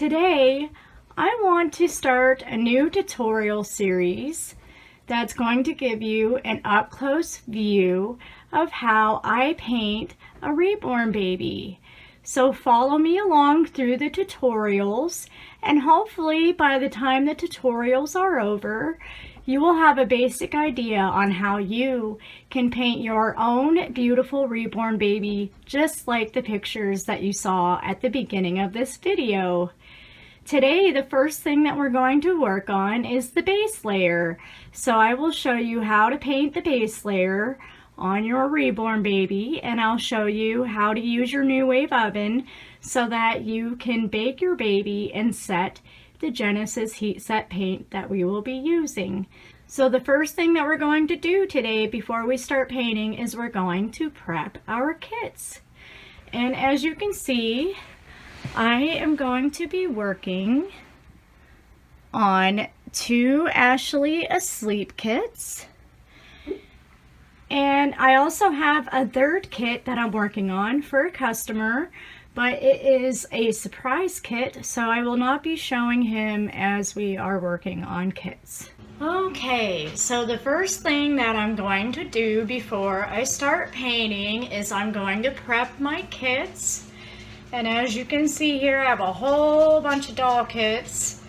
today I want to start a new tutorial series that's going to give you an up-close view of how I paint a reborn baby. So follow me along through the tutorials, and hopefully by the time the tutorials are over, you will have a basic idea on how you can paint your own beautiful reborn baby, just like the pictures that you saw at the beginning of this video. Today, the first thing that we're going to work on is the base layer. So I will show you how to paint the base layer on your reborn baby, and I'll show you how to use your new wave oven so that you can bake your baby and set the Genesis heat set paint that we will be using. So the first thing that we're going to do today before we start painting is we're going to prep our kits. And as you can see, I am going to be working on 2 Ashley Asleep kits. And I also have a third kit that I'm working on for a customer, but it is a surprise kit, so I will not be showing him as we are working on kits. Okay, so the first thing that I'm going to do before I start painting is I'm going to prep my kits. And as you can see here, I have a whole bunch of doll kits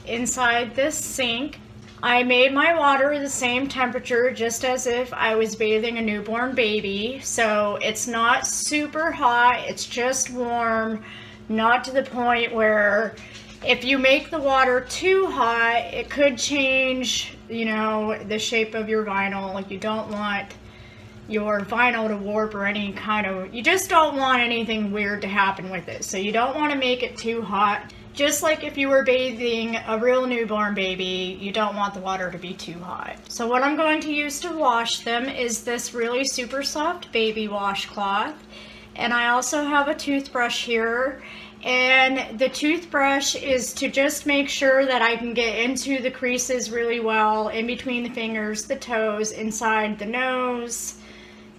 inside this sink. I made my water the same temperature just as if I was bathing a newborn baby. So it's not super hot, it's just warm, not to the point where if you make the water too hot, it could change, you know, the shape of your vinyl. You don't want your vinyl to warp or any kind of, you just don't want anything weird to happen with it. So you don't want to make it too hot. Just like if you were bathing a real newborn baby, you don't want the water to be too hot. So what I'm going to use to wash them is this really super soft baby washcloth. And I also have a toothbrush here. And the toothbrush is to just make sure that I can get into the creases really well, in between the fingers, the toes, inside the nose,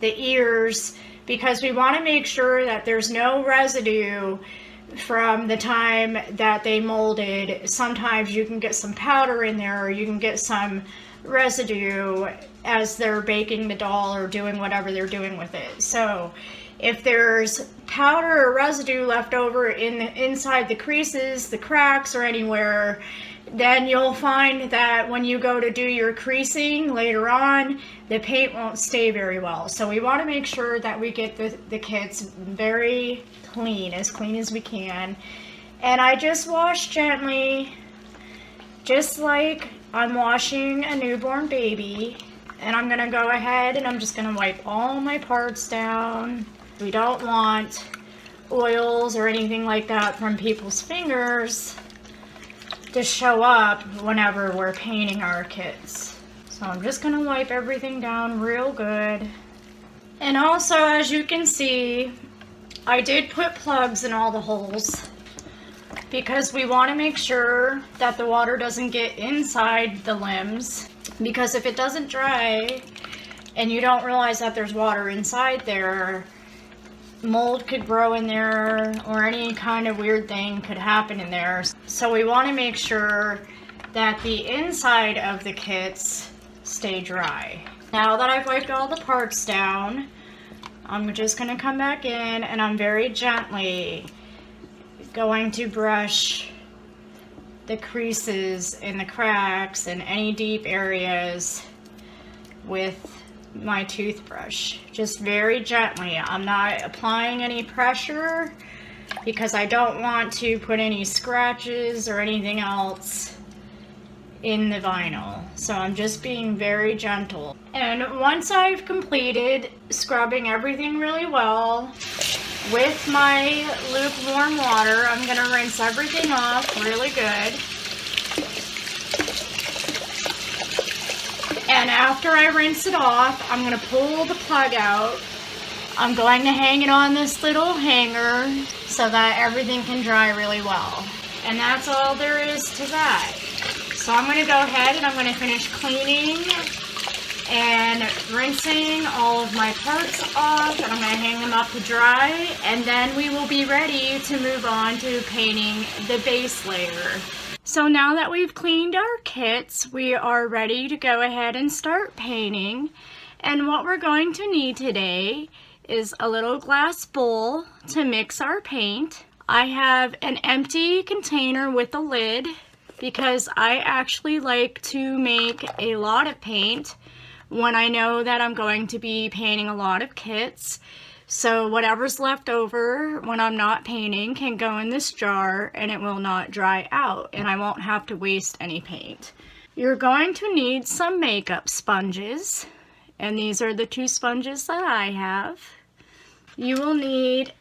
the ears, because we want to make sure that there's no residue from the time that they molded. Sometimes you can get some powder in there, or you can get some residue as they're baking the doll or doing whatever they're doing with it. So if there's powder or residue left over inside the creases, the cracks, or anywhere, then you'll find that when you go to do your creasing later on, the paint won't stay very well. So we want to make sure that we get the kits very clean as we can. And I just wash gently, just like I'm washing a newborn baby. And I'm going to go ahead and I'm just going to wipe all my parts down. We don't want oils or anything like that from people's fingers to show up whenever we're painting our kits. So I'm just going to wipe everything down real good. And also, as you can see, I did put plugs in all the holes because we want to make sure that the water doesn't get inside the limbs, because if it doesn't dry and you don't realize that there's water inside there, mold could grow in there or any kind of weird thing could happen in there. So we want to make sure that the inside of the kits stay dry. Now that I've wiped all the parts down, I'm just going to come back in and I'm very gently going to brush the creases and the cracks and any deep areas with my toothbrush, just very gently. I'm not applying any pressure because I don't want to put any scratches or anything else in the vinyl. So I'm just being very gentle. And once I've completed scrubbing everything really well with my lukewarm water, I'm going to rinse everything off really good. And after I rinse it off, I'm going to pull the plug out. I'm going to hang it on this little hanger so that everything can dry really well. And that's all there is to that. So I'm going to go ahead and I'm going to finish cleaning and rinsing all of my parts off, and I'm going to hang them up to dry, and then we will be ready to move on to painting the base layer. So now that we've cleaned our kits, we are ready to go ahead and start painting. And what we're going to need today is a little glass bowl to mix our paint. I have an empty container with a lid because I actually like to make a lot of paint when I know that I'm going to be painting a lot of kits. So whatever's left over when I'm not painting can go in this jar and it will not dry out and I won't have to waste any paint. You're going to need some makeup sponges, and these are the 2 sponges that I have. You will need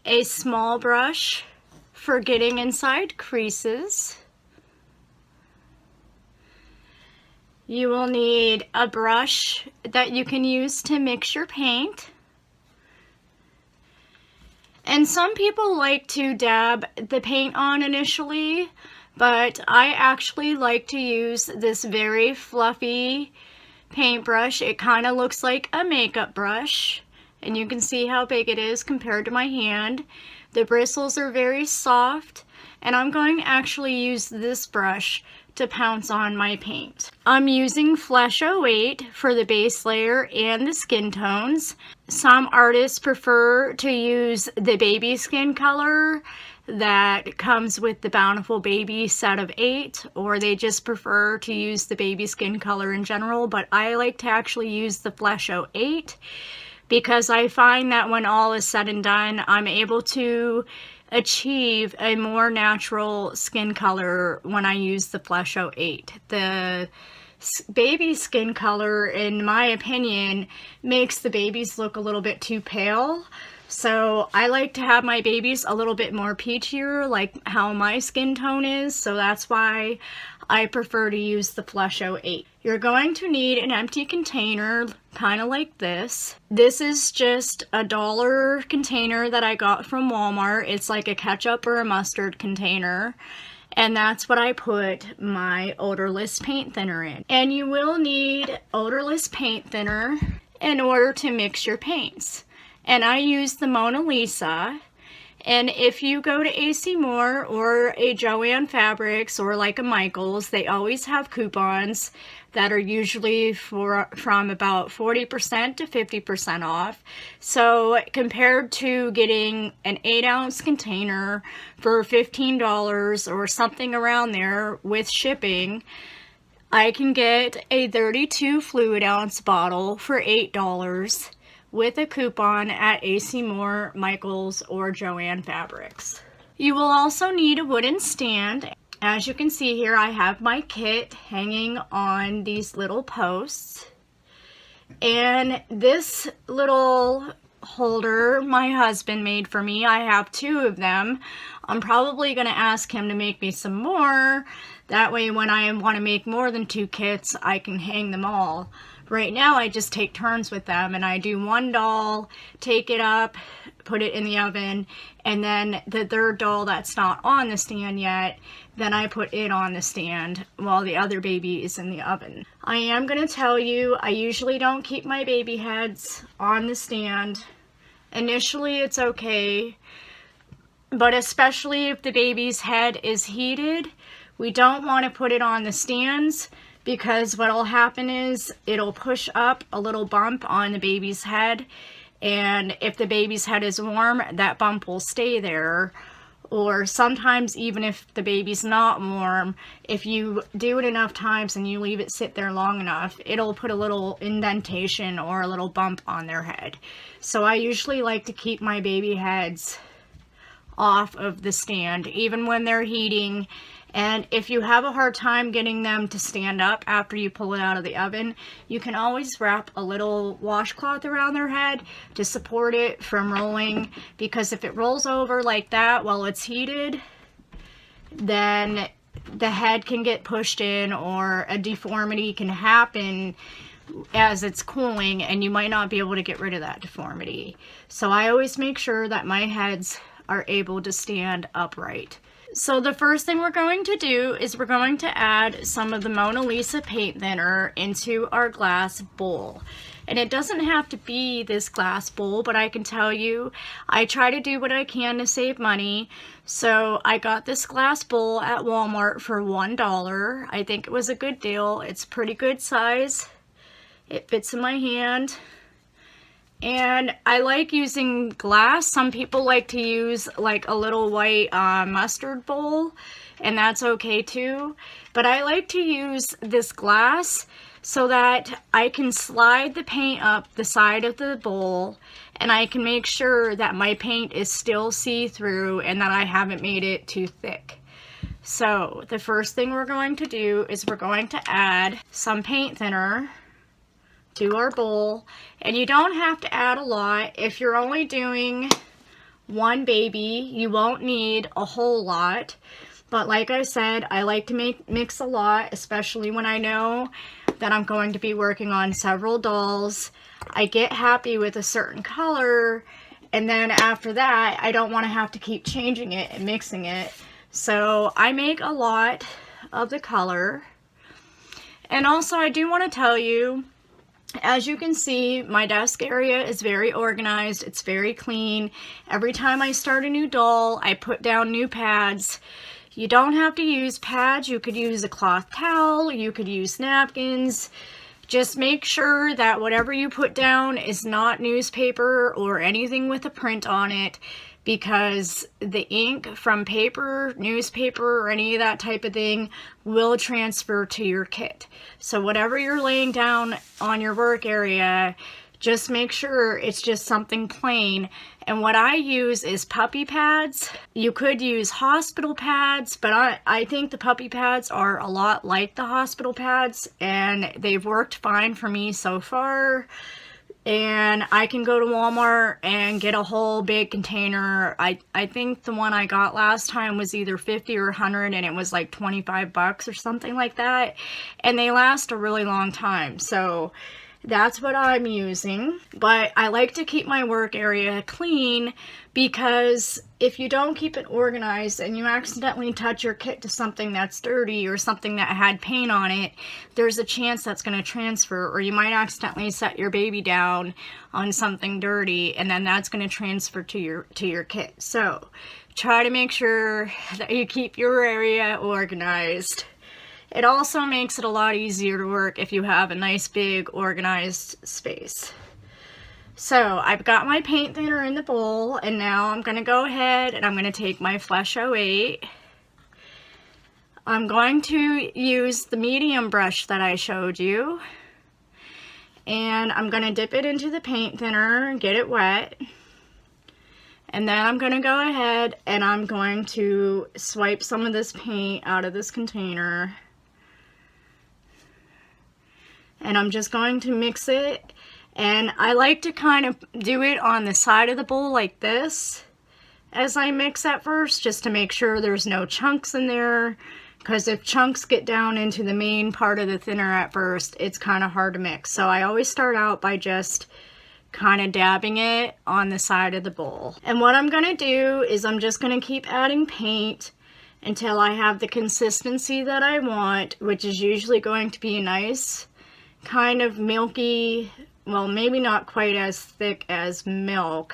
a small brush for getting inside creases. You will need a brush that you can use to mix your paint. And some people like to dab the paint on initially, but I actually like to use this very fluffy paintbrush. It kind of looks like a makeup brush, and you can see how big it is compared to my hand. The bristles are very soft, and I'm going to actually use this brush to pounce on my paint. I'm using Flesh 08 for the base layer and the skin tones. Some artists prefer to use the baby skin color that comes with the Bountiful Baby set of 8, or they just prefer to use the baby skin color in general, but I like to actually use the Flesh 08 because I find that when all is said and done, I'm able to achieve a more natural skin color when I use the Flesh 08. The baby skin color, in my opinion, makes the babies look a little bit too pale. So I like to have my babies a little bit more peachier, like how my skin tone is. So that's why I prefer to use the Flesh 08. You're going to need an empty container, kind of like this. This is just a $1 container that I got from Walmart. It's like a ketchup or a mustard container. And that's what I put my odorless paint thinner in. And you will need odorless paint thinner in order to mix your paints. And I use the Mona Lisa. And if you go to AC Moore or a Joann Fabrics or like a Michaels, they always have coupons that are usually from about 40% to 50% off. So compared to getting an 8-ounce container for $15 or something around there with shipping, I can get a 32 fluid ounce bottle for $8 with a coupon at AC Moore, Michaels, or Joann Fabrics. You will also need a wooden stand. As you can see here, I have my kit hanging on these little posts. And this little holder my husband made for me, I have 2 of them. I'm probably going to ask him to make me some more. That way when I want to make more than 2 kits, I can hang them all. Right now I just take turns with them, and I do one doll, take it up, put it in the oven, and then the 3rd doll that's not on the stand yet, then I put it on the stand while the other baby is in the oven. I am going to tell you, I usually don't keep my baby heads on the stand. Initially it's okay, but especially if the baby's head is heated, we don't want to put it on the stands, because what'll happen is it'll push up a little bump on the baby's head, and if the baby's head is warm, that bump will stay there. Or sometimes even if the baby's not warm, if you do it enough times and you leave it sit there long enough, it'll put a little indentation or a little bump on their head. So I usually like to keep my baby heads off of the stand, even when they're heating. And if you have a hard time getting them to stand up after you pull it out of the oven, you can always wrap a little washcloth around their head to support it from rolling, because if it rolls over like that while it's heated, then the head can get pushed in, or a deformity can happen as it's cooling, and you might not be able to get rid of that deformity. So I always make sure that my heads are able to stand upright. So the first thing we're going to do is we're going to add some of the Mona Lisa paint thinner into our glass bowl. And it doesn't have to be this glass bowl, but I can tell you, I try to do what I can to save money. So I got this glass bowl at Walmart for $1. I think it was a good deal. It's pretty good size. It fits in my hand. And I like using glass. Some people like to use like a little white mustard bowl, and that's okay too. But I like to use this glass so that I can slide the paint up the side of the bowl, and I can make sure that my paint is still see-through and that I haven't made it too thick. So the first thing we're going to do is we're going to add some paint thinner to our bowl, and you don't have to add a lot. If you're only doing one baby, you won't need a whole lot, but like I said, I like to mix a lot, especially when I know that I'm going to be working on several dolls. I get happy with a certain color, and then after that I don't want to have to keep changing it and mixing it, so I make a lot of the color. And also I do want to tell you, as you can see, my desk area is very organized. It's very clean. Every time I start a new doll, I put down new pads. You don't have to use pads. You could use a cloth towel. You could use napkins. Just make sure that whatever you put down is not newspaper or anything with a print on it, because the ink from paper, newspaper, or any of that type of thing will transfer to your kit. So whatever you're laying down on your work area, just make sure it's just something plain. And what I use is puppy pads. You could use hospital pads, but I think the puppy pads are a lot like the hospital pads, and they've worked fine for me so far. And I can go to Walmart and get a whole big container. I think the one I got last time was either 50 or 100, and it was like 25 bucks or something like that. And they last a really long time. So that's what I'm using. But I like to keep my work area clean, because if you don't keep it organized and you accidentally touch your kit to something that's dirty or something that had paint on it, there's a chance that's going to transfer, or you might accidentally set your baby down on something dirty, and then that's going to transfer to your kit. So try to make sure that you keep your area organized. It also makes it a lot easier to work if you have a nice big organized space. So I've got my paint thinner in the bowl, and now I'm going to go ahead and I'm going to take my Flesh 08. I'm going to use the medium brush that I showed you, and I'm going to dip it into the paint thinner and get it wet. And then I'm going to go ahead and I'm going to swipe some of this paint out of this container. And I'm just going to mix it. And I like to kind of do it on the side of the bowl like this as I mix at first, just to make sure there's no chunks in there. Because if chunks get down into the main part of the thinner at first, it's kind of hard to mix. So I always start out by just kind of dabbing it on the side of the bowl. And what I'm going to do is I'm just going to keep adding paint until I have the consistency that I want, which is usually going to be a nice kind of milky, well, maybe not quite as thick as milk,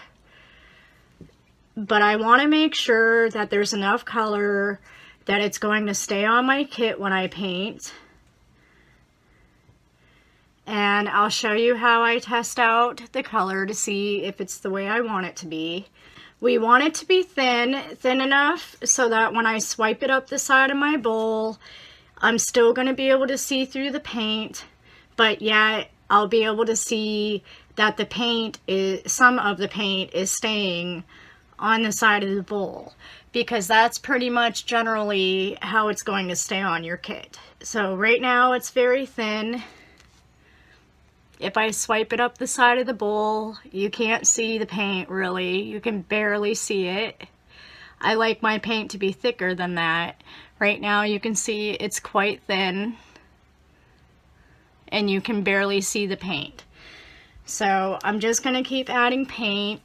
but I want to make sure that there's enough color that it's going to stay on my kit when I paint. And I'll show you how I test out the color to see if it's the way I want it to be. We want it to be thin enough so that when I swipe it up the side of my bowl, I'm still going to be able to see through the paint, but yet I'll be able to see that the paint is, some of the paint is staying on the side of the bowl, because that's pretty much generally how it's going to stay on your kit. So right now it's very thin. If I swipe it up the side of the bowl, you can't see the paint really. You can barely see it. I like my paint to be thicker than that. Right now you can see it's quite thin and you can barely see the paint. So I'm just going to keep adding paint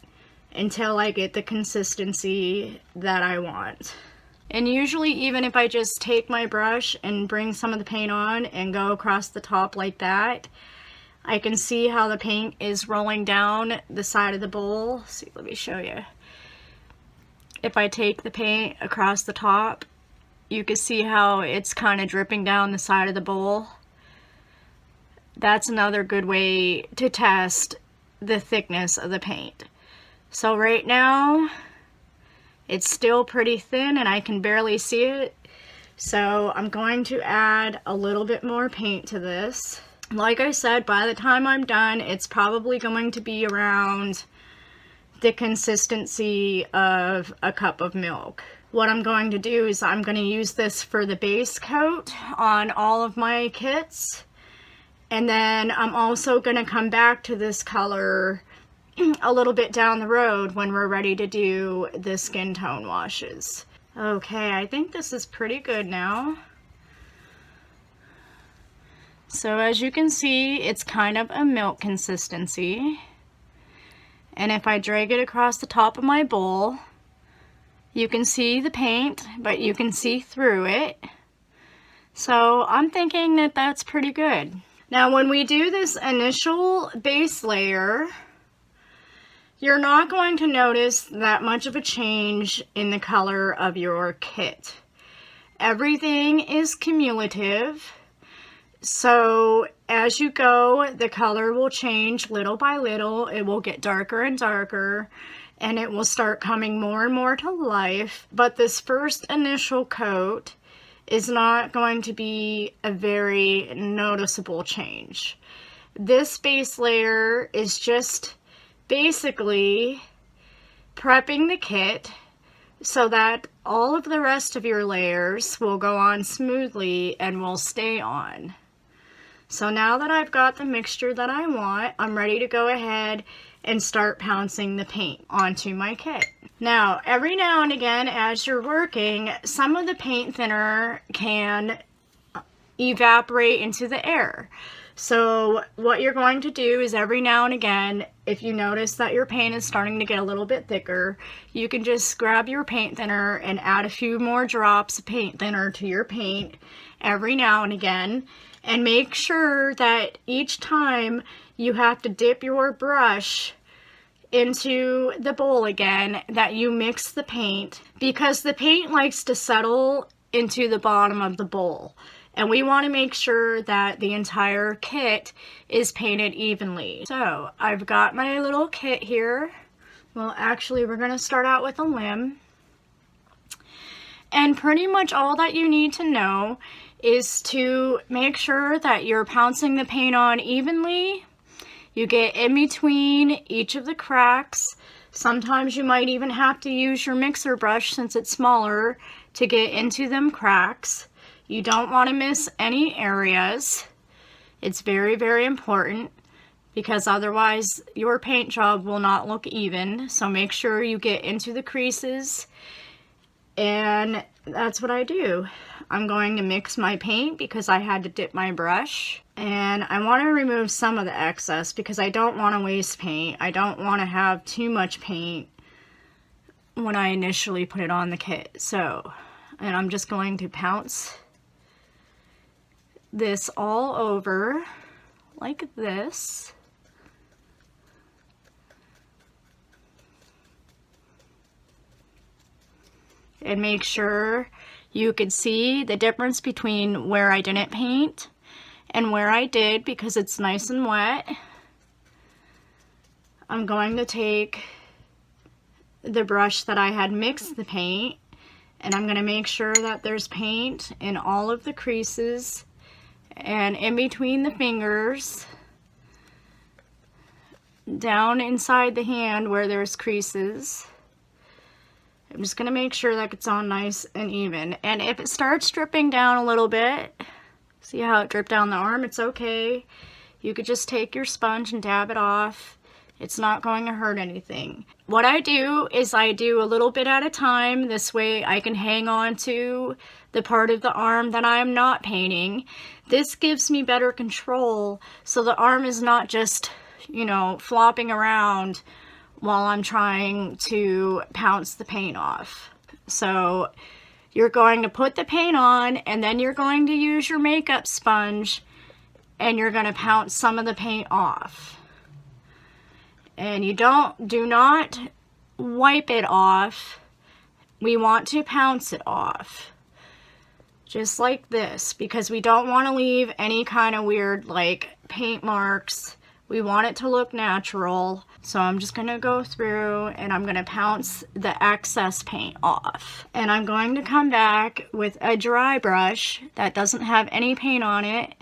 until I get the consistency that I want. And usually even if I just take my brush and bring some of the paint on and go across the top like that, I can see how the paint is rolling down the side of the bowl. See, let me show you. If I take the paint across the top, you can see how it's kind of dripping down the side of the bowl. That's another good way to test the thickness of the paint. So right now, it's still pretty thin and I can barely see it. So I'm going to add a little bit more paint to this. Like I said, by the time I'm done, it's probably going to be around the consistency of a cup of milk. What I'm going to do is I'm going to use this for the base coat on all of my kits. And then I'm also going to come back to this color a little bit down the road when we're ready to do the skin tone washes. Okay, I think this is pretty good now. So as you can see, it's kind of a milk consistency. And if I drag it across the top of my bowl, you can see the paint, but you can see through it. So I'm thinking that that's pretty good. Now when we do this initial base layer, you're not going to notice that much of a change in the color of your kit. Everything is cumulative. So as you go, the color will change little by little. It will get darker and darker, and it will start coming more and more to life. But this first initial coat is not going to be a very noticeable change. This base layer is just basically prepping the kit so that all of the rest of your layers will go on smoothly and will stay on. So now that I've got the mixture that I want, I'm ready to go ahead and start pouncing the paint onto my kit. Now, every now and again as you're working, some of the paint thinner can evaporate into the air. So what you're going to do is every now and again, if you notice that your paint is starting to get a little bit thicker, you can just grab your paint thinner and add a few more drops of paint thinner to your paint every now and again. And make sure that each time you have to dip your brush into the bowl again, that you mix the paint, because the paint likes to settle into the bottom of the bowl. And we want to make sure that the entire kit is painted evenly. So I've got my little kit here. Well, actually, we're going to start out with a limb. And pretty much all that you need to know is to make sure that you're pouncing the paint on evenly. You get in between each of the cracks. Sometimes you might even have to use your mixer brush, since it's smaller, to get into them cracks. You don't want to miss any areas. It's very, very important, because otherwise your paint job will not look even. So make sure you get into the creases, and that's what I do. I'm going to mix my paint because I had to dip my brush, and I want to remove some of the excess because I don't want to waste paint. I don't want to have too much paint when I initially put it on the kit. So, and I'm just going to pounce this all over like this. And make sure you can see the difference between where I didn't paint and where I did, because it's nice and wet. I'm going to take the brush that I had mixed the paint, and I'm going to make sure that there's paint in all of the creases and in between the fingers, down inside the hand where there's creases. I'm just going to make sure that it's on nice and even. And if it starts dripping down a little bit, see how it dripped down the arm? It's okay. You could just take your sponge and dab it off. It's not going to hurt anything. What I do is I do a little bit at a time. This way I can hang on to the part of the arm that I'm not painting. This gives me better control, so the arm is not just, you know, flopping around while I'm trying to pounce the paint off. So you're going to put the paint on, and then you're going to use your makeup sponge and you're going to pounce some of the paint off. And you do not wipe it off. We want to pounce it off. Just like this, because we don't want to leave any kind of weird like paint marks. We want it to look natural. So I'm just going to go through and I'm going to pounce the excess paint off. And I'm going to come back with a dry brush that doesn't have any paint on it.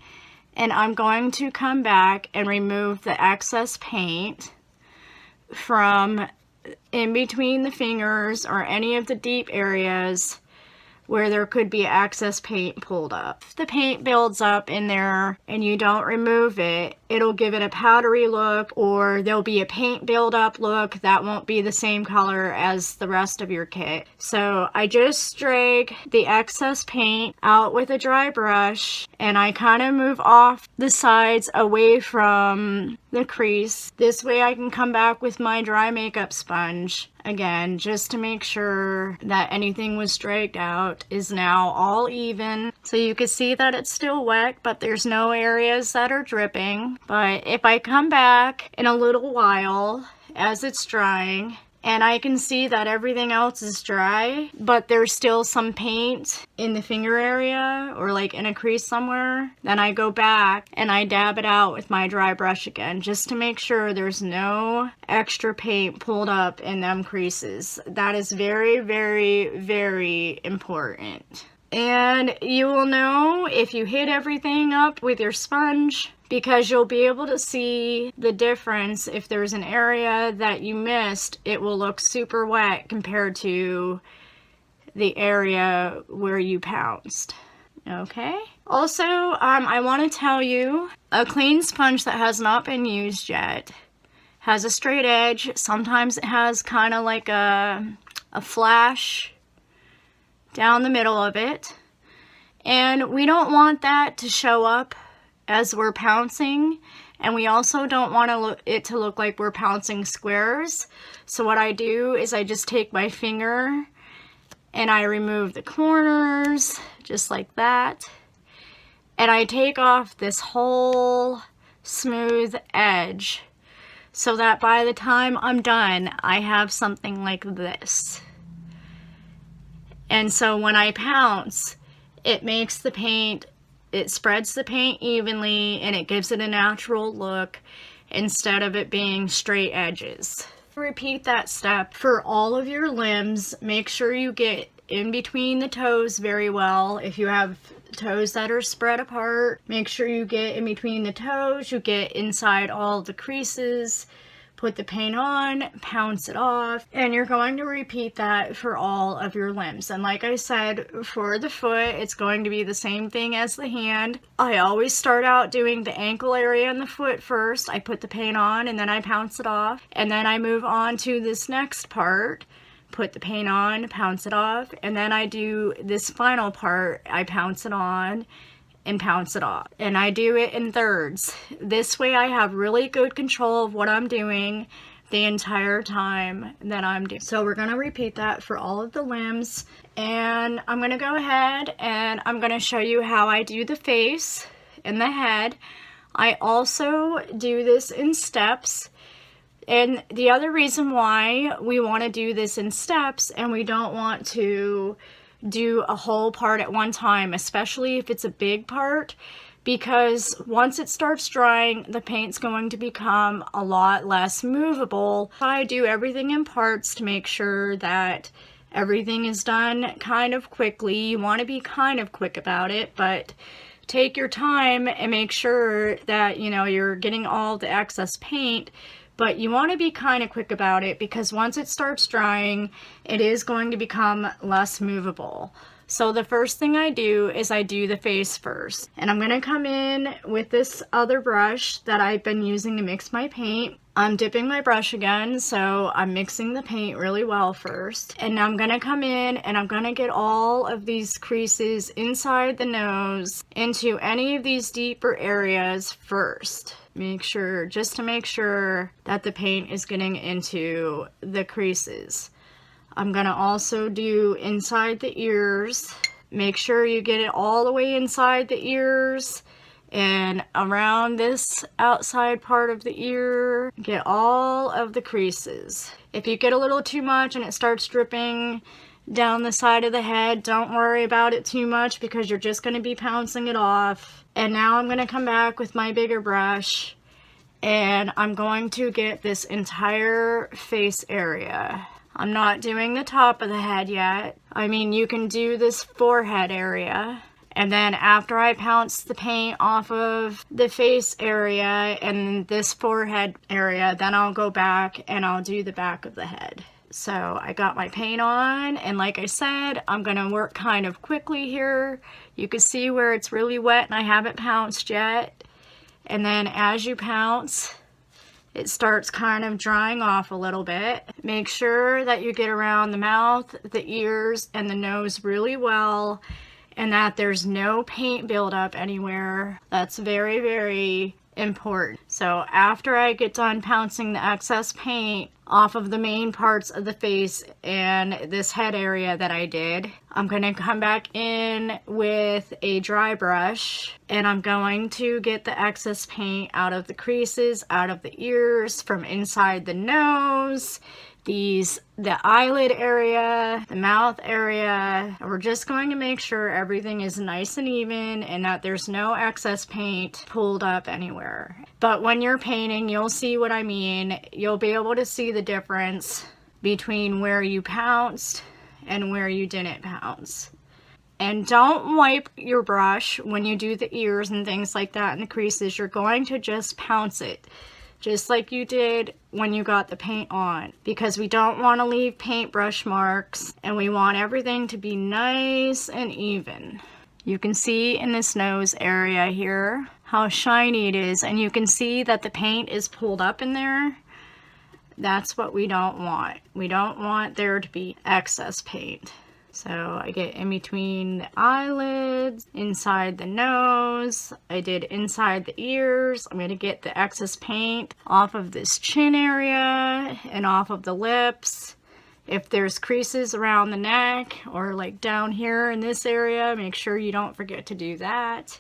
And I'm going to come back and remove the excess paint from in between the fingers or any of the deep areas where there could be excess paint pulled up. If the paint builds up in there and you don't remove it, it'll give it a powdery look, or there'll be a paint buildup look that won't be the same color as the rest of your kit. So I just drag the excess paint out with a dry brush and I kind of move off the sides away from the crease. This way I can come back with my dry makeup sponge again, just to make sure that anything was dragged out is now all even. So you can see that it's still wet, but there's no areas that are dripping. But if I come back in a little while as it's drying, and I can see that everything else is dry, but there's still some paint in the finger area or like in a crease somewhere, then I go back and I dab it out with my dry brush again, just to make sure there's no extra paint pulled up in them creases. That is very, very, very important. And you will know if you hit everything up with your sponge, because you'll be able to see the difference. If there's an area that you missed, it will look super wet compared to the area where you pounced. Okay? Also, I want to tell you, a clean sponge that has not been used yet has a straight edge. Sometimes it has kind of like a flash down the middle of it. And we don't want that to show up as we're pouncing, and we also don't want it to look like we're pouncing squares. So what I do is I just take my finger and I remove the corners just like that, and I take off this whole smooth edge so that by the time I'm done I have something like this. And so when I pounce, it makes the paint, it spreads the paint evenly and it gives it a natural look instead of it being straight edges. Repeat that step for all of your limbs. Make sure you get in between the toes very well. If you have toes that are spread apart, make sure you get in between the toes, you get inside all the creases. Put the paint on, pounce it off, and you're going to repeat that for all of your limbs. And like I said, for the foot, it's going to be the same thing as the hand. I always start out doing the ankle area and the foot first. I put the paint on and then I pounce it off. And then I move on to this next part, put the paint on, pounce it off, and then I do this final part, I pounce it on and pounce it off. And I do it in thirds. This way I have really good control of what I'm doing the entire time that I'm doing. So we're gonna repeat that for all of the limbs. And I'm gonna go ahead and I'm gonna show you how I do the face and the head. I also do this in steps. And the other reason why we want to do this in steps and we don't want to do a whole part at one time, especially if it's a big part, because once it starts drying, the paint's going to become a lot less movable. I do everything in parts to make sure that everything is done kind of quickly. You want to be kind of quick about it, but take your time and make sure that, you know, you're getting all the excess paint. But you want to be kind of quick about it because once it starts drying, it is going to become less movable. So the first thing I do is I do the face first. And I'm going to come in with this other brush that I've been using to mix my paint. I'm dipping my brush again, so I'm mixing the paint really well first. And now I'm going to come in and I'm going to get all of these creases inside the nose into any of these deeper areas first. Just to make sure that the paint is getting into the creases. I'm gonna also do inside the ears. Make sure you get it all the way inside the ears and around this outside part of the ear. Get all of the creases. If you get a little too much and it starts dripping down the side of the head, don't worry about it too much because you're just going to be pouncing it off. And now I'm going to come back with my bigger brush and I'm going to get this entire face area. I'm not doing the top of the head yet. I mean, you can do this forehead area. And then after I pounce the paint off of the face area and this forehead area, then I'll go back and I'll do the back of the head. So I got my paint on, and like I said, I'm gonna work kind of quickly here. You can see where it's really wet and I haven't pounced yet. And then as you pounce, it starts kind of drying off a little bit. Make sure that you get around the mouth, the ears, and the nose really well, and that there's no paint buildup anywhere. That's very, very important. So after I get done pouncing the excess paint off of the main parts of the face and this head area that I did, I'm going to come back in with a dry brush and I'm going to get the excess paint out of the creases, out of the ears, from inside the nose, the eyelid area, the mouth area. We're just going to make sure everything is nice and even and that there's no excess paint pulled up anywhere. But when you're painting, you'll see what I mean. You'll be able to see the difference between where you pounced and where you didn't pounce. And don't wipe your brush when you do the ears and things like that in the creases. You're going to just pounce it, just like you did when you got the paint on, because we don't want to leave paintbrush marks and we want everything to be nice and even. You can see in this nose area here how shiny it is, and you can see that the paint is pulled up in there. That's what we don't want. We don't want there to be excess paint. So I get in between the eyelids, inside the nose, I did inside the ears. I'm going to get the excess paint off of this chin area and off of the lips. If there's creases around the neck or like down here in this area, make sure you don't forget to do that.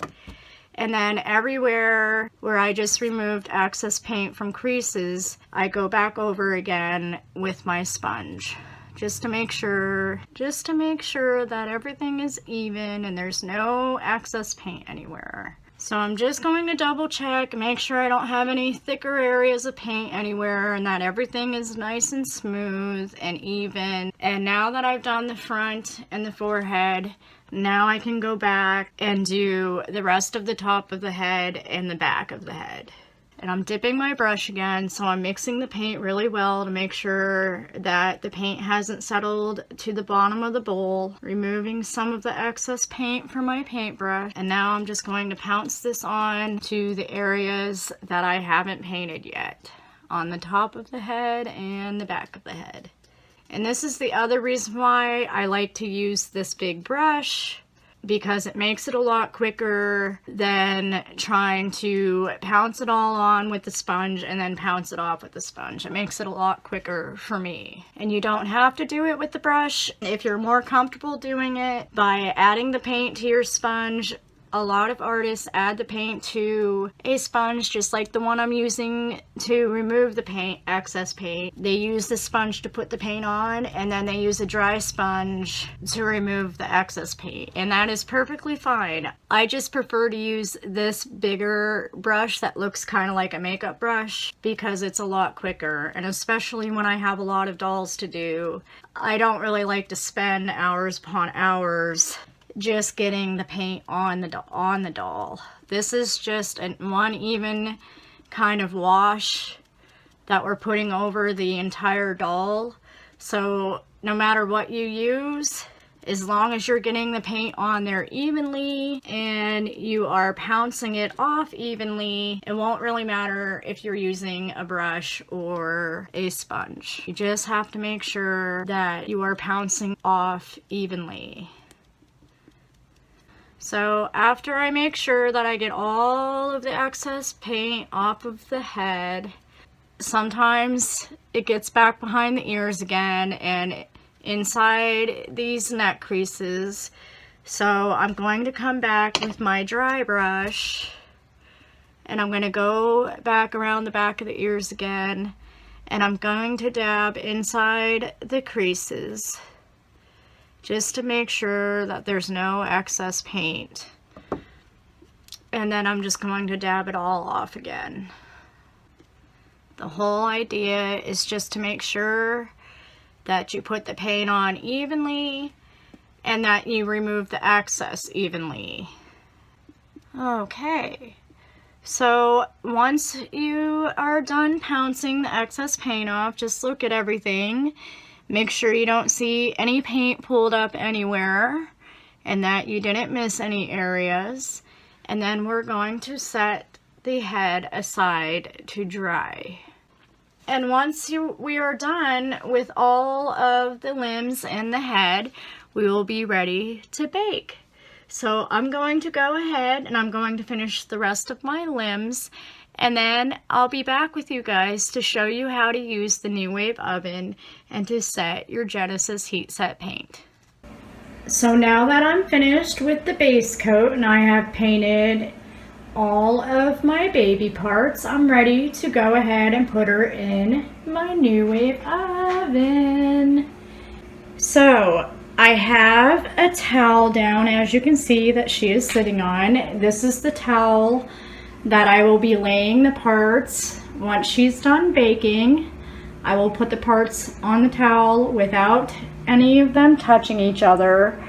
And then everywhere where I just removed excess paint from creases, I go back over again with my sponge. Just to make sure that everything is even and there's no excess paint anywhere. So I'm just going to double check, make sure I don't have any thicker areas of paint anywhere and that everything is nice and smooth and even. And now that I've done the front and the forehead, now I can go back and do the rest of the top of the head and the back of the head. And I'm dipping my brush again, so I'm mixing the paint really well to make sure that the paint hasn't settled to the bottom of the bowl, removing some of the excess paint from my paintbrush. And now I'm just going to pounce this on to the areas that I haven't painted yet, on the top of the head and the back of the head. And this is the other reason why I like to use this big brush, because it makes it a lot quicker than trying to pounce it all on with the sponge and then pounce it off with the sponge. It makes it a lot quicker for me. And you don't have to do it with the brush. If you're more comfortable doing it by adding the paint to your sponge, a lot of artists add the paint to a sponge just like the one I'm using to remove the paint, excess paint. They use the sponge to put the paint on and then they use a dry sponge to remove the excess paint, and that is perfectly fine. I just prefer to use this bigger brush that looks kind of like a makeup brush because it's a lot quicker, and especially when I have a lot of dolls to do, I don't really like to spend hours upon hours just getting the paint on the doll. This is just one even kind of wash that we're putting over the entire doll. So no matter what you use, as long as you're getting the paint on there evenly and you are pouncing it off evenly, it won't really matter if you're using a brush or a sponge. You just have to make sure that you are pouncing off evenly. So after I make sure that I get all of the excess paint off of the head, sometimes it gets back behind the ears again and inside these neck creases. So I'm going to come back with my dry brush, and I'm going to go back around the back of the ears again, and I'm going to dab inside the creases just to make sure that there's no excess paint. And then I'm just going to dab it all off again. The whole idea is just to make sure that you put the paint on evenly and that you remove the excess evenly. Okay, so once you are done pouncing the excess paint off, just look at everything. Make sure you don't see any paint pulled up anywhere and that you didn't miss any areas. And then we're going to set the head aside to dry. And once we are done with all of the limbs and the head, we will be ready to bake. So I'm going to go ahead and I'm going to finish the rest of my limbs, and then I'll be back with you guys to show you how to use the New Wave oven and to set your Genesis heat set paint. So now that I'm finished with the base coat and I have painted all of my baby parts, I'm ready to go ahead and put her in my New Wave oven. So I have a towel down, as you can see, that she is sitting on. This is the towel that I will be laying the parts. Once she's done baking, I will put the parts on the towel without any of them touching each other.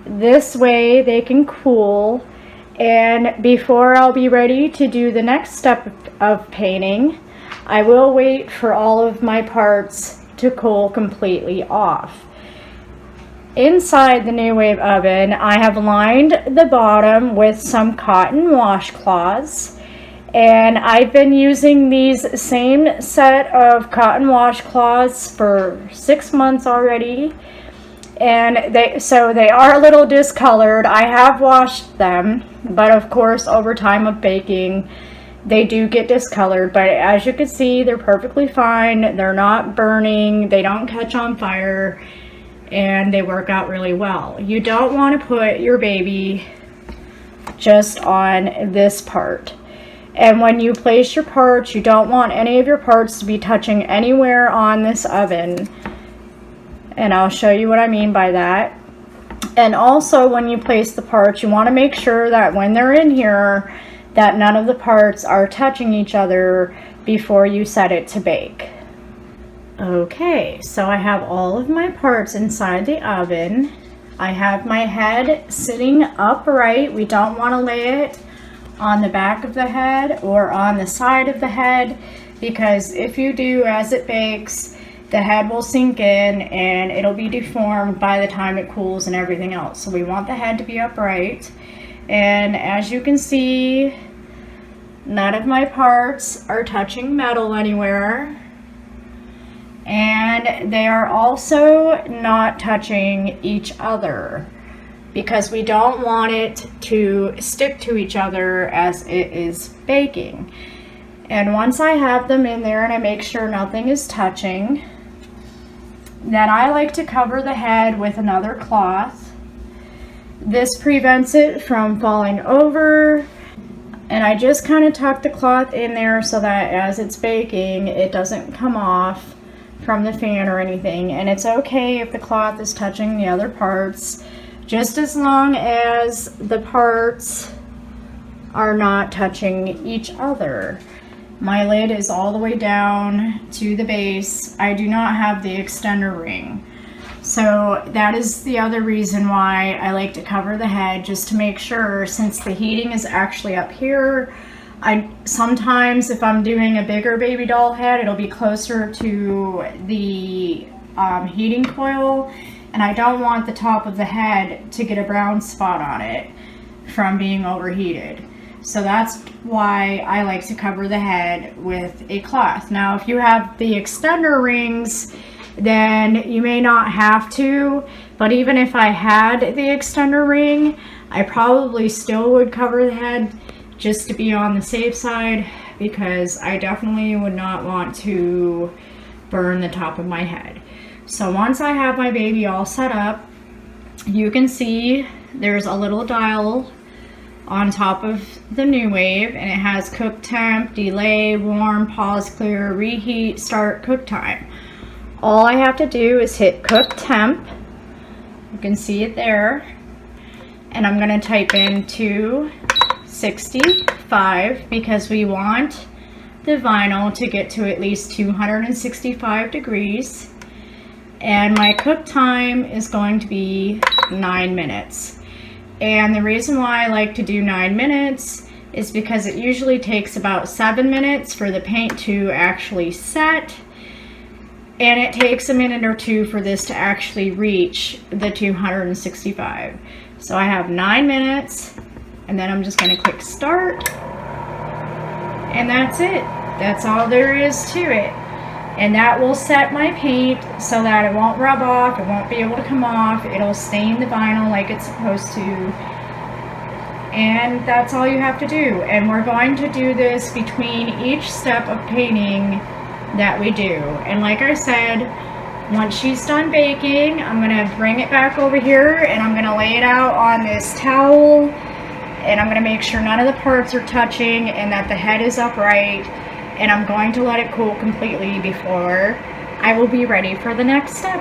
This way they can cool. And before I'll be ready to do the next step of painting, I will wait for all of my parts to cool completely off. Inside the New Wave oven, I have lined the bottom with some cotton washcloths, and I've been using these same set of cotton washcloths for 6 months already. And they are a little discolored. I have washed them, but of course over time of baking they do get discolored, but as you can see, they're perfectly fine. They're not burning, they don't catch on fire, and they work out really well. You don't want to put your baby just on this part. And when you place your parts, you don't want any of your parts to be touching anywhere on this oven. And I'll show you what I mean by that. And also, when you place the parts, you want to make sure that when they're in here, that none of the parts are touching each other before you set it to bake. Okay, so I have all of my parts inside the oven. I have my head sitting upright. We don't want to lay it on the back of the head or on the side of the head, because if you do, as it bakes, the head will sink in and it'll be deformed by the time it cools and everything else. So we want the head to be upright. And as you can see, none of my parts are touching metal anywhere. And they are also not touching each other, because we don't want it to stick to each other as it is baking. And once I have them in there and I make sure nothing is touching, then I like to cover the head with another cloth. This prevents it from falling over, and I just kind of tuck the cloth in there so that as it's baking, it doesn't come off from the fan or anything. And it's okay if the cloth is touching the other parts, just as long as the parts are not touching each other. My lid is all the way down to the base. I do not have the extender ring. So that is the other reason why I like to cover the head, just to make sure, since the heating is actually up here, sometimes if I'm doing a bigger baby doll head, it'll be closer to the heating coil, and I don't want the top of the head to get a brown spot on it from being overheated. So that's why I like to cover the head with a cloth. Now, if you have the extender rings, then you may not have to, but even if I had the extender ring, I probably still would cover the head just to be on the safe side, because I definitely would not want to burn the top of my head. So once I have my baby all set up, you can see there's a little dial on top of the New Wave, and it has cook temp, delay, warm, pause, clear, reheat, start, cook time. All I have to do is hit cook temp. You can see it there. And I'm going to type in 265 because we want the vinyl to get to at least 265 degrees. And my cook time is going to be 9 minutes. And the reason why I like to do 9 minutes is because it usually takes about 7 minutes for the paint to actually set. And it takes a minute or two for this to actually reach the 265. So I have 9 minutes, and then I'm just going to click start. And that's it. That's all there is to it. And that will set my paint so that it won't rub off, it won't be able to come off, it'll stain the vinyl like it's supposed to. And that's all you have to do. And we're going to do this between each step of painting that we do. And like I said, once she's done baking, I'm going to bring it back over here and I'm going to lay it out on this towel. And I'm going to make sure none of the parts are touching and that the head is upright. And I'm going to let it cool completely before I will be ready for the next step.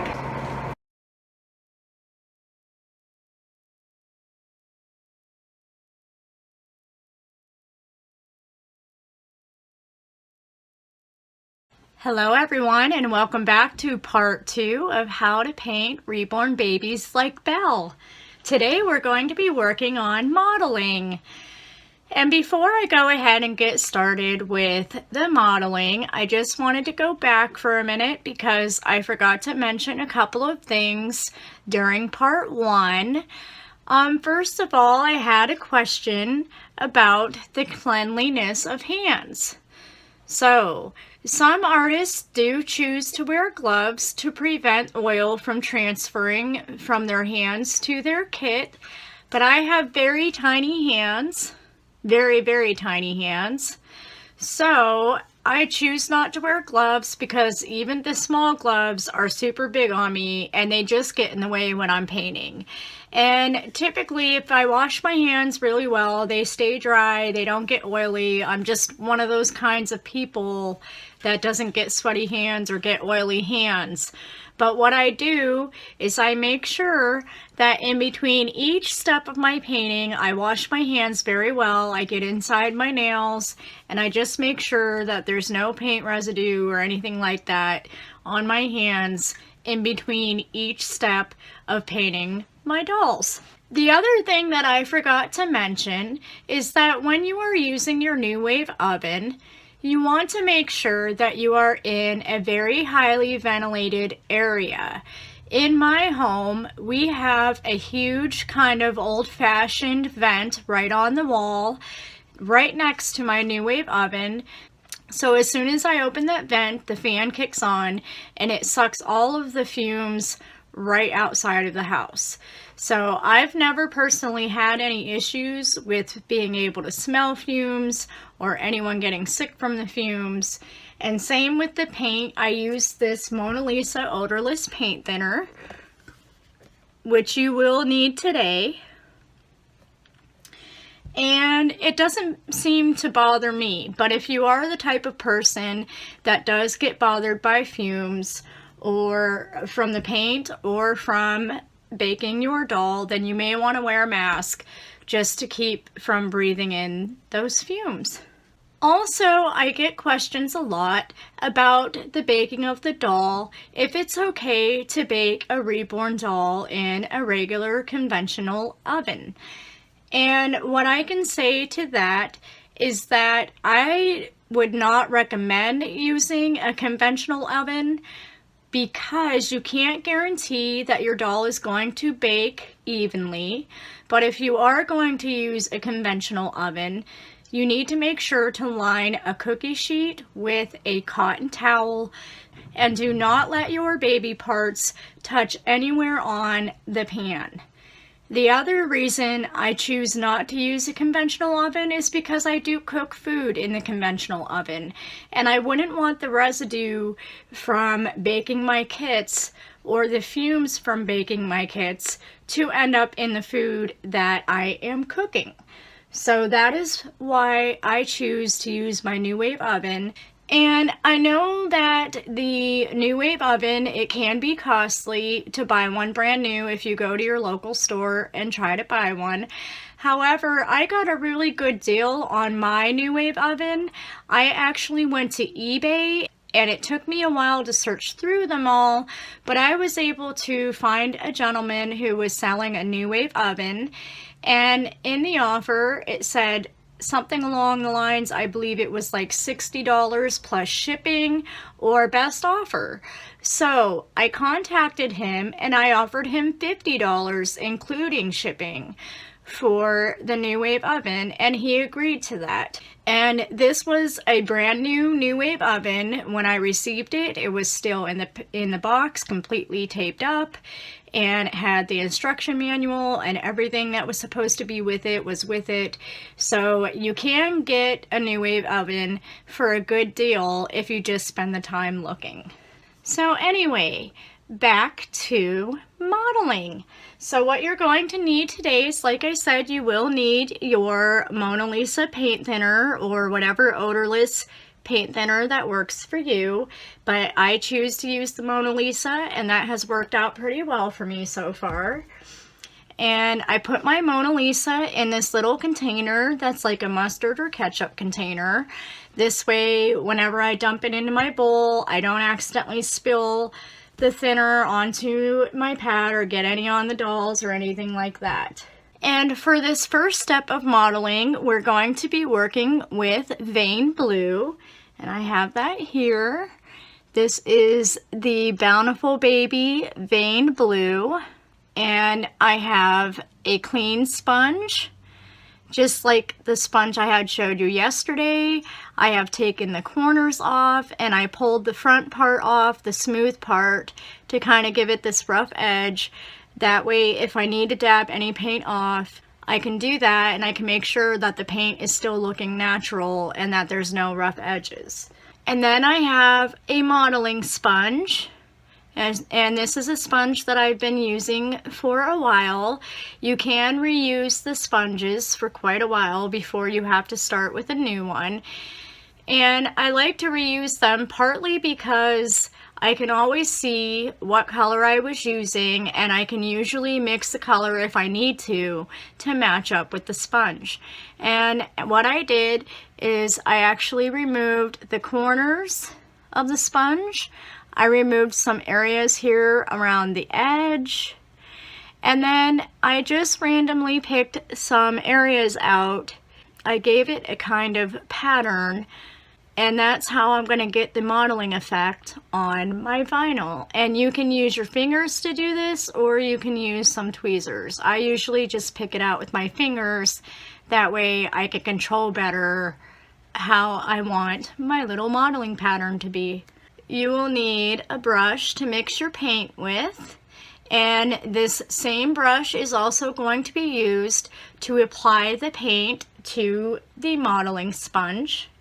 Hello everyone, and welcome back to part 2 of how to paint reborn babies like Belle. Today we're going to be working on modeling. And before I go ahead and get started with the modeling, I just wanted to go back for a minute because I forgot to mention a couple of things during part 1. First of all, I had a question about the cleanliness of hands. So, some artists do choose to wear gloves to prevent oil from transferring from their hands to their kit, but I have very tiny hands. Very, very tiny hands. So I choose not to wear gloves because even the small gloves are super big on me and they just get in the way when I'm painting. And typically if I wash my hands really well, they stay dry, they don't get oily. I'm just one of those kinds of people that doesn't get sweaty hands or get oily hands. But what I do is I make sure that in between each step of my painting, I wash my hands very well. I get inside my nails and I just make sure that there's no paint residue or anything like that on my hands in between each step of painting my dolls. The other thing that I forgot to mention is that when you are using your New Wave oven, you want to make sure that you are in a very highly ventilated area. In my home, we have a huge kind of old-fashioned vent right on the wall, right next to my New Wave oven. So as soon as I open that vent, the fan kicks on and it sucks all of the fumes right outside of the house. So I've never personally had any issues with being able to smell fumes or anyone getting sick from the fumes. And same with the paint. I use this Mona Lisa odorless paint thinner, which you will need today. And it doesn't seem to bother me, but if you are the type of person that does get bothered by fumes or from the paint or from baking your doll, then you may want to wear a mask just to keep from breathing in those fumes. Also, I get questions a lot about the baking of the doll, if it's okay to bake a reborn doll in a regular conventional oven. And what I can say to that is that I would not recommend using a conventional oven because you can't guarantee that your doll is going to bake evenly. But if you are going to use a conventional oven, you need to make sure to line a cookie sheet with a cotton towel and do not let your baby parts touch anywhere on the pan. The other reason I choose not to use a conventional oven is because I do cook food in the conventional oven, and I wouldn't want the residue from baking my kits or the fumes from baking my kits to end up in the food that I am cooking. So that is why I choose to use my New Wave oven. And I know that the New Wave oven, it can be costly to buy one brand new if you go to your local store and try to buy one. However, I got a really good deal on my New Wave oven. I actually went to eBay and it took me a while to search through them all, but I was able to find a gentleman who was selling a New Wave oven, and in the offer it said something along the lines, I believe it was like $60 plus shipping or best offer. So I contacted him and I offered him $50 including shipping for the New Wave oven, and he agreed to that. And this was a brand new New Wave oven. When I received it, it was still in the box, completely taped up, and it had the instruction manual and everything that was supposed to be with it was with it. So you can get a New Wave oven for a good deal if you just spend the time looking. So anyway, back to modeling. So what you're going to need today is, like I said, you will need your Mona Lisa paint thinner or whatever odorless paint thinner that works for you, but I choose to use the Mona Lisa, and that has worked out pretty well for me so far. And I put my Mona Lisa in this little container that's like a mustard or ketchup container. This way, whenever I dump it into my bowl, I don't accidentally spill the thinner onto my pad or get any on the dolls or anything like that. And for this first step of modeling, we're going to be working with vein blue, and I have that here. This is the Bountiful Baby vein blue, and I have a clean sponge. Just like the sponge I had showed you yesterday, I have taken the corners off and I pulled the front part off, the smooth part, to kind of give it this rough edge. That way, if I need to dab any paint off, I can do that, and I can make sure that the paint is still looking natural and that there's no rough edges. And then I have a modeling sponge. And this is a sponge that I've been using for a while. You can reuse the sponges for quite a while before you have to start with a new one. And I like to reuse them partly because I can always see what color I was using, and I can usually mix the color if I need to match up with the sponge. And what I did is I actually removed the corners of the sponge. I removed some areas here around the edge, and then I just randomly picked some areas out. I gave it a kind of pattern, and that's how I'm going to get the modeling effect on my vinyl. And you can use your fingers to do this, or you can use some tweezers. I usually just pick it out with my fingers. That way I can control better how I want my little modeling pattern to be. You will need a brush to mix your paint with, and this same brush is also going to be used to apply the paint to the modeling sponge.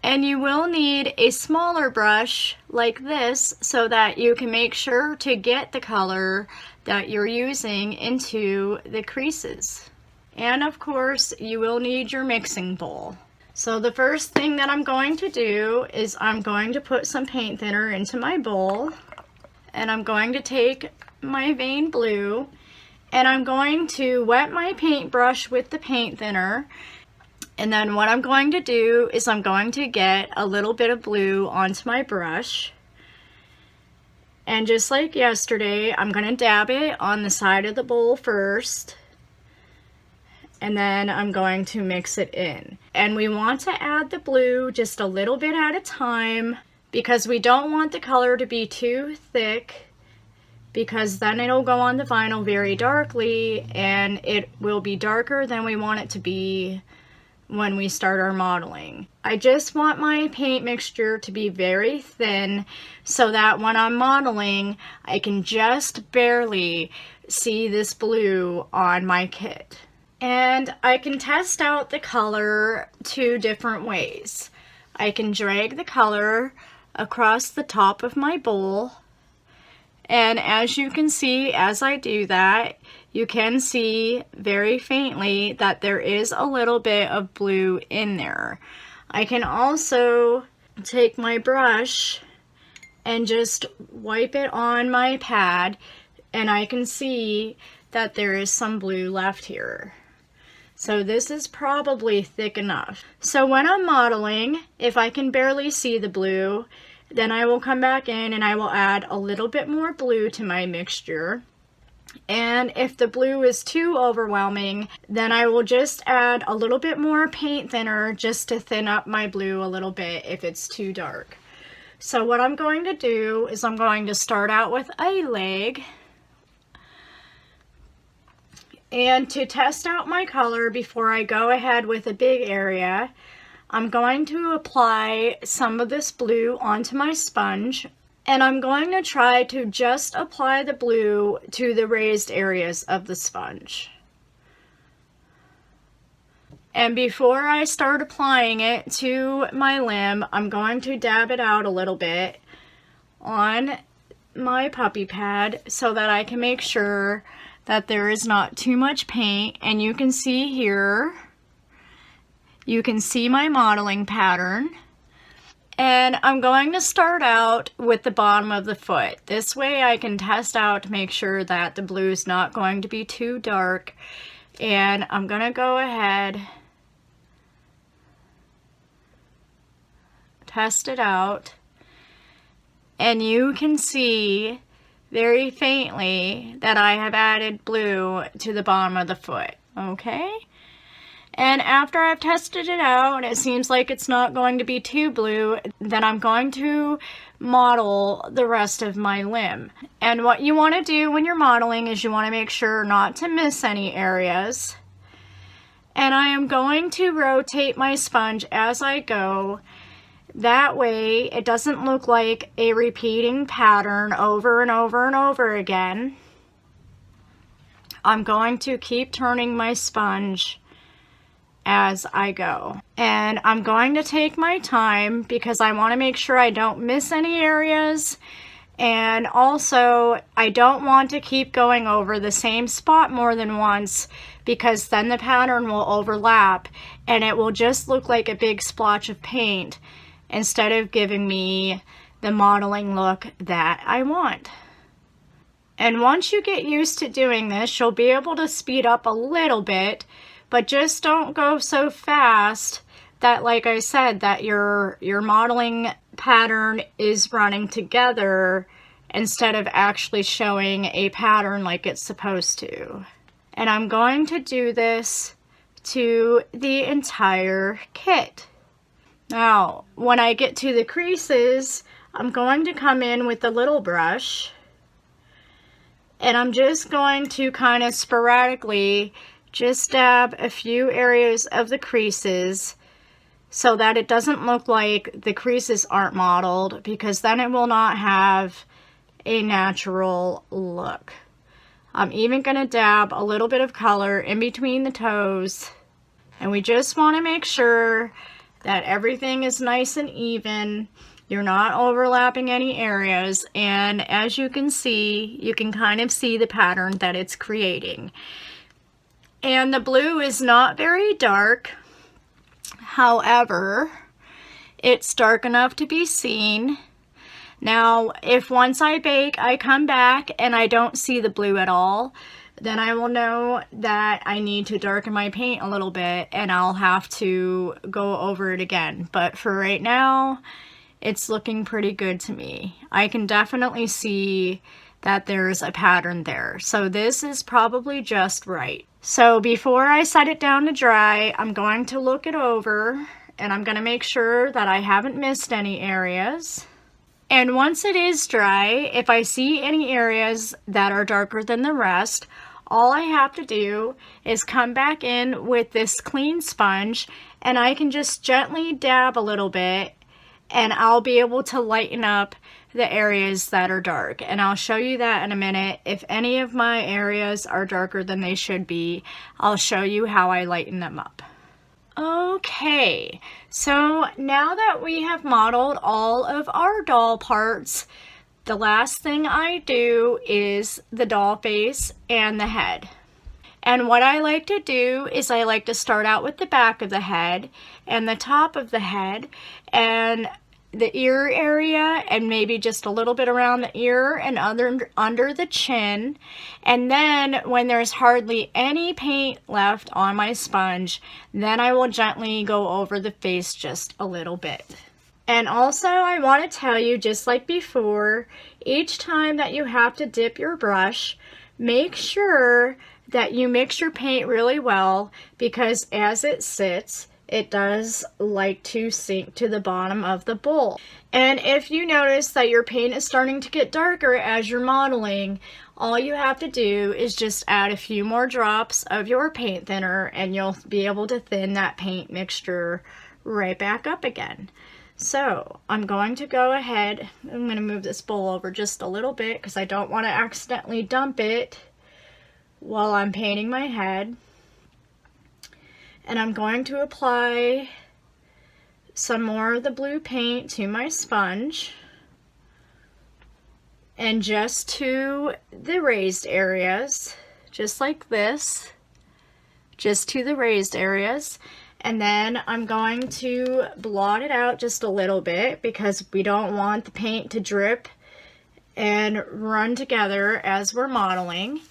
And you will need a smaller brush like this so that you can make sure to get the color that you're using into the creases. And of course, you will need your mixing bowl. So the first thing that I'm going to do is I'm going to put some paint thinner into my bowl, and I'm going to take my vein blue and I'm going to wet my paintbrush with the paint thinner. And then what I'm going to do is I'm going to get a little bit of blue onto my brush. And just like yesterday, I'm going to dab it on the side of the bowl first. And then I'm going to mix it in. And we want to add the blue just a little bit at a time because we don't want the color to be too thick, because then it'll go on the vinyl very darkly and it will be darker than we want it to be when we start our modeling. I just want my paint mixture to be very thin so that when I'm modeling, I can just barely see this blue on my kit. And I can test out the color two different ways. I can drag the color across the top of my bowl, And as you can see, as I do that, you can see very faintly that there is a little bit of blue in there. I can also take my brush and just wipe it on my pad, and I can see that there is some blue left here. So this is probably thick enough. So when I'm modeling, if I can barely see the blue, then I will come back in and I will add a little bit more blue to my mixture. And if the blue is too overwhelming, then I will just add a little bit more paint thinner just to thin up my blue a little bit if it's too dark. So what I'm going to do is I'm going to start out with a leg. And to test out my color before I go ahead with a big area, I'm going to apply some of this blue onto my sponge, and I'm going to try to just apply the blue to the raised areas of the sponge. And before I start applying it to my limb, I'm going to dab it out a little bit on my puppy pad so that I can make sure that there is not too much paint. And you can see here, you can see my modeling pattern. And I'm going to start out with the bottom of the foot. This way I can test out to make sure that the blue is not going to be too dark. And I'm going to go ahead, test it out. And you can see very faintly that I have added blue to the bottom of the foot. Okay? And after I've tested it out, it seems like it's not going to be too blue, then I'm going to model the rest of my limb. And what you want to do when you're modeling is you want to make sure not to miss any areas. And I am going to rotate my sponge as I go. That way it doesn't look like a repeating pattern over and over and over again. I'm going to keep turning my sponge as I go. And I'm going to take my time because I want to make sure I don't miss any areas. And also, I don't want to keep going over the same spot more than once because then the pattern will overlap and it will just look like a big splotch of paint instead of giving me the modeling look that I want. And once you get used to doing this, you'll be able to speed up a little bit, but just don't go so fast that, like I said, that your modeling pattern is running together instead of actually showing a pattern like it's supposed to. And I'm going to do this to the entire kit. Now, when I get to the creases, I'm going to come in with a little brush, and I'm just going to kind of sporadically just dab a few areas of the creases so that it doesn't look like the creases aren't modeled, because then it will not have a natural look. I'm even going to dab a little bit of color in between the toes, and we just want to make sure that everything is nice and even. You're not overlapping any areas, and as you can see, you can kind of see the pattern that it's creating. And the blue is not very dark. However, it's dark enough to be seen. Now, if once I bake, I come back and I don't see the blue at all, then I will know that I need to darken my paint a little bit and I'll have to go over it again. But for right now, it's looking pretty good to me. I can definitely see that there's a pattern there. So this is probably just right. So before I set it down to dry, I'm going to look it over and I'm going to make sure that I haven't missed any areas. And once it is dry, if I see any areas that are darker than the rest, all I have to do is come back in with this clean sponge and I can just gently dab a little bit and I'll be able to lighten up the areas that are dark. And I'll show you that in a minute. If any of my areas are darker than they should be, I'll show you how I lighten them up. Okay, so now that we have modeled all of our doll parts, The last thing I do is the doll face and the head. And what I like to do is I like to start out with the back of the head and the top of the head and the ear area and maybe just a little bit around the ear and under the chin. And then when there's hardly any paint left on my sponge, then I will gently go over the face just a little bit. And also I want to tell you, just like before, each time that you have to dip your brush, make sure that you mix your paint really well, because as it sits, it does like to sink to the bottom of the bowl. And if you notice that your paint is starting to get darker as you're modeling, all you have to do is just add a few more drops of your paint thinner and you'll be able to thin that paint mixture right back up again. So I'm going to go ahead, I'm going to move this bowl over just a little bit because I don't want to accidentally dump it while I'm painting my head. And I'm going to apply some more of the blue paint to my sponge and just to the raised areas, just like this, just to the raised areas. And then I'm going to blot it out just a little bit because we don't want the paint to drip and run together as we're modeling.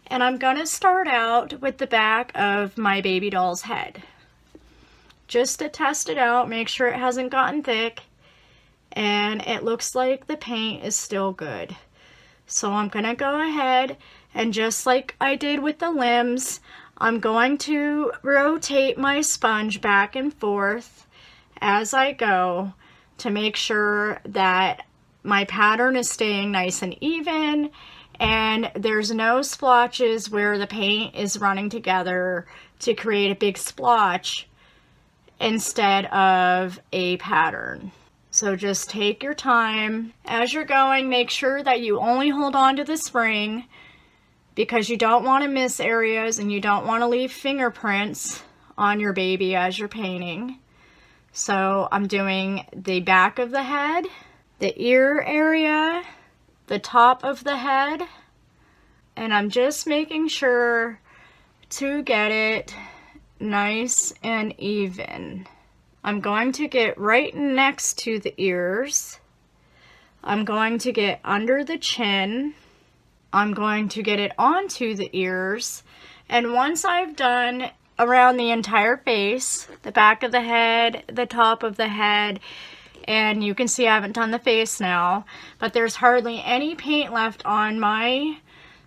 And I'm going to start out with the back of my baby doll's head, just to test it out, make sure it hasn't gotten thick, and it looks like the paint is still good. So I'm going to go ahead and, just like I did with the limbs, I'm going to rotate my sponge back and forth as I go to make sure that my pattern is staying nice and even and there's no splotches where the paint is running together to create a big splotch instead of a pattern. So just take your time as you're going. Make sure that you only hold on to the spring because you don't want to miss areas and you don't want to leave fingerprints on your baby as you're painting. So I'm doing the back of the head, the ear area, the top of the head, and I'm just making sure to get it nice and even. I'm going to get right next to the ears. I'm going to get under the chin. I'm going to get it onto the ears. And once I've done around the entire face, the back of the head, the top of the head, and you can see I haven't done the face now, but there's hardly any paint left on my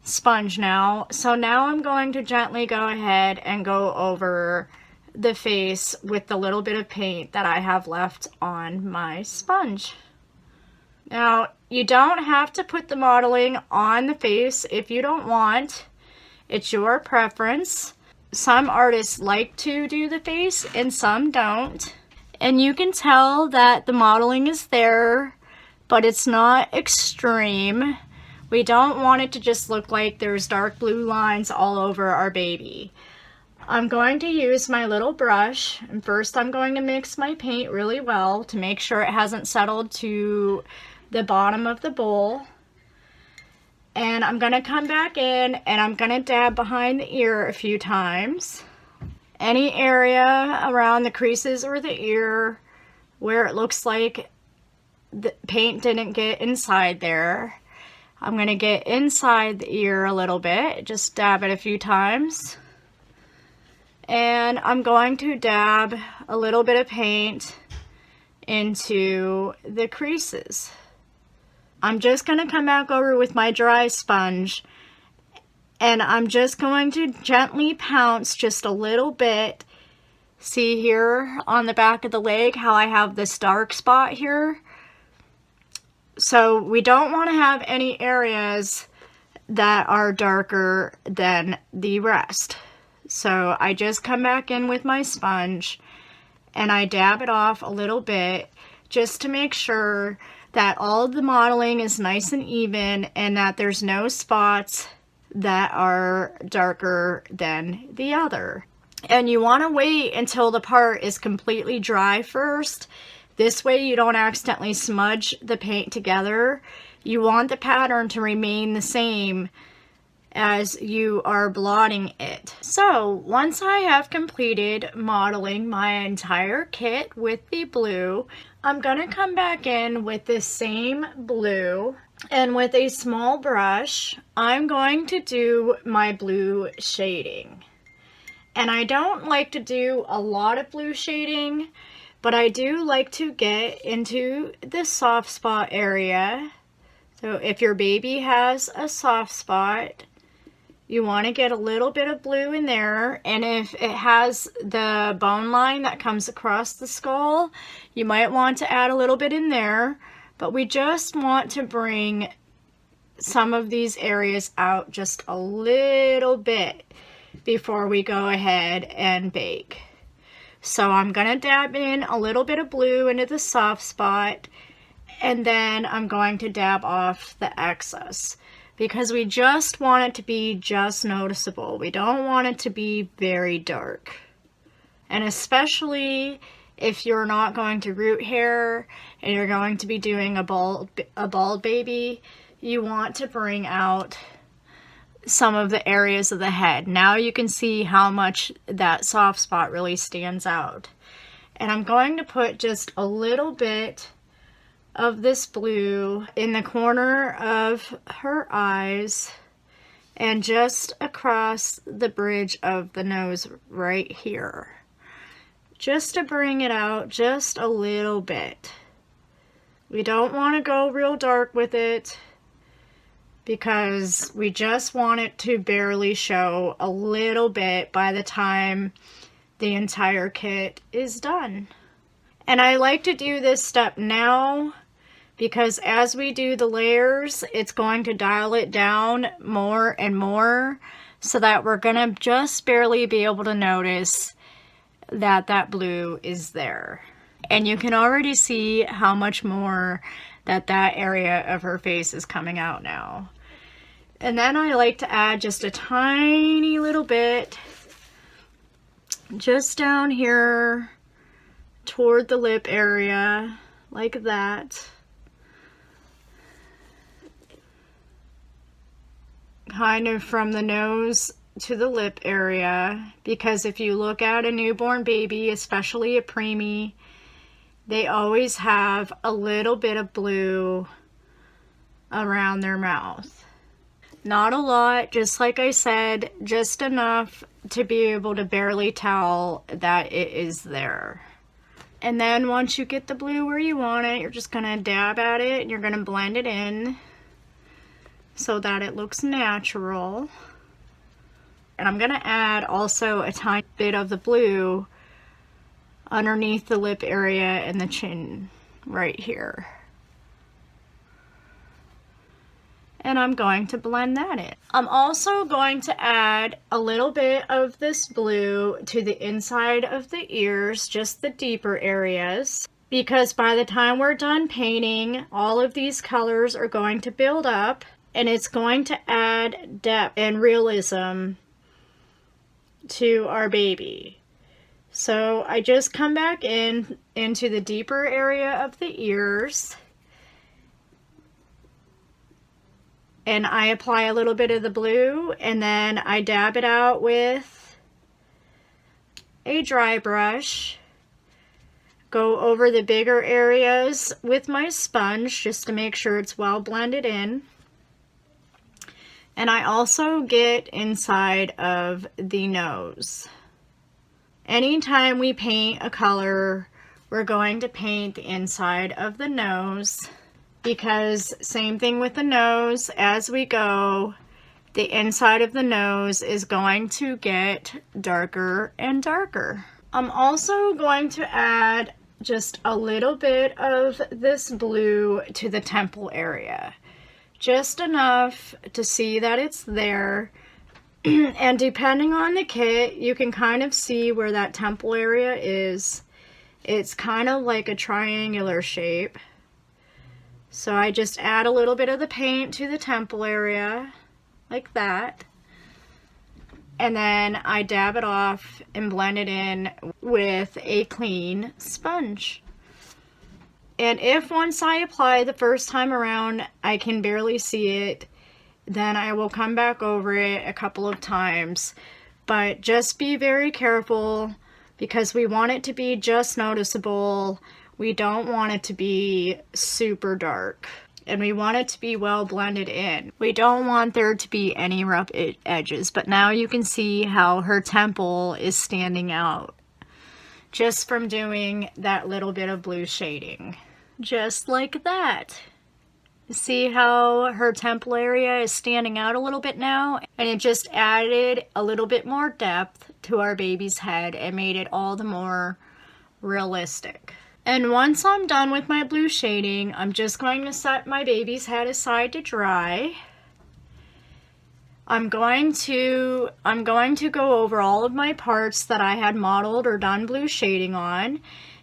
sponge now. So now I'm going to gently go ahead and go over the face with the little bit of paint that I have left on my sponge. Now, you don't have to put the modeling on the face if you don't want. It's your preference. Some artists like to do the face and some don't. And you can tell that the modeling is there, but it's not extreme. We don't want it to just look like there's dark blue lines all over our baby. I'm going to use my little brush, and first I'm going to mix my paint really well to make sure it hasn't settled to the bottom of the bowl. And I'm going to come back in and I'm going to dab behind the ear a few times. Any area around the creases or the ear where it looks like the paint didn't get inside there, I'm going to get inside the ear a little bit, just dab it a few times. And I'm going to dab a little bit of paint into the creases. I'm just going to come back over with my dry sponge and I'm just going to gently pounce just a little bit. See here on the back of the leg how I have this dark spot here? So we don't want to have any areas that are darker than the rest. So I just come back in with my sponge and I dab it off a little bit just to make sure that all of the modeling is nice and even and that there's no spots that are darker than the other. And you want to wait until the part is completely dry first. This way you don't accidentally smudge the paint together. You want the pattern to remain the same as you are blotting it. So once I have completed modeling my entire kit with the blue, I'm gonna come back in with this same blue, and with a small brush, I'm going to do my blue shading. And I don't like to do a lot of blue shading, but I do like to get into the soft spot area. So if your baby has a soft spot, you want to get a little bit of blue in there. And if it has the bone line that comes across the skull, you might want to add a little bit in there. But we just want to bring some of these areas out just a little bit before we go ahead and bake. So I'm gonna dab in a little bit of blue into the soft spot, and then I'm going to dab off the excess because we just want it to be just noticeable. We don't want it to be very dark. And especially if you're not going to root hair and you're going to be doing a bald baby, you want to bring out some of the areas of the head. Now you can see how much that soft spot really stands out. And I'm going to put just a little bit of this blue in the corner of her eyes and just across the bridge of the nose right here, just to bring it out just a little bit. We don't want to go real dark with it, because we just want it to barely show a little bit by the time the entire kit is done. And I like to do this step now because as we do the layers, it's going to dial it down more and more so that we're going to just barely be able to notice that that blue is there. And you can already see how much more that area of her face is coming out now. And then I like to add just a tiny little bit just down here toward the lip area, like that. Kind of from the nose to the lip area, because if you look at a newborn baby, especially a preemie, they always have a little bit of blue around their mouth. Not a lot, just like I said, just enough to be able to barely tell that it is there. And then once you get the blue where you want it, you're just gonna dab at it and you're gonna blend it in so that it looks natural. And I'm gonna add also a tiny bit of the blue underneath the lip area and the chin right here. And I'm going to blend that in. I'm also going to add a little bit of this blue to the inside of the ears, just the deeper areas, because by the time we're done painting, all of these colors are going to build up and it's going to add depth and realism to our baby. So I just come back into the deeper area of the ears and I apply a little bit of the blue and then I dab it out with a dry brush. Go over the bigger areas with my sponge just to make sure it's well blended in. And I also get inside of the nose. Anytime we paint a color, we're going to paint the inside of the nose, because same thing with the nose, as we go, the inside of the nose is going to get darker and darker. I'm also going to add just a little bit of this blue to the temple area, just enough to see that it's there. And depending on the kit, you can kind of see where that temple area is. It's kind of like a triangular shape. So I just add a little bit of the paint to the temple area, like that. And then I dab it off and blend it in with a clean sponge. And if once I apply the first time around, I can barely see it, then I will come back over it a couple of times. But just be very careful because we want it to be just noticeable. We don't want it to be super dark. And we want it to be well blended in. We don't want there to be any rough edges. But now you can see how her temple is standing out just from doing that little bit of blue shading. Just like that. See how her temple area is standing out a little bit now? And it just added a little bit more depth to our baby's head and made it all the more realistic. And once I'm done with my blue shading, I'm just going to set my baby's head aside to dry. I'm going to go over all of my parts that I had modeled or done blue shading on,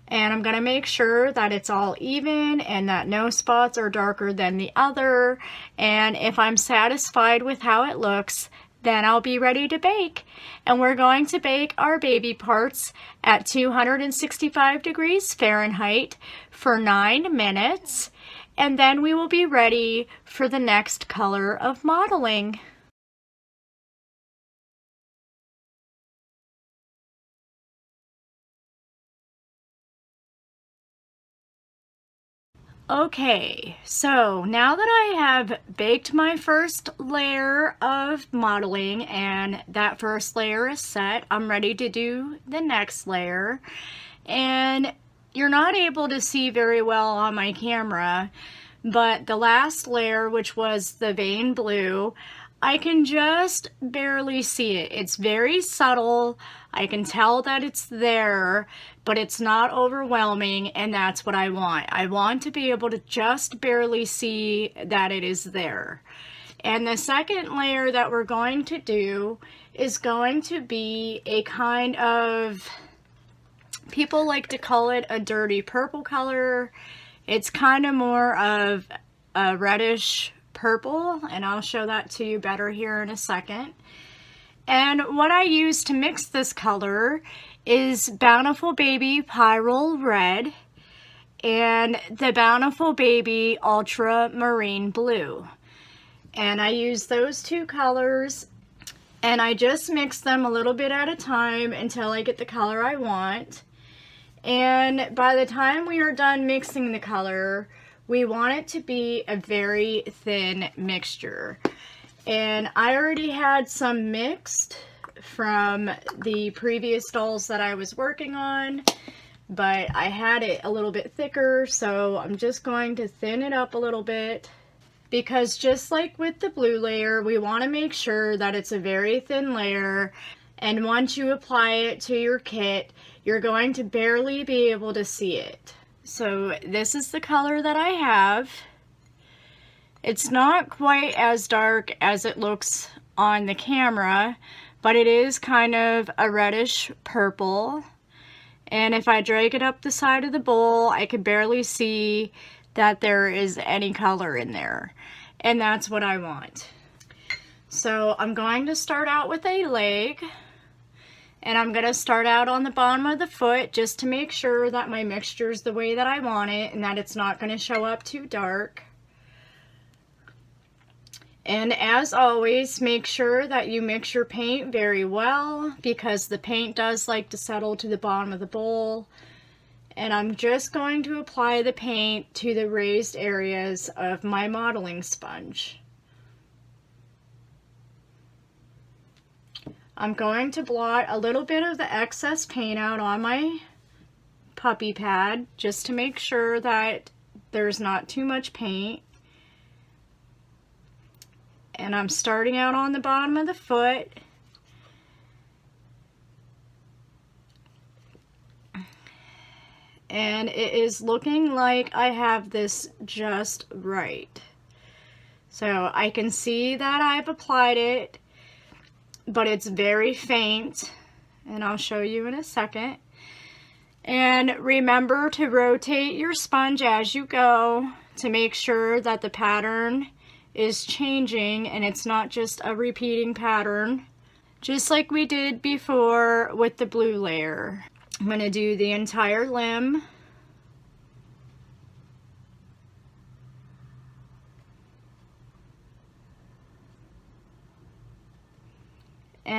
and I'm going to make sure that it's all even and that no spots are darker than the other. And if I'm satisfied with how it looks, then I'll be ready to bake. And we're going to bake our baby parts at 265 degrees Fahrenheit for 9 minutes. And then we will be ready for the next color of modeling. Okay, so now that I have baked my first layer of modeling and that first layer is set, I'm ready to do the next layer. And you're not able to see very well on my camera, but the last layer, which was the vein blue, I can just barely see it. It's very subtle. I can tell that it's there, but it's not overwhelming, and that's what I want. I want to be able to just barely see that it is there. And the second layer that we're going to do is going to be a kind of, people like to call it a dirty purple color. It's kind of more of a reddish purple, and I'll show that to you better here in a second. And what I use to mix this color is Bountiful Baby Pyrrole Red and the Bountiful Baby Ultramarine Blue. And I use those two colors, and I just mix them a little bit at a time until I get the color I want. And by the time we are done mixing the color, we want it to be a very thin mixture. And I already had some mixed from the previous dolls that I was working on, but I had it a little bit thicker, so I'm just going to thin it up a little bit, because just like with the blue layer, we want to make sure that it's a very thin layer, and once you apply it to your kit, you're going to barely be able to see it. So this is the color that I have. It's not quite as dark as it looks on the camera, but it is kind of a reddish purple. And if I drag it up the side of the bowl, I could barely see that there is any color in there. And that's what I want. So I'm going to start out with a leg. And I'm going to start out on the bottom of the foot just to make sure that my mixture is the way that I want it and that it's not going to show up too dark. And as always, make sure that you mix your paint very well, because the paint does like to settle to the bottom of the bowl. And I'm just going to apply the paint to the raised areas of my modeling sponge. I'm going to blot a little bit of the excess paint out on my puppy pad just to make sure that there's not too much paint. And I'm starting out on the bottom of the foot. And it is looking like I have this just right. So I can see that I've applied it, but it's very faint, and I'll show you in a second. And remember to rotate your sponge as you go to make sure that the pattern is changing and it's not just a repeating pattern, just like we did before with the blue layer. I'm going to do the entire limb.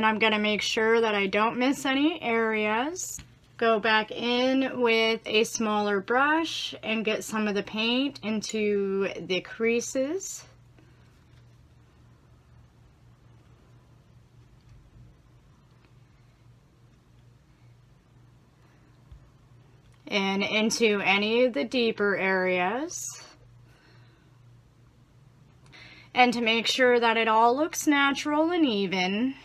And I'm going to make sure that I don't miss any areas. Go back in with a smaller brush and get some of the paint into the creases. And into any of the deeper areas. And to make sure that it all looks natural and even.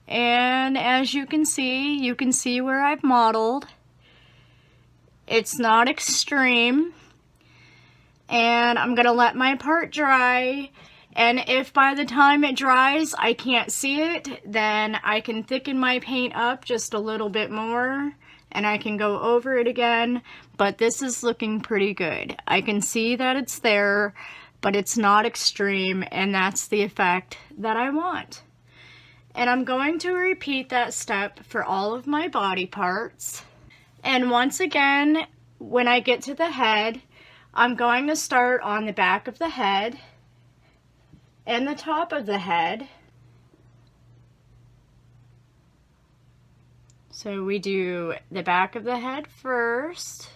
And as you can see where I've modeled. It's not extreme. And I'm gonna let my part dry. And if by the time it dries I can't see it, then I can thicken my paint up just a little bit more and I can go over it again. But this is looking pretty good. I can see that it's there, but it's not extreme, and that's the effect that I want. And I'm going to repeat that step for all of my body parts. And once again, when I get to the head, I'm going to start on the back of the head and the top of the head. So we do the back of the head first.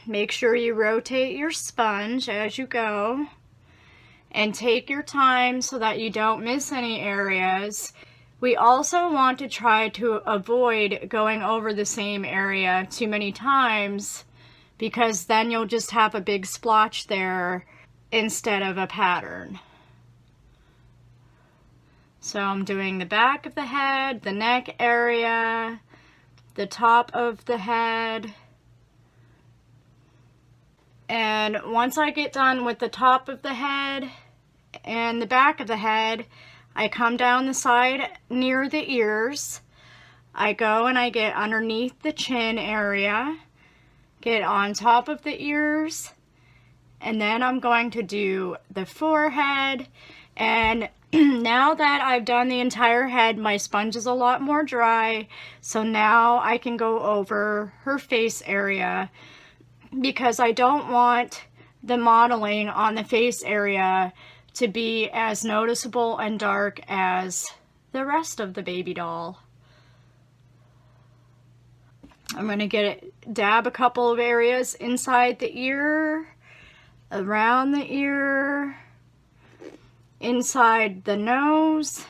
Make sure you rotate your sponge as you go. And take your time so that you don't miss any areas. We also want to try to avoid going over the same area too many times, because then you'll just have a big splotch there instead of a pattern. So I'm doing the back of the head, the neck area, the top of the head. And once I get done with the top of the head and the back of the head, I come down the side near the ears. I go and I get underneath the chin area, get on top of the ears, and then I'm going to do the forehead. And now that I've done the entire head, my sponge is a lot more dry, so now I can go over her face area, because I don't want the modeling on the face area to be as noticeable and dark as the rest of the baby doll. I'm going to dab a couple of areas inside the ear, around the ear, inside the nose,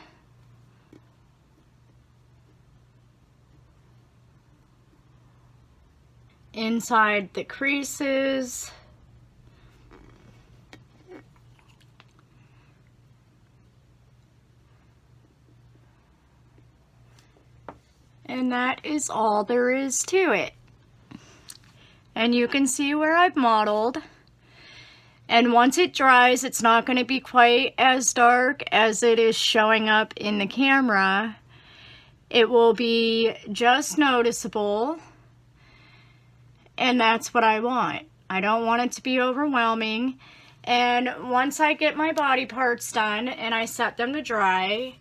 inside the creases, and that is all there is to it. And you can see where I've modeled. And once it dries, it's not going to be quite as dark as it is showing up in the camera. It will be just noticeable. And that's what I want. I don't want it to be overwhelming. And once I get my body parts done and I set them to dry,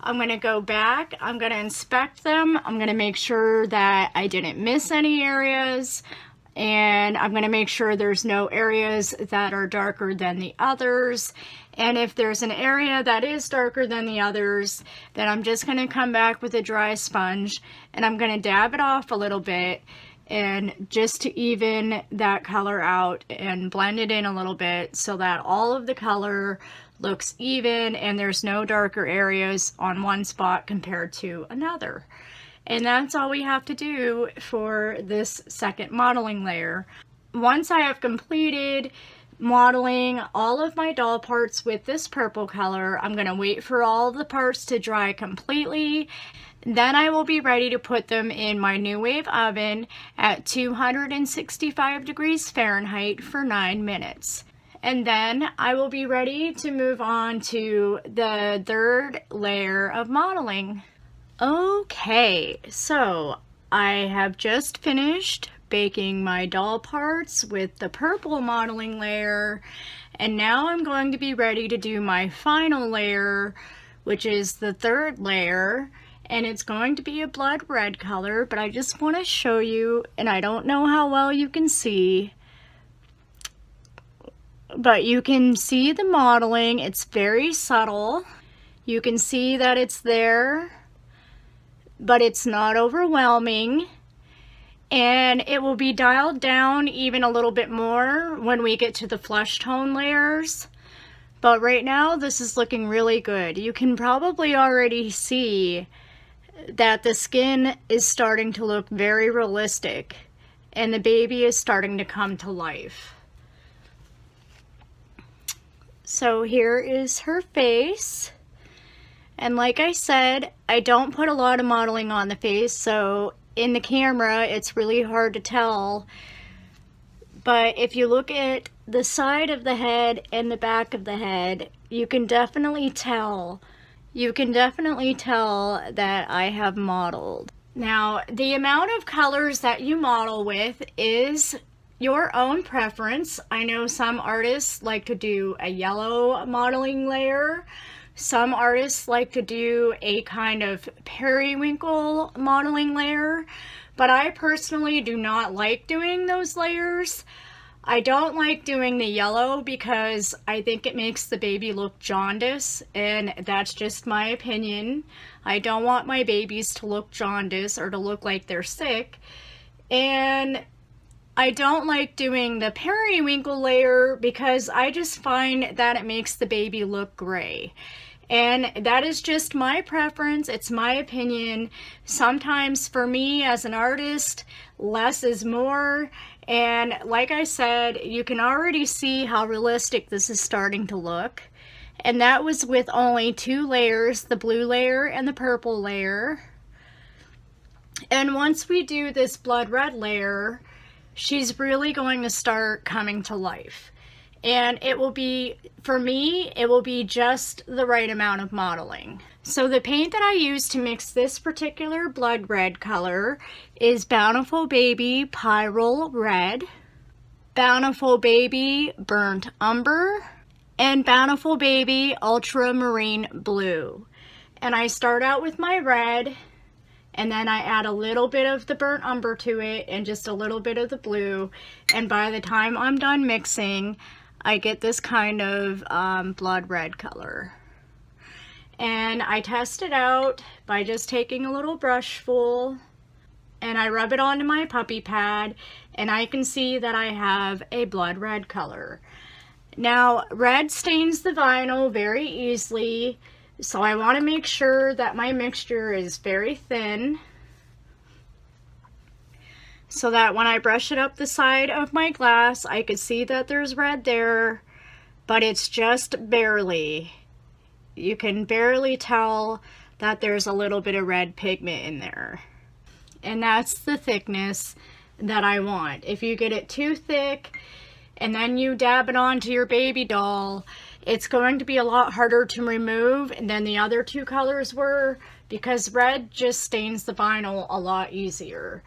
I'm going to go back, I'm going to inspect them, I'm going to make sure that I didn't miss any areas, and I'm going to make sure there's no areas that are darker than the others. And if there's an area that is darker than the others, then I'm just going to come back with a dry sponge and I'm going to dab it off a little bit, and just to even that color out and blend it in a little bit so that all of the color looks even and there's no darker areas on one spot compared to another. And that's all we have to do for this second modeling layer. Once I have completed modeling all of my doll parts with this purple color, I'm going to wait for all of the parts to dry completely. Then I will be ready to put them in my New Wave oven at 265 degrees Fahrenheit for 9 minutes. And then I will be ready to move on to the third layer of modeling. Okay, so I have just finished baking my doll parts with the purple modeling layer, and now I'm going to be ready to do my final layer, which is the third layer, and it's going to be a blood red color, but I just want to show you, and I don't know how well you can see, but you can see the mottling. It's very subtle. You can see that it's there, but it's not overwhelming. And it will be dialed down even a little bit more when we get to the flesh tone layers. But right now, this is looking really good. You can probably already see that the skin is starting to look very realistic and the baby is starting to come to life. So here is her face. And like I said, I don't put a lot of modeling on the face, so in the camera it's really hard to tell. But if you look at the side of the head and the back of the head, you can definitely tell. You can definitely tell that I have modeled. Now, the amount of colors that you model with is your own preference. I know some artists like to do a yellow modeling layer. Some artists like to do a kind of periwinkle modeling layer, but I personally do not like doing those layers. I don't like doing the yellow because I think it makes the baby look jaundice, and that's just my opinion. I don't want my babies to look jaundice or to look like they're sick. And I don't like doing the periwinkle layer because I just find that it makes the baby look gray. And that is just my preference. It's my opinion. Sometimes for me as an artist, less is more. And like I said, you can already see how realistic this is starting to look. And that was with only 2 layers, the blue layer and the purple layer. And once we do this blood red layer, she's really going to start coming to life. And it will be, for me, it will be just the right amount of modeling. So the paint that I use to mix this particular blood red color is Bountiful Baby Pyrrole Red, Bountiful Baby Burnt Umber, and Bountiful Baby Ultramarine Blue. And I start out with my red, and then I add a little bit of the burnt umber to it and just a little bit of the blue. And by the time I'm done mixing, I get this kind of blood red color. And I test it out by just taking a little brush full and I rub it onto my puppy pad, and I can see that I have a blood red color. Now, red stains the vinyl very easily, so I want to make sure that my mixture is very thin so that when I brush it up the side of my glass, I can see that there's red there, but it's just barely. You can barely tell that there's a little bit of red pigment in there. And that's the thickness that I want. If you get it too thick and then you dab it onto your baby doll, it's going to be a lot harder to remove than the other 2 colors were, because red just stains the vinyl a lot easier.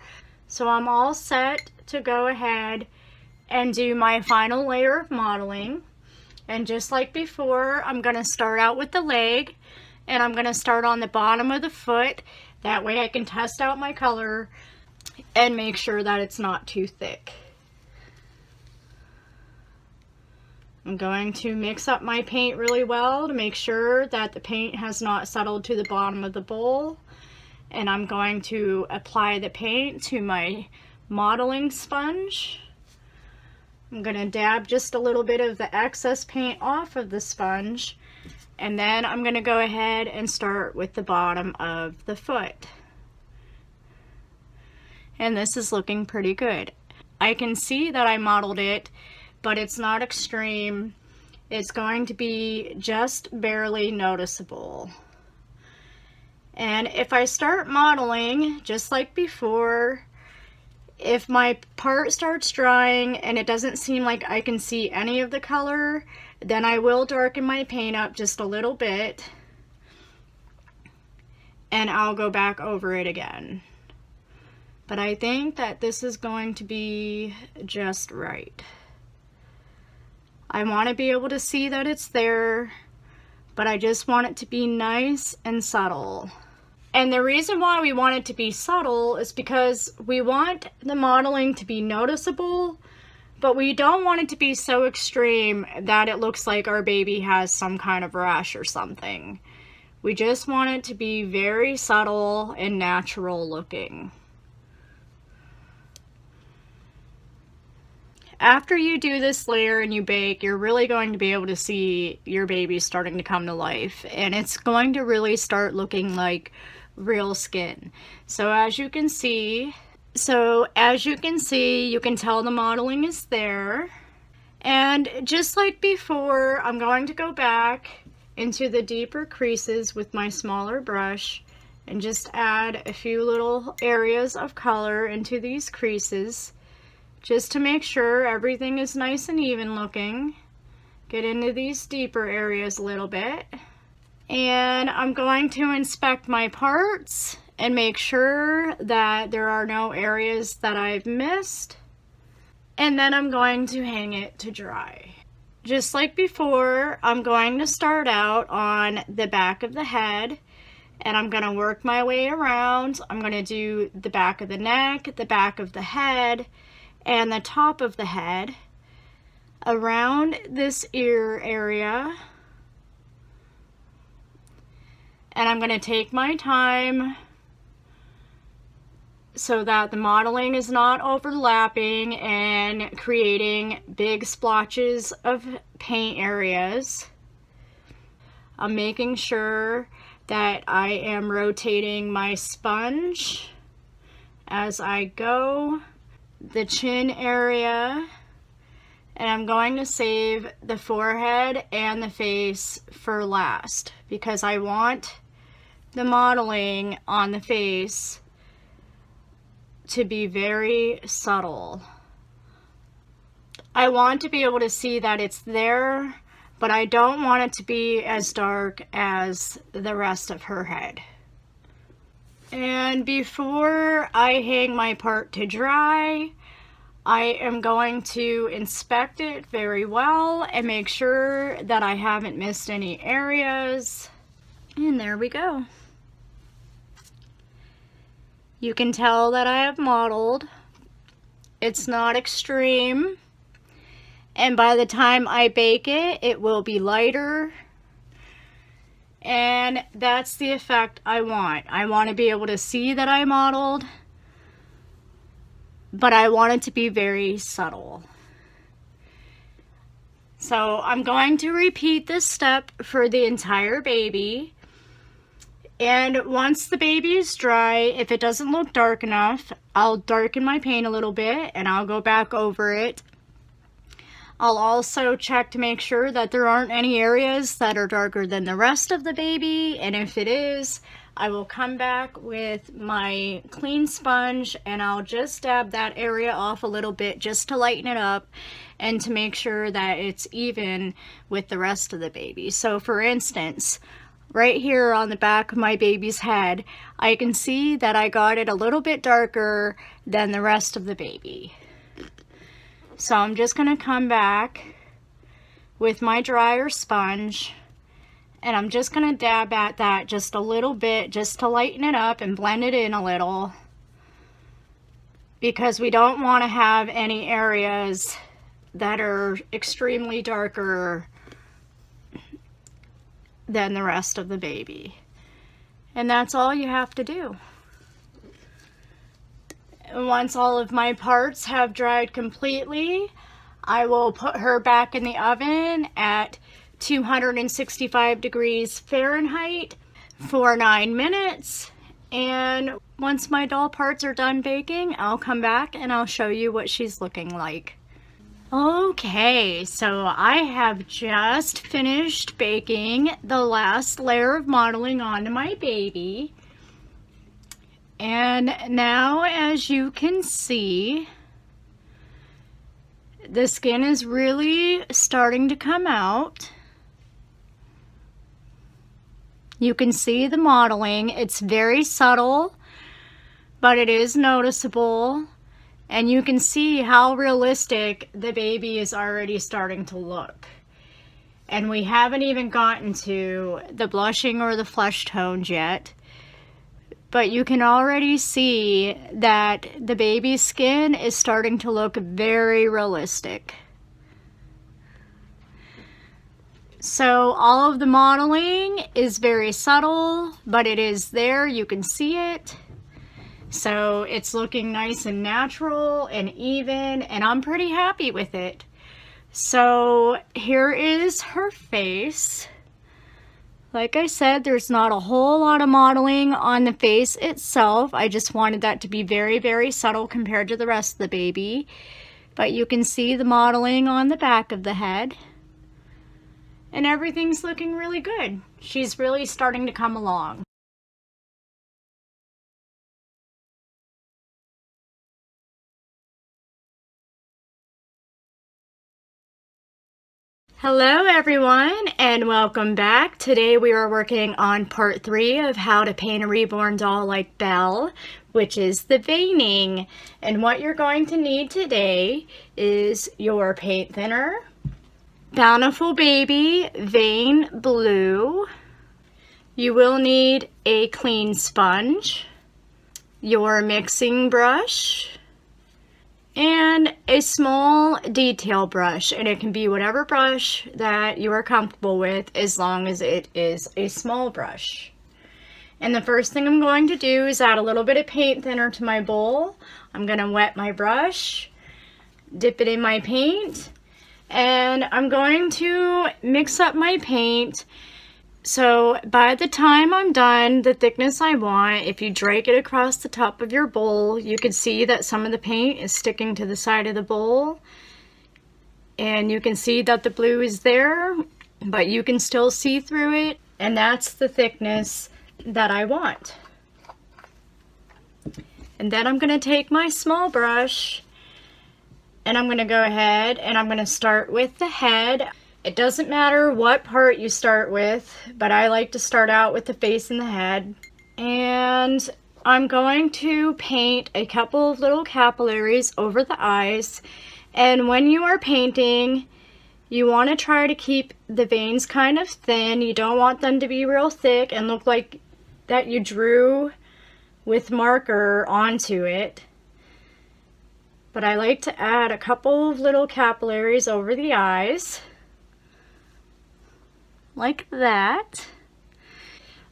So I'm all set to go ahead and do my final layer of modeling. And just like before, I'm going to start out with the leg, and I'm going to start on the bottom of the foot. That way I can test out my color and make sure that it's not too thick. I'm going to mix up my paint really well to make sure that the paint has not settled to the bottom of the bowl. And I'm going to apply the paint to my modeling sponge. I'm going to dab just a little bit of the excess paint off of the sponge, and then I'm going to go ahead and start with the bottom of the foot. And this is looking pretty good. I can see that I modeled it, but it's not extreme. It's going to be just barely noticeable. And if I start modeling, just like before, if my part starts drying and it doesn't seem like I can see any of the color, then I will darken my paint up just a little bit, and I'll go back over it again. But I think that this is going to be just right. I want to be able to see that it's there, but I just want it to be nice and subtle. And the reason why we want it to be subtle is because we want the modeling to be noticeable, But we don't want it to be so extreme that it looks like our baby has some kind of rash or something. We just want it to be very subtle and natural looking. After you do this layer and you bake, you're really going to be able to see your baby starting to come to life, and it's going to really start looking like real skin. So as you can see, you can tell the mottling is there. And just like before, I'm going to go back into the deeper creases with my smaller brush and just add a few little areas of color into these creases, just to make sure everything is nice and even looking. Get into these deeper areas a little bit. And I'm going to inspect my parts and make sure that there are no areas that I've missed. And then I'm going to hang it to dry. Just like before, I'm going to start out on the back of the head, and I'm going to work my way around. I'm going to do the back of the neck, the back of the head, and the top of the head, around this ear area. And I'm going to take my time so that the mottling is not overlapping and creating big splotches of paint areas. I'm making sure that I am rotating my sponge as I go, the chin area, and I'm going to save the forehead and the face for last because I want the mottling on the face to be very subtle. I want to be able to see that it's there, but I don't want it to be as dark as the rest of her head. And before I hang my part to dry, I am going to inspect it very well and make sure that I haven't missed any areas. And there we go. You can tell that I have mottled. It's not extreme. And by the time I bake it, it will be lighter. And that's the effect I want. I want to be able to see that I mottled, but I want it to be very subtle. So I'm going to repeat this step for the entire baby. And once the baby is dry, if it doesn't look dark enough, I'll darken my paint a little bit and I'll go back over it. I'll also check to make sure that there aren't any areas that are darker than the rest of the baby, and if it is, I will come back with my clean sponge and I'll just dab that area off a little bit just to lighten it up and to make sure that it's even with the rest of the baby. So for instance, right here on the back of my baby's head, I can see that I got it a little bit darker than the rest of the baby. So I'm just going to come back with my dryer sponge and I'm just going to dab at that just a little bit just to lighten it up and blend it in a little, because we don't want to have any areas that are extremely darker than the rest of the baby. And that's all you have to do. Once all of my parts have dried completely, I will put her back in the oven at 265 degrees Fahrenheit for 9 minutes. And once my doll parts are done baking, I'll come back and I'll show you what she's looking like. Okay, so I have just finished baking the last layer of mottling onto my baby. And now, as you can see, the skin is really starting to come out. You can see the mottling. It's very subtle, but it is noticeable. And you can see how realistic the baby is already starting to look. And we haven't even gotten to the blushing or the flesh tones yet. but you can already see that the baby's skin is starting to look very realistic. So all of the modeling is very subtle, but it is there, you can see it. So it's looking nice and natural and even, and I'm pretty happy with it. So here is her face. Like I said, there's not a whole lot of modeling on the face itself. I just wanted that to be very, very subtle compared to the rest of the baby. But you can see the modeling on the back of the head. And everything's looking really good. She's really starting to come along. Hello everyone and welcome back. Today we are working on part 3 of how to paint a reborn doll like Belle, which is the veining. And what you're going to need today is your paint thinner, Bountiful Baby Vein Blue. You will need a clean sponge, your mixing brush, and a small detail brush. And it can be whatever brush that you are comfortable with as long as it is a small brush. And the first thing I'm going to do is add a little bit of paint thinner to my bowl. I'm going to wet my brush, dip it in my paint, and I'm going to mix up my paint. So by the time I'm done the thickness I want, if you drag it across the top of your bowl, you can see that some of the paint is sticking to the side of the bowl. And you can see that the blue is there, but you can still see through it. And that's the thickness that I want. And then I'm going to take my small brush and I'm going to go ahead and I'm going to start with the head. It doesn't matter what part you start with, but I like to start out with the face and the head. And I'm going to paint a couple of little capillaries over the eyes. And when you are painting, you want to try to keep the veins kind of thin. You don't want them to be real thick and look like that you drew with marker onto it. But I like to add a couple of little capillaries over the eyes, like that.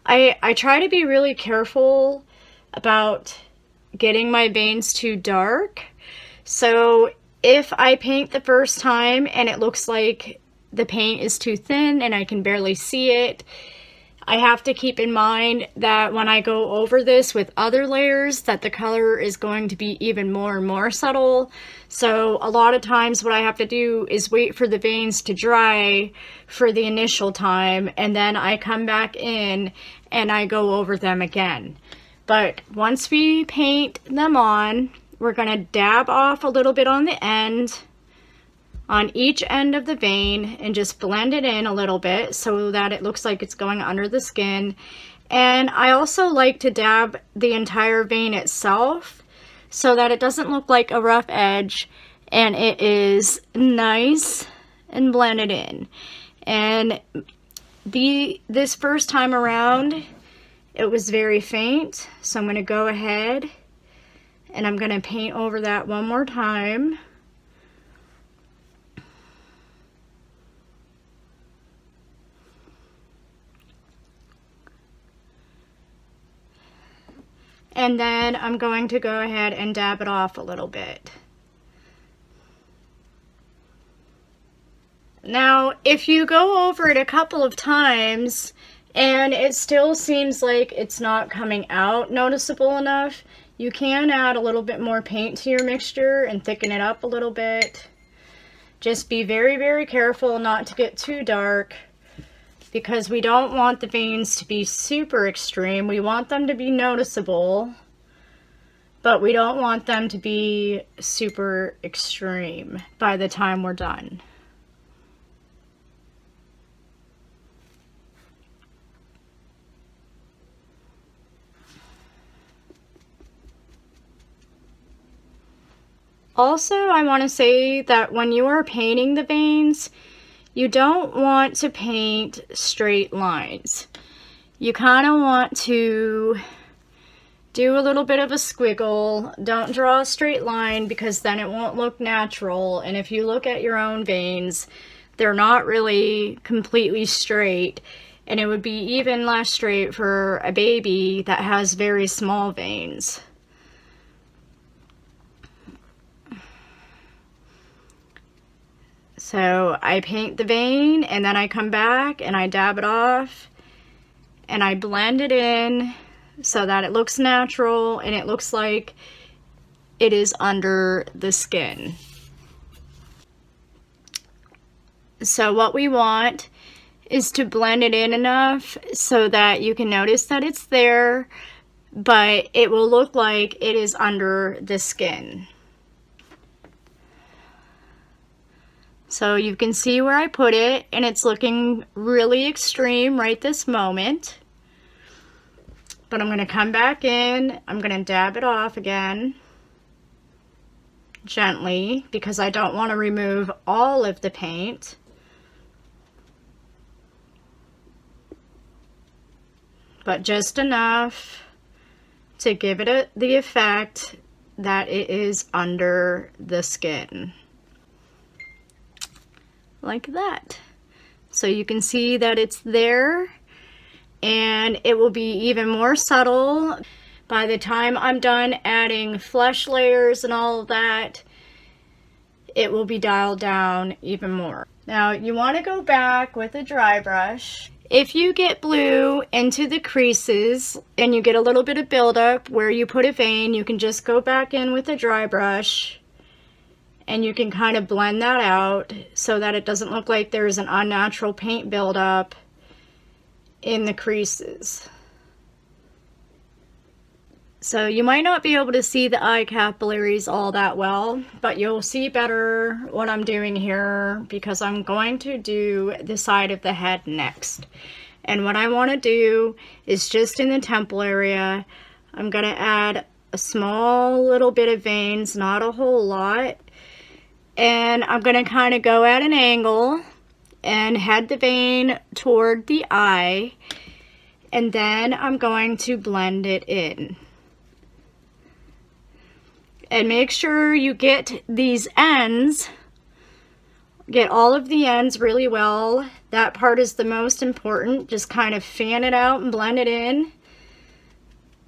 I try to be really careful about getting my veins too dark. So if I paint the first time and it looks like the paint is too thin and I can barely see it, I have to keep in mind that when I go over this with other layers, that the color is going to be even more and more subtle. So a lot of times what I have to do is wait for the veins to dry for the initial time, and then I come back in and I go over them again. But once we paint them on, we're going to dab off a little bit on the end, on each end of the vein, and just blend it in a little bit so that it looks like it's going under the skin. And I also like to dab the entire vein itself so that it doesn't look like a rough edge and it is nice and blended in. And this first time around it was very faint, so I'm going to go ahead and I'm going to paint over that one more time. And then I'm going to go ahead and dab it off a little bit. Now, if you go over it a couple of times and it still seems like it's not coming out noticeable enough, you can add a little bit more paint to your mixture and thicken it up a little bit. Just be very, very careful not to get too dark, because we don't want the veins to be super extreme. We want them to be noticeable, but we don't want them to be super extreme by the time we're done. Also, I want to say that when you are painting the veins, you don't want to paint straight lines. You kind of want to do a little bit of a squiggle. Don't draw a straight line because then it won't look natural. And if you look at your own veins, they're not really completely straight. And it would be even less straight for a baby that has very small veins. So I paint the vein and then I come back and I dab it off and I blend it in so that it looks natural and it looks like it is under the skin. So what we want is to blend it in enough so that you can notice that it's there, but it will look like it is under the skin. So you can see where I put it, and it's looking really extreme right this moment. But I'm going to come back in, I'm going to dab it off again, gently, because I don't want to remove all of the paint. But just enough to give it the effect that it is under the skin. Like that. So you can see that it's there, and it will be even more subtle by the time I'm done adding flesh layers and all of that. It will be dialed down even more. Now you want to go back with a dry brush. If you get blue into the creases and you get a little bit of buildup where you put a vein, you can just go back in with a dry brush and you can kind of blend that out so that it doesn't look like there's an unnatural paint buildup in the creases. So you might not be able to see the eye capillaries all that well, but you'll see better what I'm doing here because I'm going to do the side of the head next. And what I want to do is just in the temple area, I'm going to add a small little bit of veins, not a whole lot. And I'm going to kind of go at an angle and head the vein toward the eye. And then I'm going to blend it in. And make sure you get these ends, get all of the ends really well. That part is the most important. Just kind of fan it out and blend it in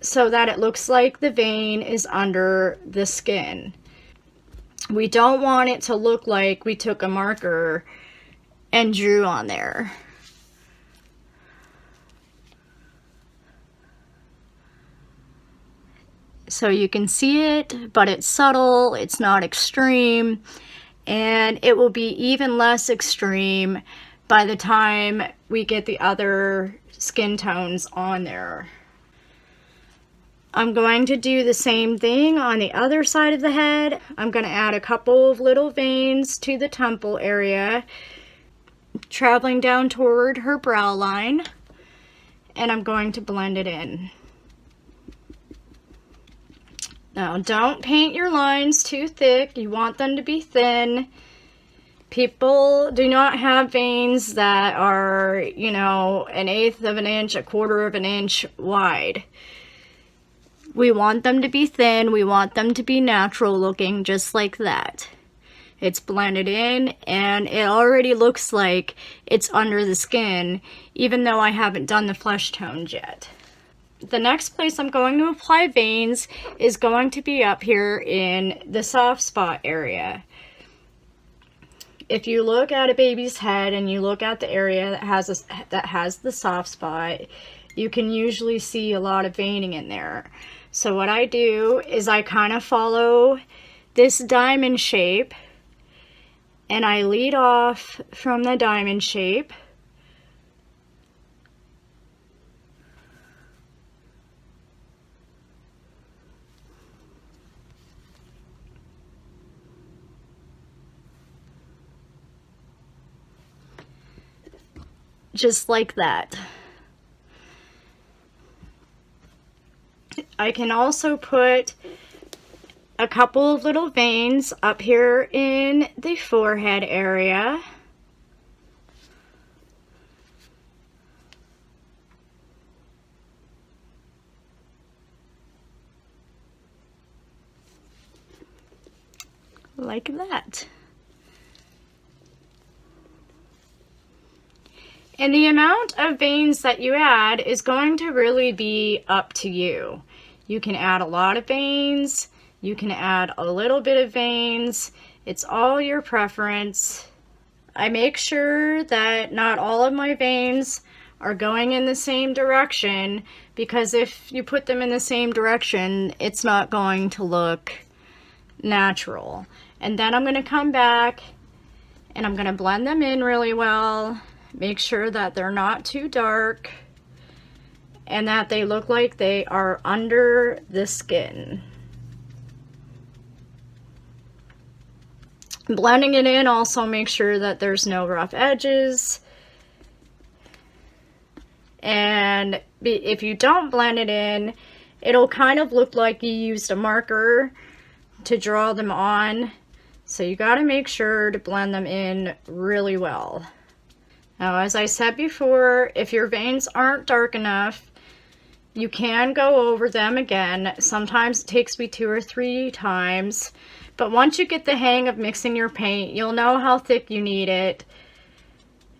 so that it looks like the vein is under the skin. We don't want it to look like we took a marker and drew on there. So you can see it, but it's subtle, it's not extreme, and it will be even less extreme by the time we get the other skin tones on there. I'm going to do the same thing on the other side of the head. I'm going to add a couple of little veins to the temple area, traveling down toward her brow line, and I'm going to blend it in. Now, don't paint your lines too thick. You want them to be thin. People do not have veins that are, you know, 1/8 of an inch, 1/4 of an inch wide. We want them to be thin. We want them to be natural looking, just like that. It's blended in, and it already looks like it's under the skin, even though I haven't done the flesh tones yet. The next place I'm going to apply veins is going to be up here in the soft spot area. If you look at a baby's head and you look at the area that has the soft spot, you can usually see a lot of veining in there. So what I do is I kind of follow this diamond shape, and I lead off from the diamond shape. Just like that. I can also put a couple of little veins up here in the forehead area. like that. And the amount of veins that you add is going to really be up to you. You can add a lot of veins, you can add a little bit of veins. It's all your preference. I make sure that not all of my veins are going in the same direction, because if you put them in the same direction, it's not going to look natural. And then I'm going to come back and I'm going to blend them in really well. Make sure that they're not too dark and that they look like they are under the skin. Blending it in, also make sure that there's no rough edges. And if you don't blend it in, it'll kind of look like you used a marker to draw them on. So you got to make sure to blend them in really well. Now, as I said before, if your veins aren't dark enough, you can go over them again. Sometimes it takes me 2 or 3 times. But once you get the hang of mixing your paint, you'll know how thick you need it.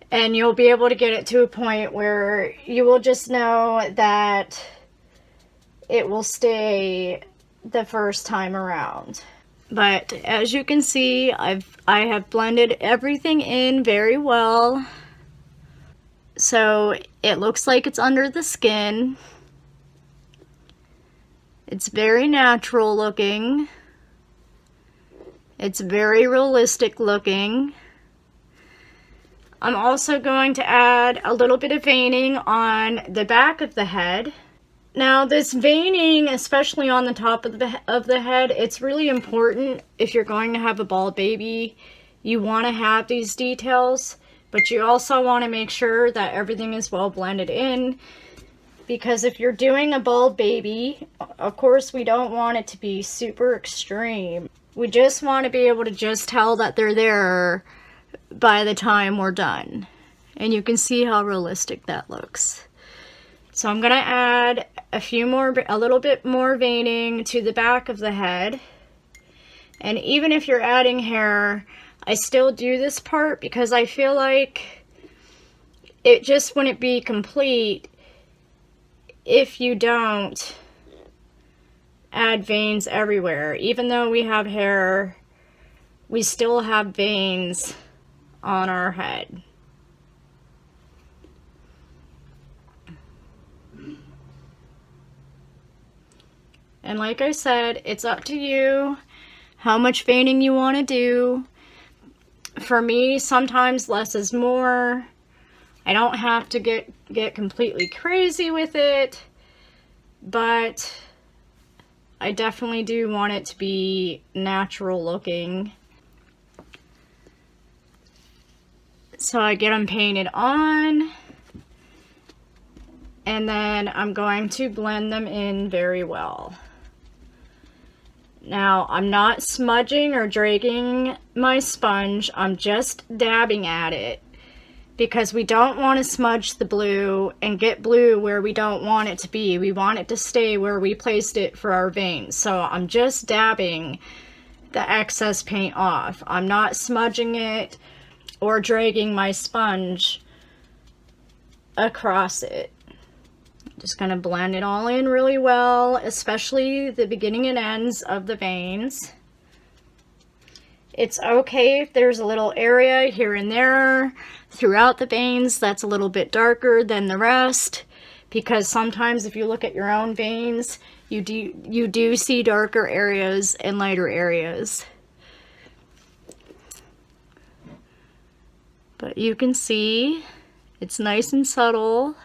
And you'll be able to get it to a point where you will just know that it will stay the first time around. But as you can see, I have blended everything in very well. So it looks like it's under the skin. It's very natural looking. It's very realistic looking. I'm also going to add a little bit of veining on the back of the head. Now this veining, especially on the top of the head, it's really important if you're going to have a bald baby. You want to have these details, but you also want to make sure that everything is well blended in, because if you're doing a bald baby, of course we don't want it to be super extreme. We just want to be able to just tell that they're there by the time we're done. And you can see how realistic that looks. So I'm going to add a little bit more veining to the back of the head. And even if you're adding hair, I still do this part because I feel like it just wouldn't be complete if you don't add veins everywhere. Even though we have hair, we still have veins on our head. And like I said, it's up to you how much veining you want to do. For me, sometimes less is more. I don't have to get completely crazy with it, but I definitely do want it to be natural looking. So I get them painted on, and then I'm going to blend them in very well. Now, I'm not smudging or dragging my sponge, I'm just dabbing at it, because we don't want to smudge the blue and get blue where we don't want it to be. We want it to stay where we placed it for our veins. So I'm just dabbing the excess paint off. I'm not smudging it or dragging my sponge across it. Just going to blend it all in really well, especially the beginning and ends of the veins. It's okay if there's a little area here and there throughout the veins that's a little bit darker than the rest, because sometimes if you look at your own veins, you do see darker areas and lighter areas. But you can see it's nice and subtle.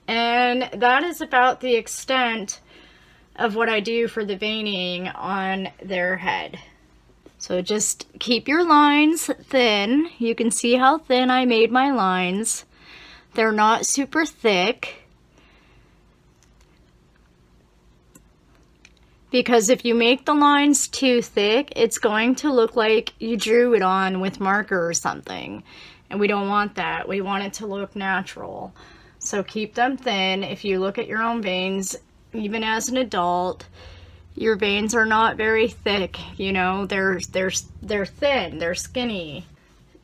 And that is about the extent of what I do for the veining on their head. So just keep your lines thin. You can see how thin I made my lines. They're not super thick, because if you make the lines too thick, it's going to look like you drew it on with marker or something. And we don't want that. We want it to look natural. So keep them thin. If you look at your own veins, even as an adult, Your veins are not very thick, you know, they're thin, they're skinny.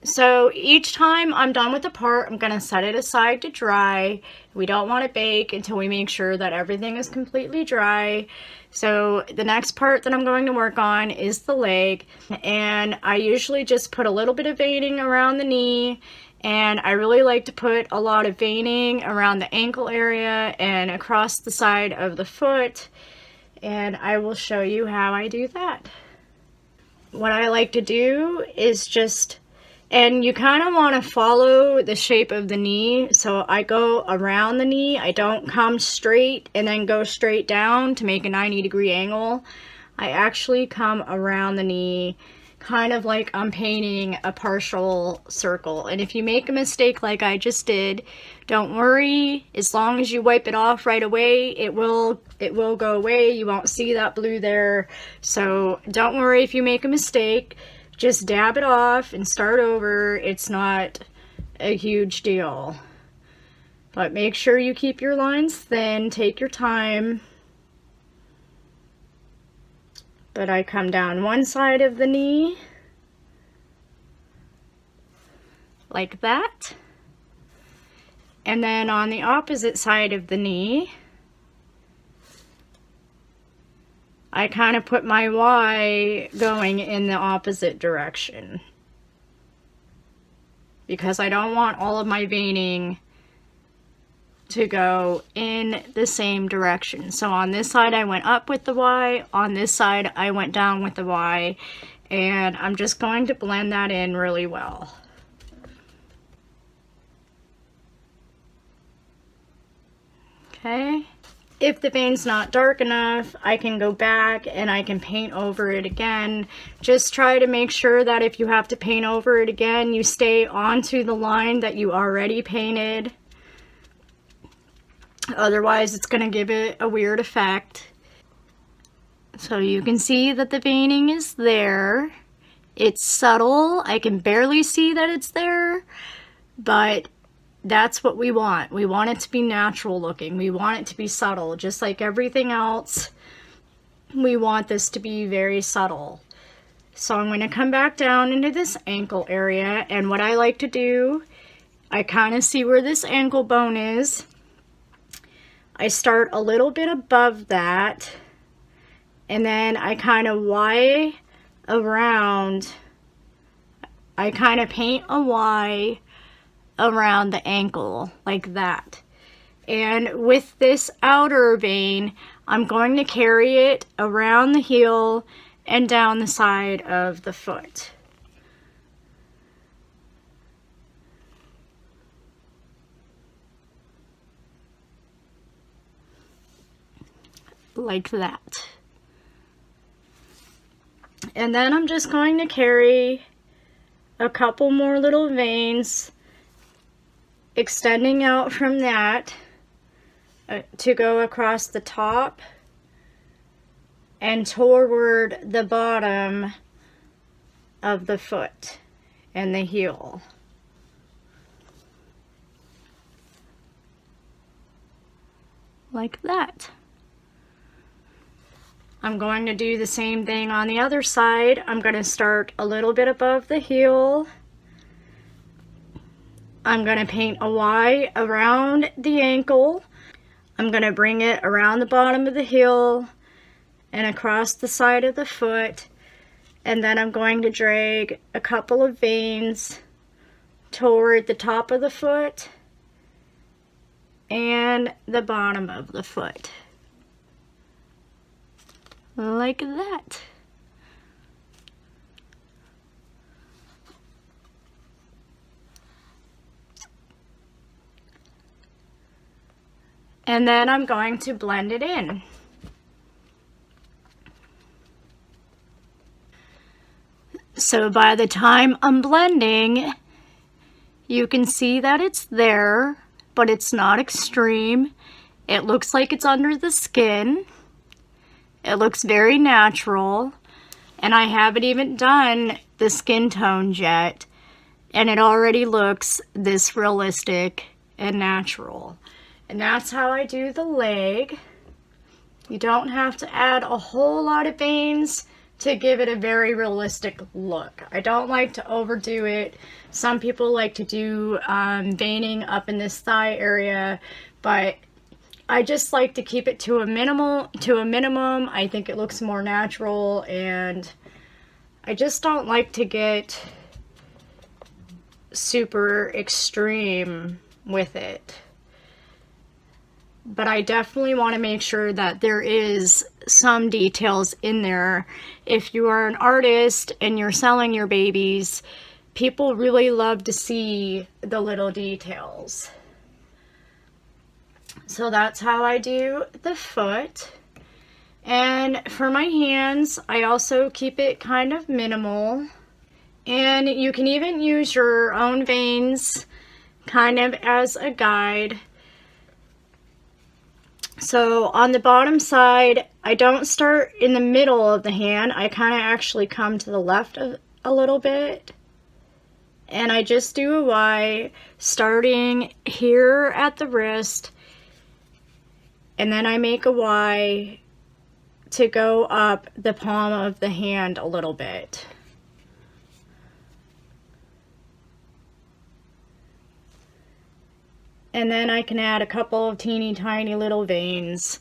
So each time I'm done with the part, I'm gonna set it aside to dry. We don't want to bake until we make sure that everything is completely dry. So the next part that I'm going to work on is the leg, and I usually just put a little bit of veining around the knee, and I really like to put a lot of veining around the ankle area and across the side of the foot, and I will show you how I do that. What I like to do is just, and you kind of want to follow the shape of the knee, so I go around the knee. I don't come straight and then go straight down to make a 90-degree angle. I actually come around the knee, kind of like I'm painting a partial circle. And if you make a mistake like I just did, don't worry. As long as you wipe it off right away, it will go away. You won't see that blue there. So don't worry if you make a mistake. Just dab it off and start over. It's not a huge deal. But make sure you keep your lines thin. Take your time. But I come down one side of the knee, like that. And then on the opposite side of the knee, I kind of put my Y going in the opposite direction, because I don't want all of my veining to go in the same direction. So on this side I went up with the Y, on this side I went down with the Y, and I'm just going to blend that in really well. Okay. If the vein's not dark enough, I can go back and I can paint over it again. Just try to make sure that if you have to paint over it again, you stay onto the line that you already painted. Otherwise, it's going to give it a weird effect. So you can see that the veining is there. It's subtle. I can barely see that it's there, but that's what we want. We want it to be natural looking. We want it to be subtle. Just like everything else, we want this to be very subtle. So I'm going to come back down into this ankle area, and what I like to do, I kind of see where this ankle bone is. I start a little bit above that, and then I kind of Y around. I kind of paint a Y around the ankle like that. And with this outer vein, I'm going to carry it around the heel and down the side of the foot. Like that. And then I'm just going to carry a couple more little veins extending out from that to go across the top and toward the bottom of the foot and the heel. Like that. I'm going to do the same thing on the other side. I'm going to start a little bit above the heel. I'm going to paint a Y around the ankle. I'm going to bring it around the bottom of the heel and across the side of the foot. And then I'm going to drag a couple of veins toward the top of the foot and the bottom of the foot. Like that. And then I'm going to blend it in. So by the time I'm blending, you can see that it's there, but it's not extreme. It looks like it's under the skin. It looks very natural, and I haven't even done the skin tones yet, and it already looks this realistic and natural. And that's how I do the leg. You don't have to add a whole lot of veins to give it a very realistic look. I don't like to overdo it. Some people like to do veining up in this thigh area, but I just like to keep it to a minimum. I think it looks more natural, and I just don't like to get super extreme with it. But I definitely want to make sure that there is some details in there. If you are an artist and you're selling your babies, people really love to see the little details. So that's how I do the foot. And for my hands, I also keep it kind of minimal. And you can even use your own veins kind of as a guide. So on the bottom side, I don't start in the middle of the hand. I kind of actually come to the left of a little bit. And I just do a Y starting here at the wrist. And then I make a Y to go up the palm of the hand a little bit. And then I can add a couple of teeny tiny little veins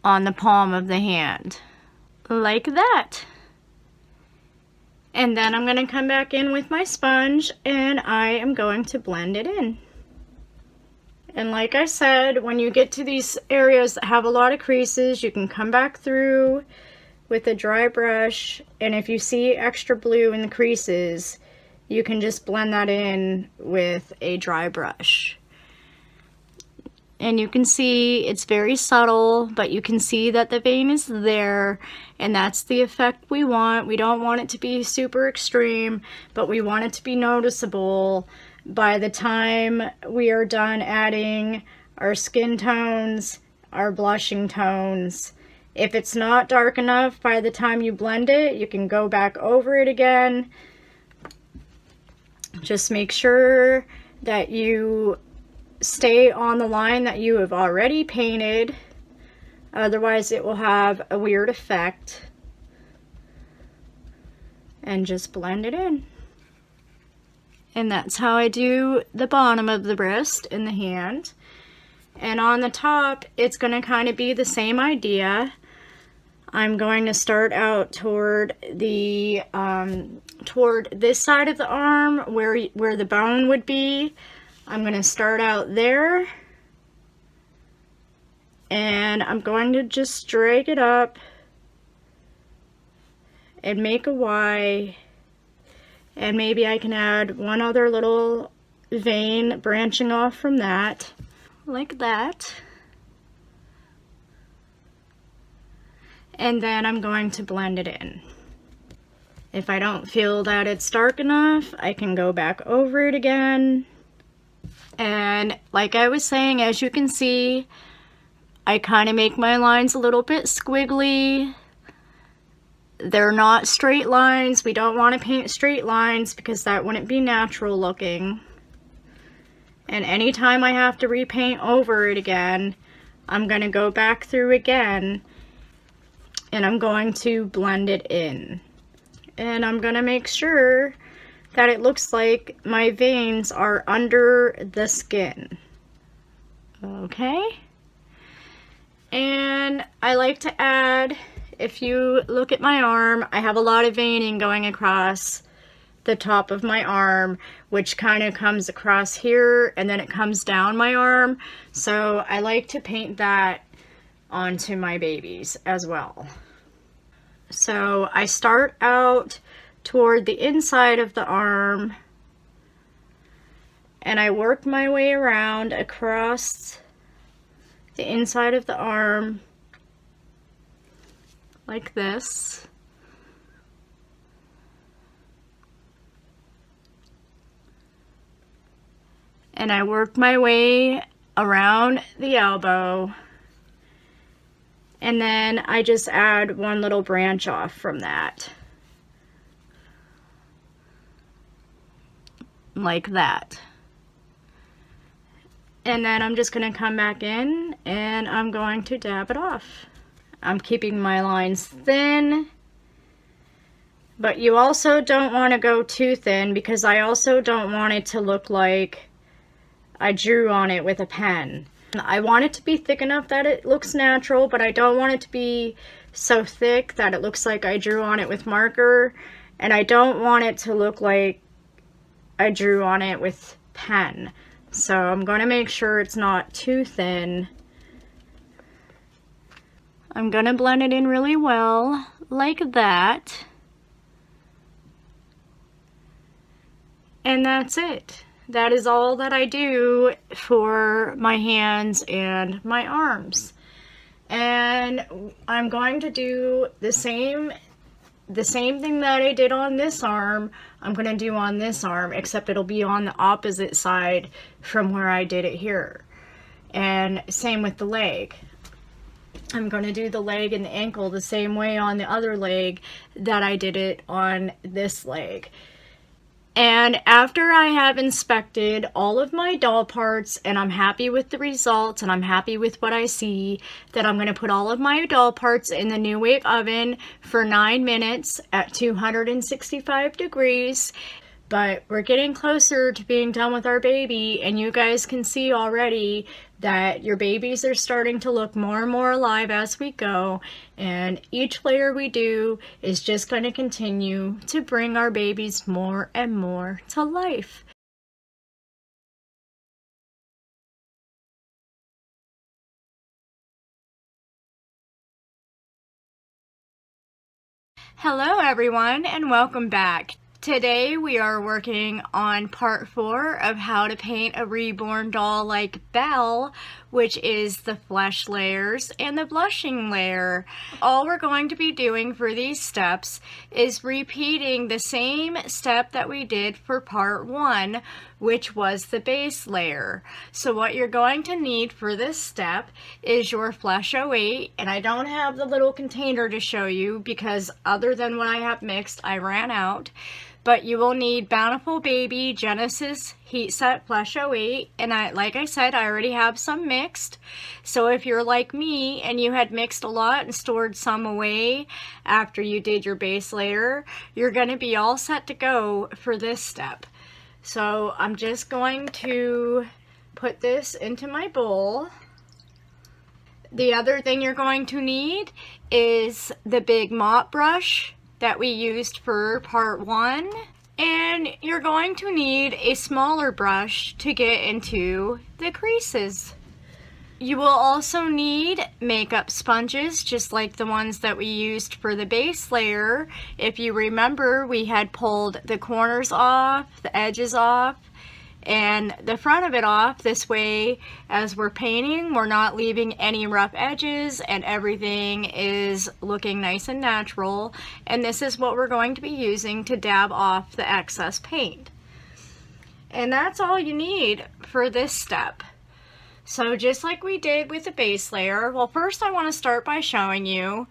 on the palm of the hand, like that. And then I'm going to come back in with my sponge and I am going to blend it in. And like I said, when you get to these areas that have a lot of creases, you can come back through with a dry brush, and if you see extra blue in the creases, you can just blend that in with a dry brush. And you can see it's very subtle, but you can see that the vein is there, and that's the effect we want. We don't want it to be super extreme, but we want it to be noticeable by the time we are done adding our skin tones, our blushing tones. If it's not dark enough by the time you blend it, you can go back over it again. Just make sure that you stay on the line that you have already painted, otherwise it will have a weird effect. And just blend it in. And that's how I do the bottom of the wrist and the hand. And on the top, it's going to kind of be the same idea. I'm going to start out toward the toward this side of the arm where the bone would be. I'm going to start out there, and I'm going to just drag it up and make a Y, and maybe I can add one other little vein branching off from that, like that. And then I'm going to blend it in. If I don't feel that it's dark enough, I can go back over it again. And like I was saying, as you can see, I kind of make my lines a little bit squiggly. They're not straight lines. We don't want to paint straight lines because that wouldn't be natural looking. And anytime I have to repaint over it again, I'm going to go back through again and I'm going to blend it in. And I'm going to make sure that it looks like my veins are under the skin. Okay? And I like to add, if you look at my arm, I have a lot of veining going across the top of my arm, which kind of comes across here and then it comes down my arm. So I like to paint that onto my babies as well. So I start out toward the inside of the arm and I work my way around across the inside of the arm like this. And I work my way around the elbow, and then I just add one little branch off from that, like that. And then I'm just going to come back in and I'm going to dab it off. I'm keeping my lines thin, but you also don't want to go too thin because I also don't want it to look like I drew on it with a pen. I want it to be thick enough that it looks natural, but I don't want it to be so thick that it looks like I drew on it with marker, and I don't want it to look like I drew on it with pen. So I'm going to make sure it's not too thin. I'm going to blend it in really well, like that. And that's it. That is all that I do for my hands and my arms. And I'm going to do the same thing that I did on this arm, I'm going to do on this arm, except it'll be on the opposite side from where I did it here. And same with the leg. I'm going to do the leg and the ankle the same way on the other leg that I did it on this leg. And after I have inspected all of my doll parts and I'm happy with the results and I'm happy with what I see, then I'm going to put all of my doll parts in the New Wave oven for 9 minutes at 265 degrees. But we're getting closer to being done with our baby, and you guys can see already that your babies are starting to look more and more alive as we go, and each layer we do is just going to continue to bring our babies more and more to life. Hello everyone, and welcome back. Today we are working on part 4 of how to paint a reborn doll like Belle, which is the flesh layers and the blushing layer. All we're going to be doing for these steps is repeating the same step that we did for part 1, which was the base layer. So what you're going to need for this step is your Flesh 08, and I don't have the little container to show you because other than what I have mixed, I ran out. But you will need Bountiful Baby Genesis Heat Set Flesh 08, and like I said, I already have some mixed. So if you're like me and you had mixed a lot and stored some away after you did your base layer, you're going to be all set to go for this step. So I'm just going to put this into my bowl. The other thing you're going to need is the big mop brush that we used for part 1, and you're going to need a smaller brush to get into the creases. You will also need makeup sponges, just like the ones that we used for the base layer. If you remember, we had pulled the corners off, the edges off, and the front of it off. This way, as we're painting, we're not leaving any rough edges and everything is looking nice and natural. And this is what we're going to be using to dab off the excess paint. And that's all you need for this step. So just like we did with the base layer, well, first I want to start by showing you.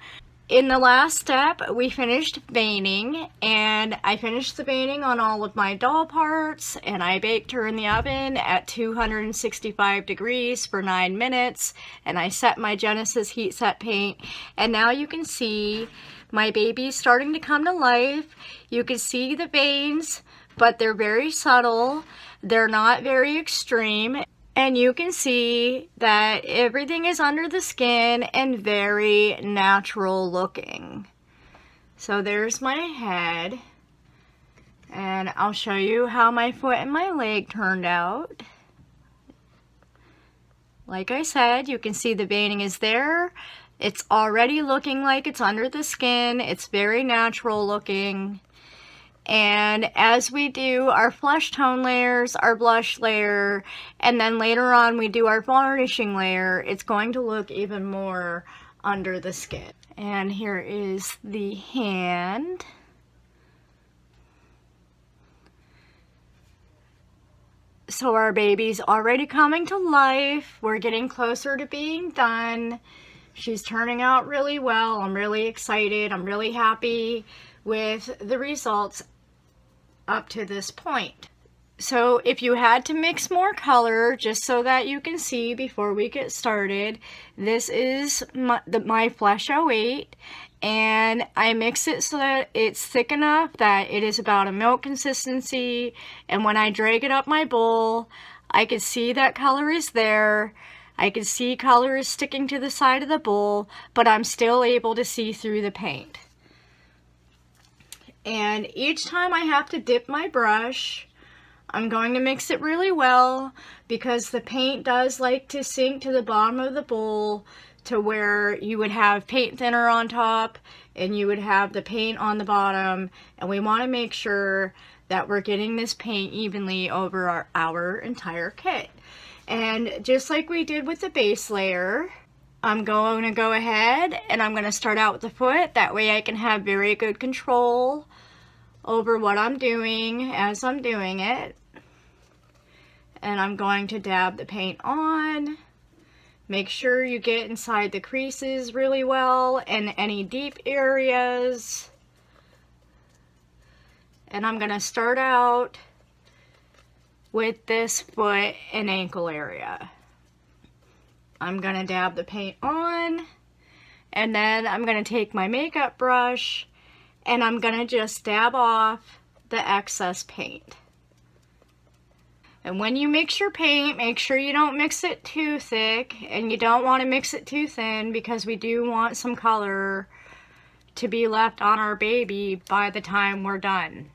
In the last step, we finished veining, and I finished the veining on all of my doll parts, and I baked her in the oven at 265 degrees for 9 minutes, and I set my Genesis heat set paint, and now you can see my baby's starting to come to life. You can see the veins, but they're very subtle. They're not very extreme. And you can see that everything is under the skin and very natural looking. So there's my head. And I'll show you how my foot and my leg turned out. Like I said, you can see the veining is there. It's already looking like it's under the skin. It's very natural looking. And as we do our flesh tone layers, our blush layer, and then later on we do our varnishing layer, it's going to look even more under the skin. And here is the hand. So our baby's already coming to life. We're getting closer to being done. She's turning out really well. I'm really excited. I'm really happy with the results up to this point. So if you had to mix more color, just so that you can see before we get started, this is my Flesh 08, and I mix it so that it's thick enough that it is about a milk consistency, and when I drag it up my bowl, I can see that color is there. I can see color is sticking to the side of the bowl, but I'm still able to see through the paint. And each time I have to dip my brush, I'm going to mix it really well because the paint does like to sink to the bottom of the bowl to where you would have paint thinner on top and you would have the paint on the bottom, and we want to make sure that we're getting this paint evenly over our entire kit. And just like we did with the base layer, I'm going to go ahead and I'm going to start out with the foot. That way I can have very good control over what I'm doing as I'm doing it. And I'm going to dab the paint on. Make sure you get inside the creases really well and any deep areas. And I'm going to start out with this foot and ankle area. I'm going to dab the paint on, and then I'm going to take my makeup brush and I'm going to just dab off the excess paint. And when you mix your paint, make sure you don't mix it too thick and you don't want to mix it too thin, because we do want some color to be left on our baby by the time we're done.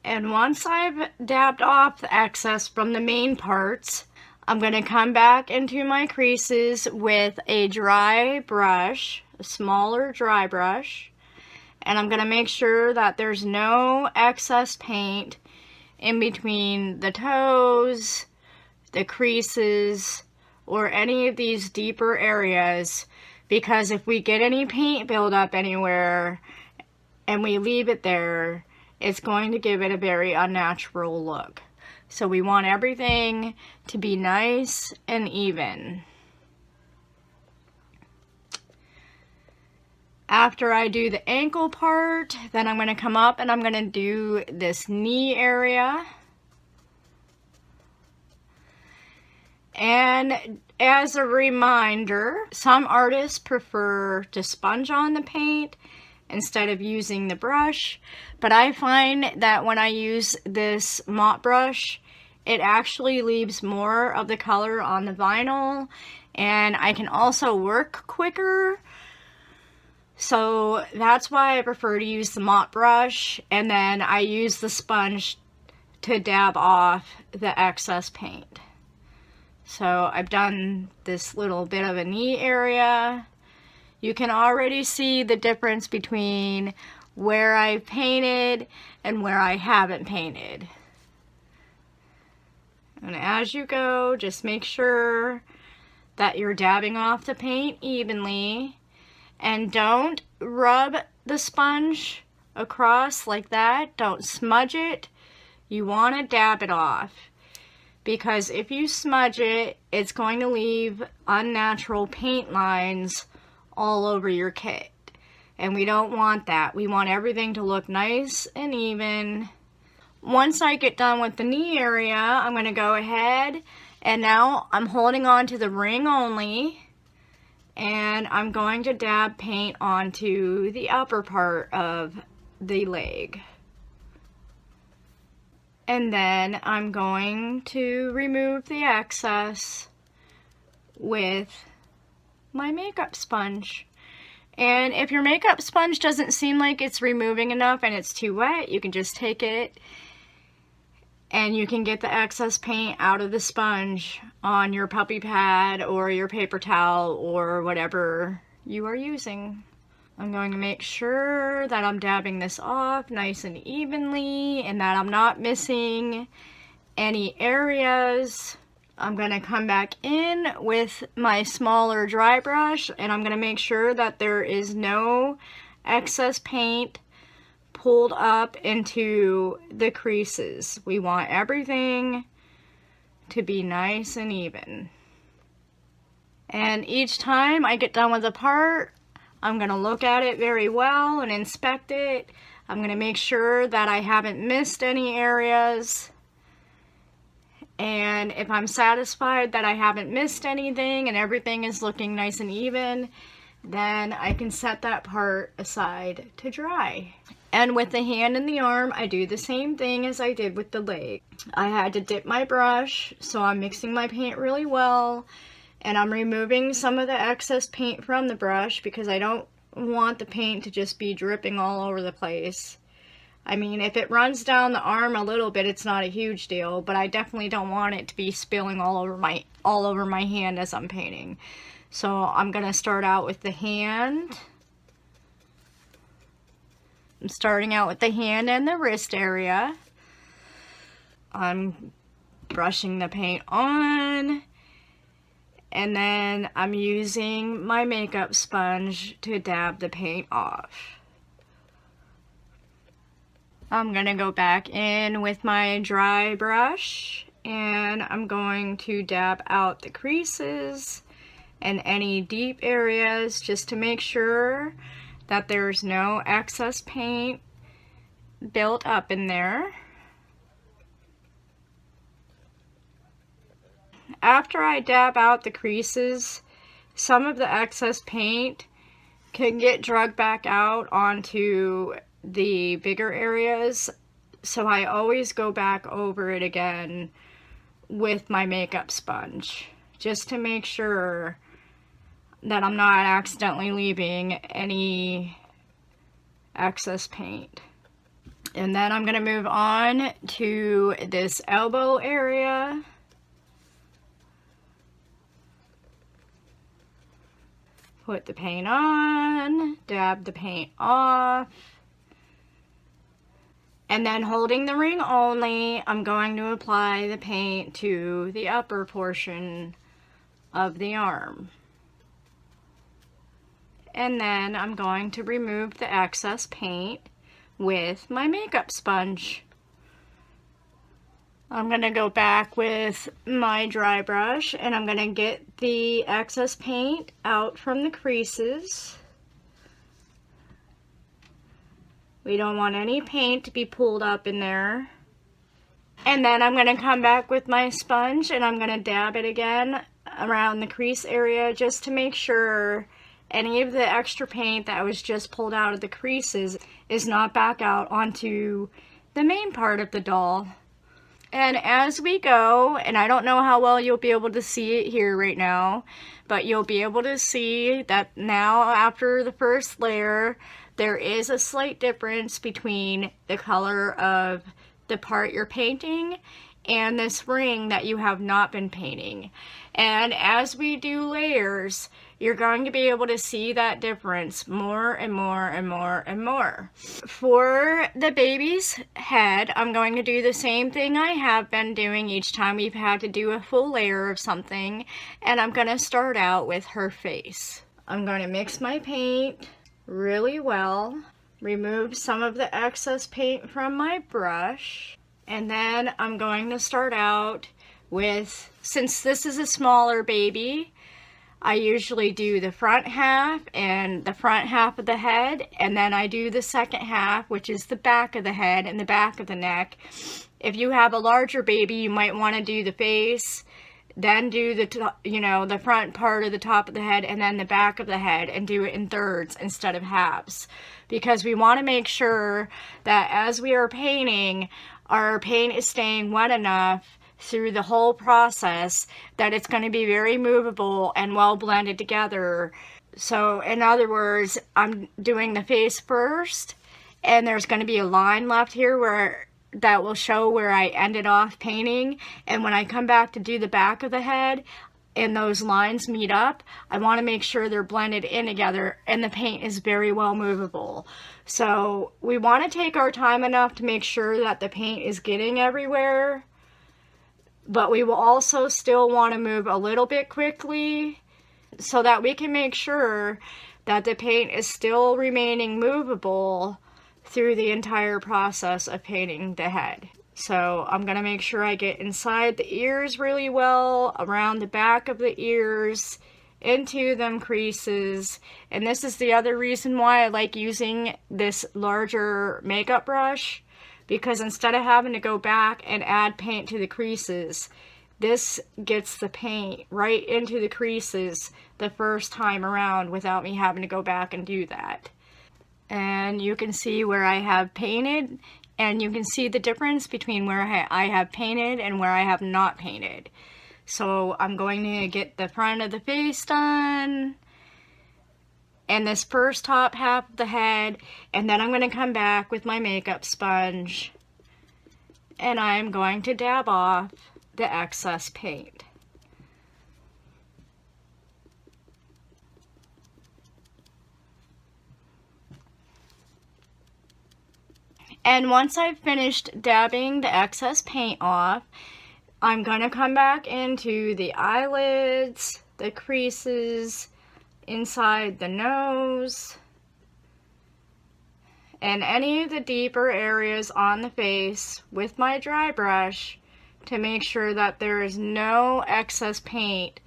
And once I've dabbed off the excess from the main parts, I'm going to come back into my creases with a dry brush, a smaller dry brush, and I'm going to make sure that there's no excess paint in between the toes, the creases, or any of these deeper areas, because if we get any paint buildup anywhere and we leave it there, it's going to give it a very unnatural look. So we want everything to be nice and even. After I do the ankle part, then I'm going to come up and I'm going to do this knee area. And as a reminder, some artists prefer to sponge on the paint instead of using the brush, but I find that when I use this mop brush, it actually leaves more of the color on the vinyl, and I can also work quicker. So that's why I prefer to use the mop brush, and then I use the sponge to dab off the excess paint. So I've done this little bit of a knee area. You can already see the difference between where I've painted and where I haven't painted. And as you go, just make sure that you're dabbing off the paint evenly, and don't rub the sponge across like that. Don't smudge it. You want to dab it off, because if you smudge it, it's going to leave unnatural paint lines all over your kit, and we don't want that. We want everything to look nice and even. Once I get done with the knee area, I'm going to go ahead, and now I'm holding on to the ring only, and I'm going to dab paint onto the upper part of the leg. And then I'm going to remove the excess with my makeup sponge. And if your makeup sponge doesn't seem like it's removing enough and it's too wet, you can just take it and you can get the excess paint out of the sponge on your puppy pad or your paper towel or whatever you are using. I'm going to make sure that I'm dabbing this off nice and evenly and that I'm not missing any areas. I'm going to come back in with my smaller dry brush, and I'm going to make sure that there is no excess paint pulled up into the creases. We want everything to be nice and even. And each time I get done with a part, I'm going to look at it very well and inspect it. I'm going to make sure that I haven't missed any areas. And if I'm satisfied that I haven't missed anything and everything is looking nice and even, then I can set that part aside to dry. And with the hand and the arm, I do the same thing as I did with the leg. I had to dip my brush, so I'm mixing my paint really well, and I'm removing some of the excess paint from the brush because I don't want the paint to just be dripping all over the place. I mean, if it runs down the arm a little bit, it's not a huge deal, but I definitely don't want it to be spilling all over my hand as I'm painting. So I'm going to start out with the hand. I'm starting out with the hand and the wrist area. I'm brushing the paint on, and then I'm using my makeup sponge to dab the paint off. I'm going to go back in with my dry brush, and I'm going to dab out the creases and any deep areas just to make sure that there's no excess paint built up in there. After I dab out the creases, some of the excess paint can get dragged back out onto the bigger areas, so I always go back over it again with my makeup sponge just to make sure that I'm not accidentally leaving any excess paint. And then I'm going to move on to this elbow area. Put the paint on, dab the paint off, and then holding the ring only, I'm going to apply the paint to the upper portion of the arm. And then I'm going to remove the excess paint with my makeup sponge. I'm going to go back with my dry brush and I'm going to get the excess paint out from the creases. We don't want any paint to be pulled up in there. And then I'm going to come back with my sponge and I'm going to dab it again around the crease area just to make sure any of the extra paint that was just pulled out of the creases is not back out onto the main part of the doll. And as we go, and I don't know how well you'll be able to see it here right now, but you'll be able to see that now after the first layer, there is a slight difference between the color of the part you're painting and this ring that you have not been painting. And as we do layers, you're going to be able to see that difference more and more and more and more. For the baby's head, I'm going to do the same thing I have been doing each time we've had to do a full layer of something, and I'm going to start out with her face. I'm going to mix my paint really well, remove some of the excess paint from my brush, and then I'm going to start out with, since this is a smaller baby, I usually do the front half and the front half of the head, and then I do the second half, which is the back of the head and the back of the neck. If you have a larger baby, you might want to do the face, then do the front part of the top of the head, and then the back of the head, and do it in thirds instead of halves, because we want to make sure that as we are painting, our paint is staying wet enough through the whole process that it's going to be very movable and well blended together. So in other words, I'm doing the face first, and there's going to be a line left here where that will show where I ended off painting, and when I come back to do the back of the head and those lines meet up, I want to make sure they're blended in together and the paint is very well movable. So we want to take our time enough to make sure that the paint is getting everywhere, but we will also still want to move a little bit quickly so that we can make sure that the paint is still remaining movable through the entire process of painting the head. So I'm going to make sure I get inside the ears really well, around the back of the ears, into them creases. And this is the other reason why I like using this larger makeup brush, because instead of having to go back and add paint to the creases, this gets the paint right into the creases the first time around without me having to go back and do that. And you can see where I have painted, and you can see the difference between where I have painted and where I have not painted. So I'm going to get the front of the face done and this first top half of the head, and then I'm going to come back with my makeup sponge and I'm going to dab off the excess paint. And once I've finished dabbing the excess paint off, I'm going to come back into the eyelids, the creases, inside the nose, and any of the deeper areas on the face with my dry brush to make sure that there is no excess paint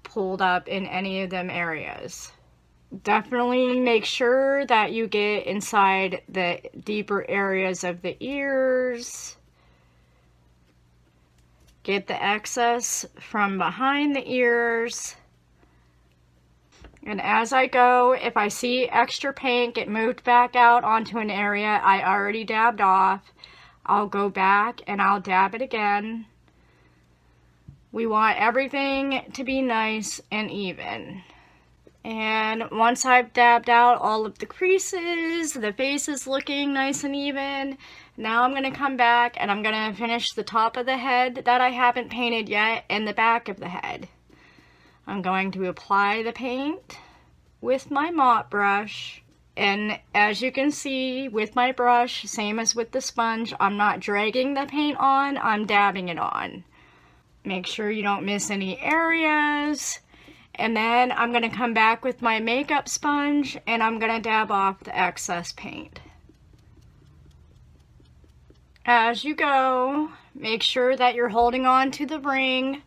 pulled up in any of them areas. Definitely make sure that you get inside the deeper areas of the ears. Get the excess from behind the ears. And as I go, if I see extra paint get moved back out onto an area I already dabbed off, I'll go back and I'll dab it again. We want everything to be nice and even. And once I've dabbed out all of the creases, the face is looking nice and even, now I'm going to come back and I'm going to finish the top of the head that I haven't painted yet and the back of the head. I'm going to apply the paint with my mop brush, and as you can see with my brush, same as with the sponge, I'm not dragging the paint on, I'm dabbing it on. Make sure you don't miss any areas. And then I'm going to come back with my makeup sponge and I'm going to dab off the excess paint. As you go, make sure that you're holding on to the ring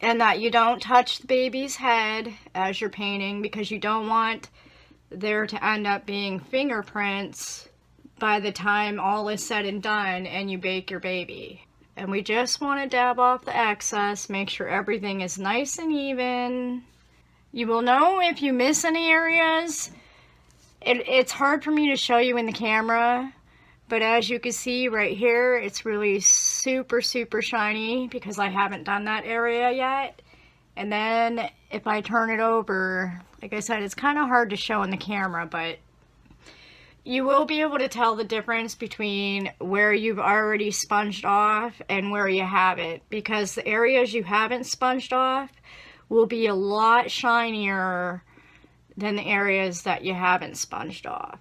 and that you don't touch the baby's head as you're painting, because you don't want there to end up being fingerprints by the time all is said and done and you bake your baby. And we just want to dab off the excess, make sure everything is nice and even. You will know if you miss any areas. It's hard for me to show you in the camera, but as you can see right here, it's really super shiny because I haven't done that area yet. And then if I turn it over, like I said, it's kind of hard to show in the camera, but you will be able to tell the difference between where you've already sponged off and where you haven't, because the areas you haven't sponged off will be a lot shinier than the areas that you haven't sponged off.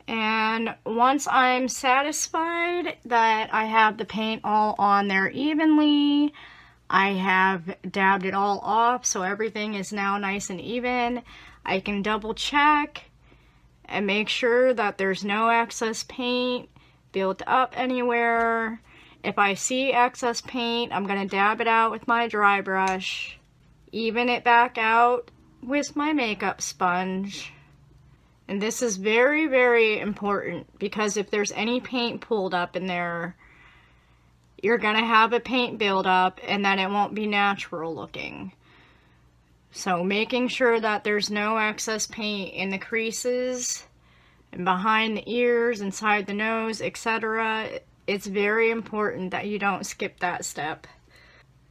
And once I'm satisfied that I have the paint all on there evenly, I have dabbed it all off so everything is now nice and even, I can double check and make sure that there's no excess paint built up anywhere. If I see excess paint, I'm going to dab it out with my dry brush, even it back out with my makeup sponge. And this is very important, because if there's any paint pulled up in there, you're going to have a paint buildup and then it won't be natural looking. So making sure that there's no excess paint in the creases and behind the ears, inside the nose, etc. It's very important that you don't skip that step.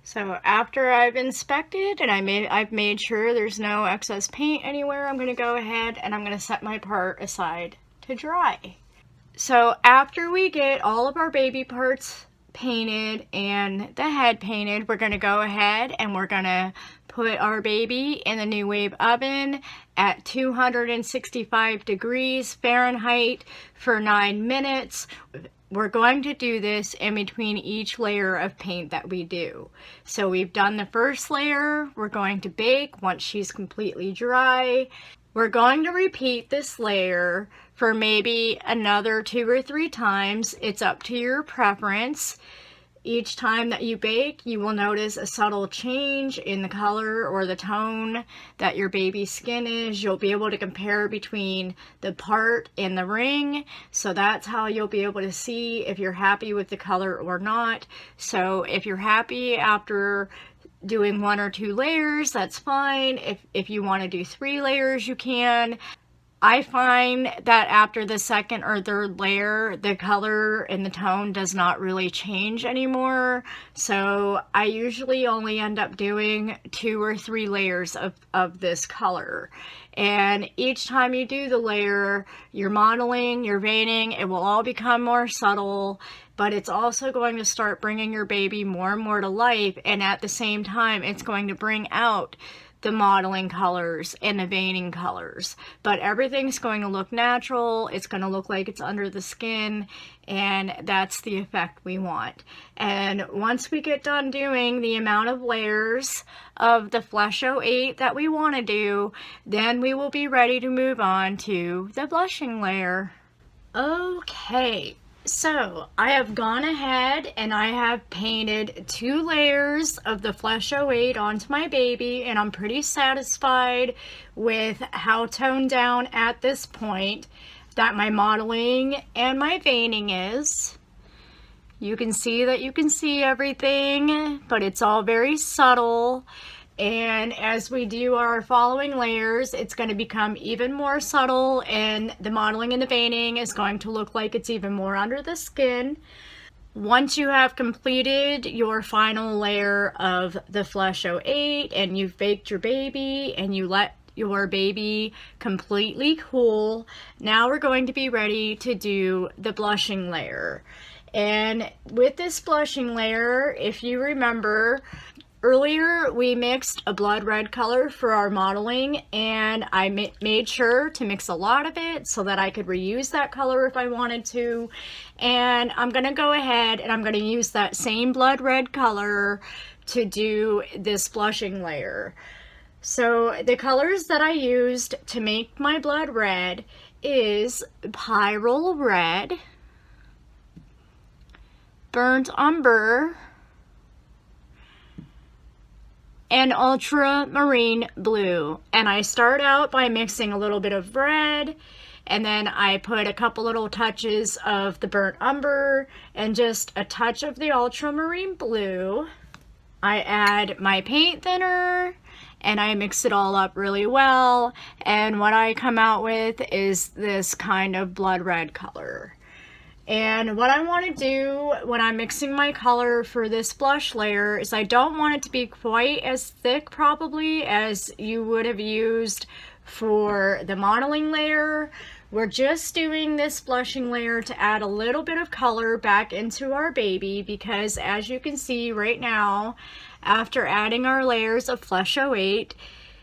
So after I've inspected and I've made sure there's no excess paint anywhere, I'm going to go ahead and I'm going to set my part aside to dry. So after we get all of our baby parts painted and the head painted, we're going to go ahead and we're going to put our baby in the New Wave oven at 265 degrees Fahrenheit for 9 minutes. We're going to do this in between each layer of paint that we do. So we've done the first layer, we're going to bake once she's completely dry. We're going to repeat this layer for maybe another 2 or 3 times. It's up to your preference. Each time that you bake, you will notice a subtle change in the color or the tone that your baby's skin is. You'll be able to compare between the part and the ring. So that's how you'll be able to see if you're happy with the color or not. So if you're happy after doing 1 or 2 layers, that's fine. If you want to do 3 layers, you can. I find that after the 2nd or 3rd layer, the color and the tone does not really change anymore. So I usually only end up doing 2 or 3 layers of this color. And each time you do the layer, your modeling, your veining, it will all become more subtle, but it's also going to start bringing your baby more and more to life. And at the same time, it's going to bring out the modeling colors and the veining colors, but everything's going to look natural. It's going to look like it's under the skin, and that's the effect we want. And once we get done doing the amount of layers of the Flesh 08 that we want to do, then we will be ready to move on to the blushing layer. Okay, so I have gone ahead and I have painted 2 layers of the Flesh 08 onto my baby, and I'm pretty satisfied with how toned down at this point that my modeling and my veining is. You can see that you can see everything, but it's all very subtle. And as we do our following layers, it's going to become even more subtle, and the modeling and the veining is going to look like it's even more under the skin. Once you have completed your final layer of the Flesh 08 and you've baked your baby and you let your baby completely cool, now we're going to be ready to do the blushing layer. And with this blushing layer, if you remember, earlier we mixed a blood red color for our modeling, and I made sure to mix a lot of it so that I could reuse that color if I wanted to. And I'm going to go ahead and I'm going to use that same blood red color to do this blushing layer. So the colors that I used to make my blood red is Pyrrole Red, Burnt Umber, and Ultramarine Blue. And I start out by mixing a little bit of red, and then I put a couple little touches of the Burnt Umber and just a touch of the Ultramarine Blue. I add my paint thinner and I mix it all up really well, and what I come out with is this kind of blood red color. And what I want to do when I'm mixing my color for this blush layer is I don't want it to be quite as thick probably as you would have used for the modeling layer. We're just doing this blushing layer to add a little bit of color back into our baby, because as you can see right now, after adding our layers of Flesh 08,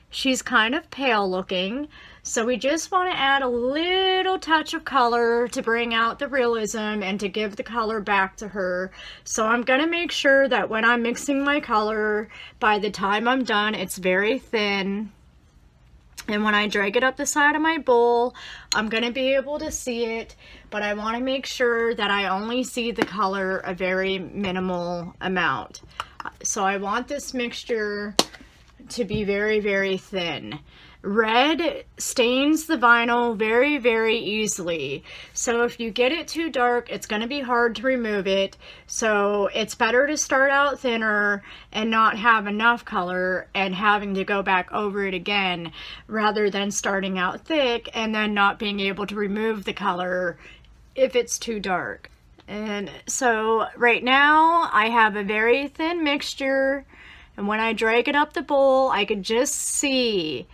she's kind of pale looking. So we just want to add a little touch of color to bring out the realism and to give the color back to her. So I'm going to make sure that when I'm mixing my color, by the time I'm done, it's very thin. And when I drag it up the side of my bowl, I'm going to be able to see it, but I want to make sure that I only see the color a very minimal amount. So I want this mixture to be very, very thin. Red stains the vinyl very, very easily. So if you get it too dark, it's going to be hard to remove it. So it's better to start out thinner and not have enough color and having to go back over it again, rather than starting out thick and then not being able to remove the color if it's too dark. And so right now I have a very thin mixture, and when I drag it up the bowl, I can just see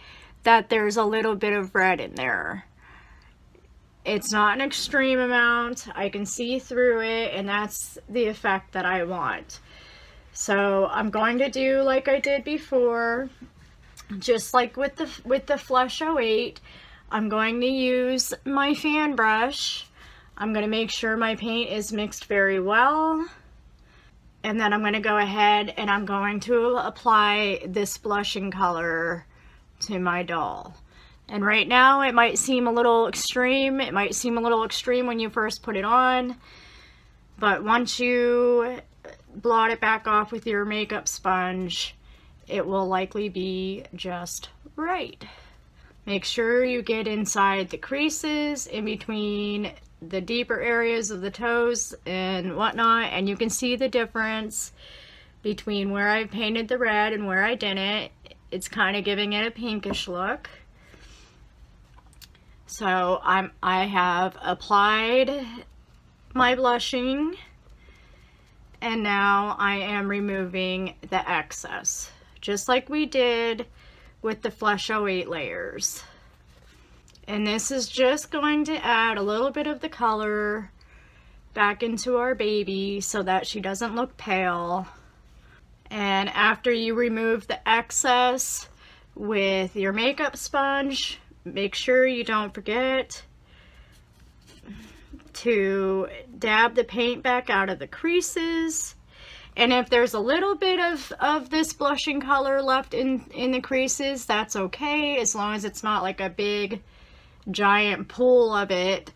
that there's a little bit of red in there. It's not an extreme amount. I can see through it, and that's the effect that I want. So I'm going to do like I did before, just like with the Flesh 08. I'm going to use my fan brush. I'm going to make sure my paint is mixed very well. And then I'm going to go ahead and I'm going to apply this blushing color to my doll. And right now it might seem a little extreme. It might seem a little extreme when you first put it on, but once you blot it back off with your makeup sponge, it will likely be just right. Make sure you get inside the creases, in between the deeper areas of the toes and whatnot, and you can see the difference between where I painted the red and where I didn't. It's kind of giving it a pinkish look. So I have applied my blushing, and now I am removing the excess, just like we did with the Flesh 08 layers. And this is just going to add a little bit of the color back into our baby so that she doesn't look pale. And after you remove the excess with your makeup sponge, make sure you don't forget to dab the paint back out of the creases. And if there's a little bit of this blushing color left in the creases, that's okay, as long as it's not like a big giant pool of it,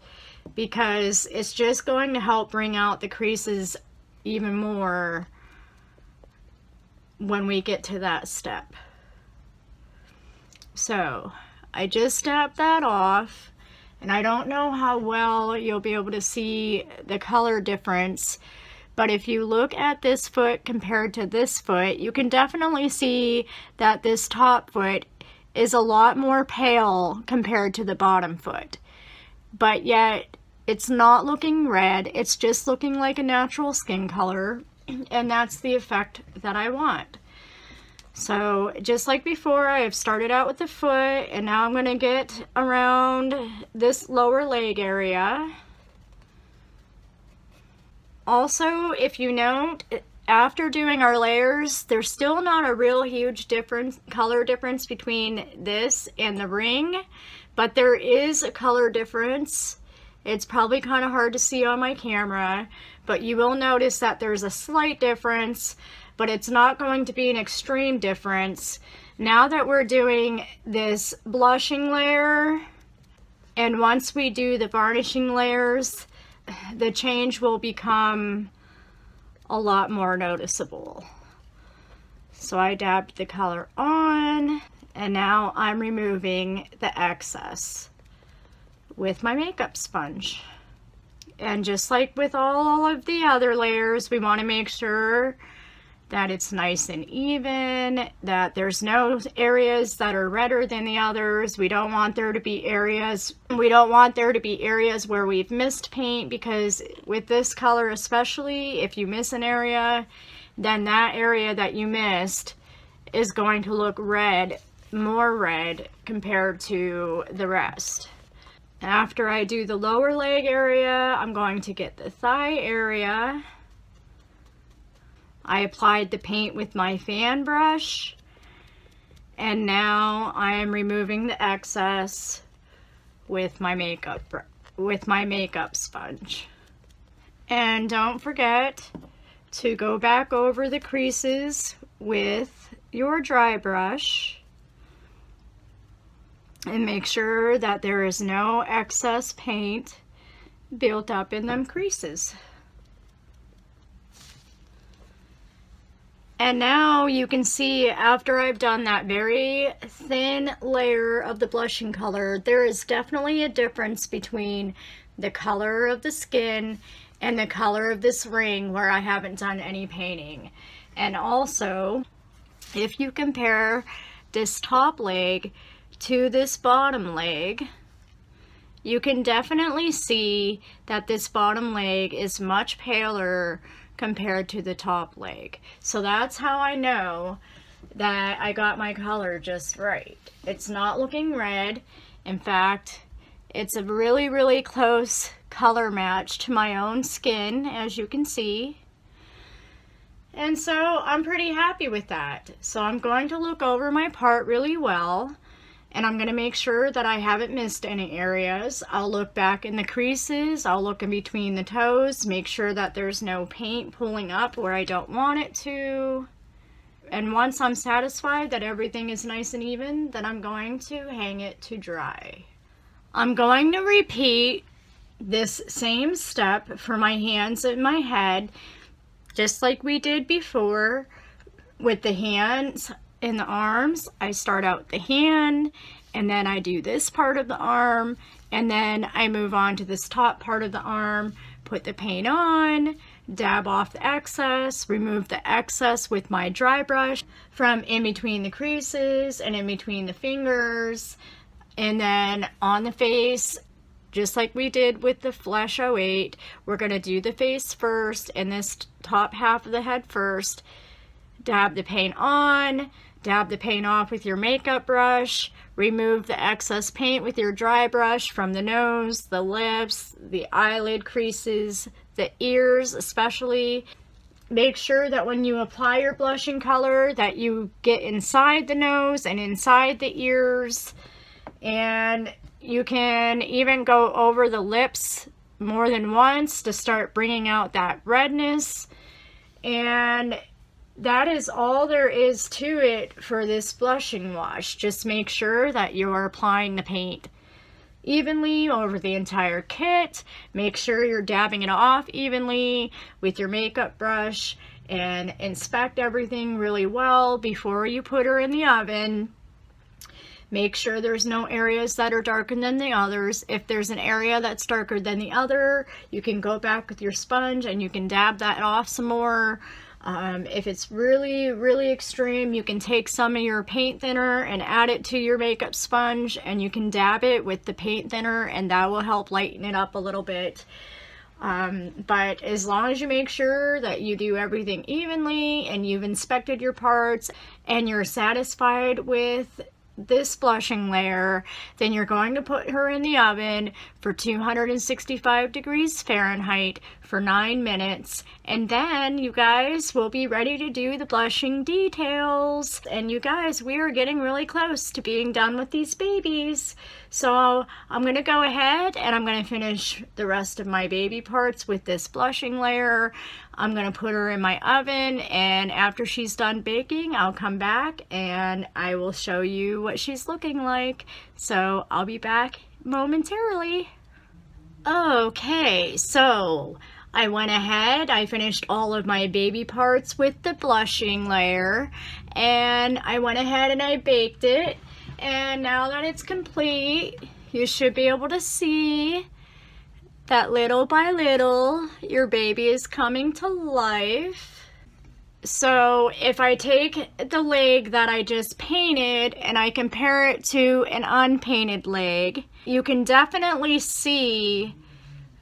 because it's just going to help bring out the creases even more when we get to that step. So I just dabbed that off, and I don't know how well you'll be able to see the color difference, but if you look at this foot compared to this foot, you can definitely see that this top foot is a lot more pale compared to the bottom foot. But yet, it's not looking red, it's just looking like a natural skin color, and that's the effect that I want. So just like before, I have started out with the foot, and now I'm going to get around this lower leg area. Also, if you note, after doing our layers, there's still not a real huge color difference between this and the ring, but there is a color difference. It's probably kind of hard to see on my camera, but you will notice that there's a slight difference, but it's not going to be an extreme difference. Now that we're doing this blushing layer, and once we do the varnishing layers, the change will become a lot more noticeable. So I dabbed the color on, and now I'm removing the excess with my makeup sponge. And just like with all of the other layers, we want to make sure that it's nice and even, that there's no areas that are redder than the others. We don't want there to be areas where we've missed paint, because with this color especially, if you miss an area, then that area that you missed is going to look red, more red compared to the rest. After I do the lower leg area, I'm going to get the thigh area. I applied the paint with my fan brush, and now I am removing the excess with my makeup sponge. And don't forget to go back over the creases with your dry brush and make sure that there is no excess paint built up in them creases. And now you can see, after I've done that very thin layer of the blushing color, there is definitely a difference between the color of the skin and the color of this ring where I haven't done any painting. And also, if you compare this top leg to this bottom leg, you can definitely see that this bottom leg is much paler compared to the top leg. So that's how I know that I got my color just right. It's not looking red. In fact, it's a really, really close color match to my own skin, as you can see. And so I'm pretty happy with that. So I'm going to look over my part really well, and I'm going to make sure that I haven't missed any areas. I'll look back in the creases, I'll look in between the toes, make sure that there's no paint pulling up where I don't want it to. And once I'm satisfied that everything is nice and even, then I'm going to hang it to dry. I'm going to repeat this same step for my hands and my head, Just like we did before with the hands and the arms, I start out with the hand, and then I do this part of the arm, and then I move on to this top part of the arm, put the paint on, dab off the excess, remove the excess with my dry brush from in between the creases and in between the fingers, and then on the face, just like we did with the Flesh 08, we're going to do the face first and this top half of the head first. Dab the paint on, dab the paint off with your makeup brush, remove the excess paint with your dry brush from the nose, the lips, the eyelid creases, the ears especially. Make sure that when you apply your blushing color that you get inside the nose and inside the ears, and you can even go over the lips more than once to start bringing out that redness. And that is all there is to it for this blushing wash. Just make sure that you're applying the paint evenly over the entire kit. Make sure you're dabbing it off evenly with your makeup brush, and inspect everything really well before you put her in the oven. Make sure there's no areas that are darker than the others. If there's an area that's darker than the other, you can go back with your sponge and you can dab that off some more. If it's really, really extreme, you can take some of your paint thinner and add it to your makeup sponge, and you can dab it with the paint thinner, and that will help lighten it up a little bit. But as long as you make sure that you do everything evenly and you've inspected your parts and you're satisfied with this blushing layer, then you're going to put her in the oven for 265 degrees Fahrenheit for 9 minutes, and then you guys will be ready to do the blushing details. And you guys, we are getting really close to being done with these babies, so I'm gonna go ahead and I'm gonna finish the rest of my baby parts with this blushing layer. I'm gonna put her in my oven, and after she's done baking, I'll come back and I will show you what she's looking like. So I'll be back momentarily. Okay, so I went ahead, I finished all of my baby parts with the blushing layer, and I went ahead and I baked it. And now that it's complete, you should be able to see that little by little your baby is coming to life. So if I take the leg that I just painted and I compare it to an unpainted leg, you can definitely see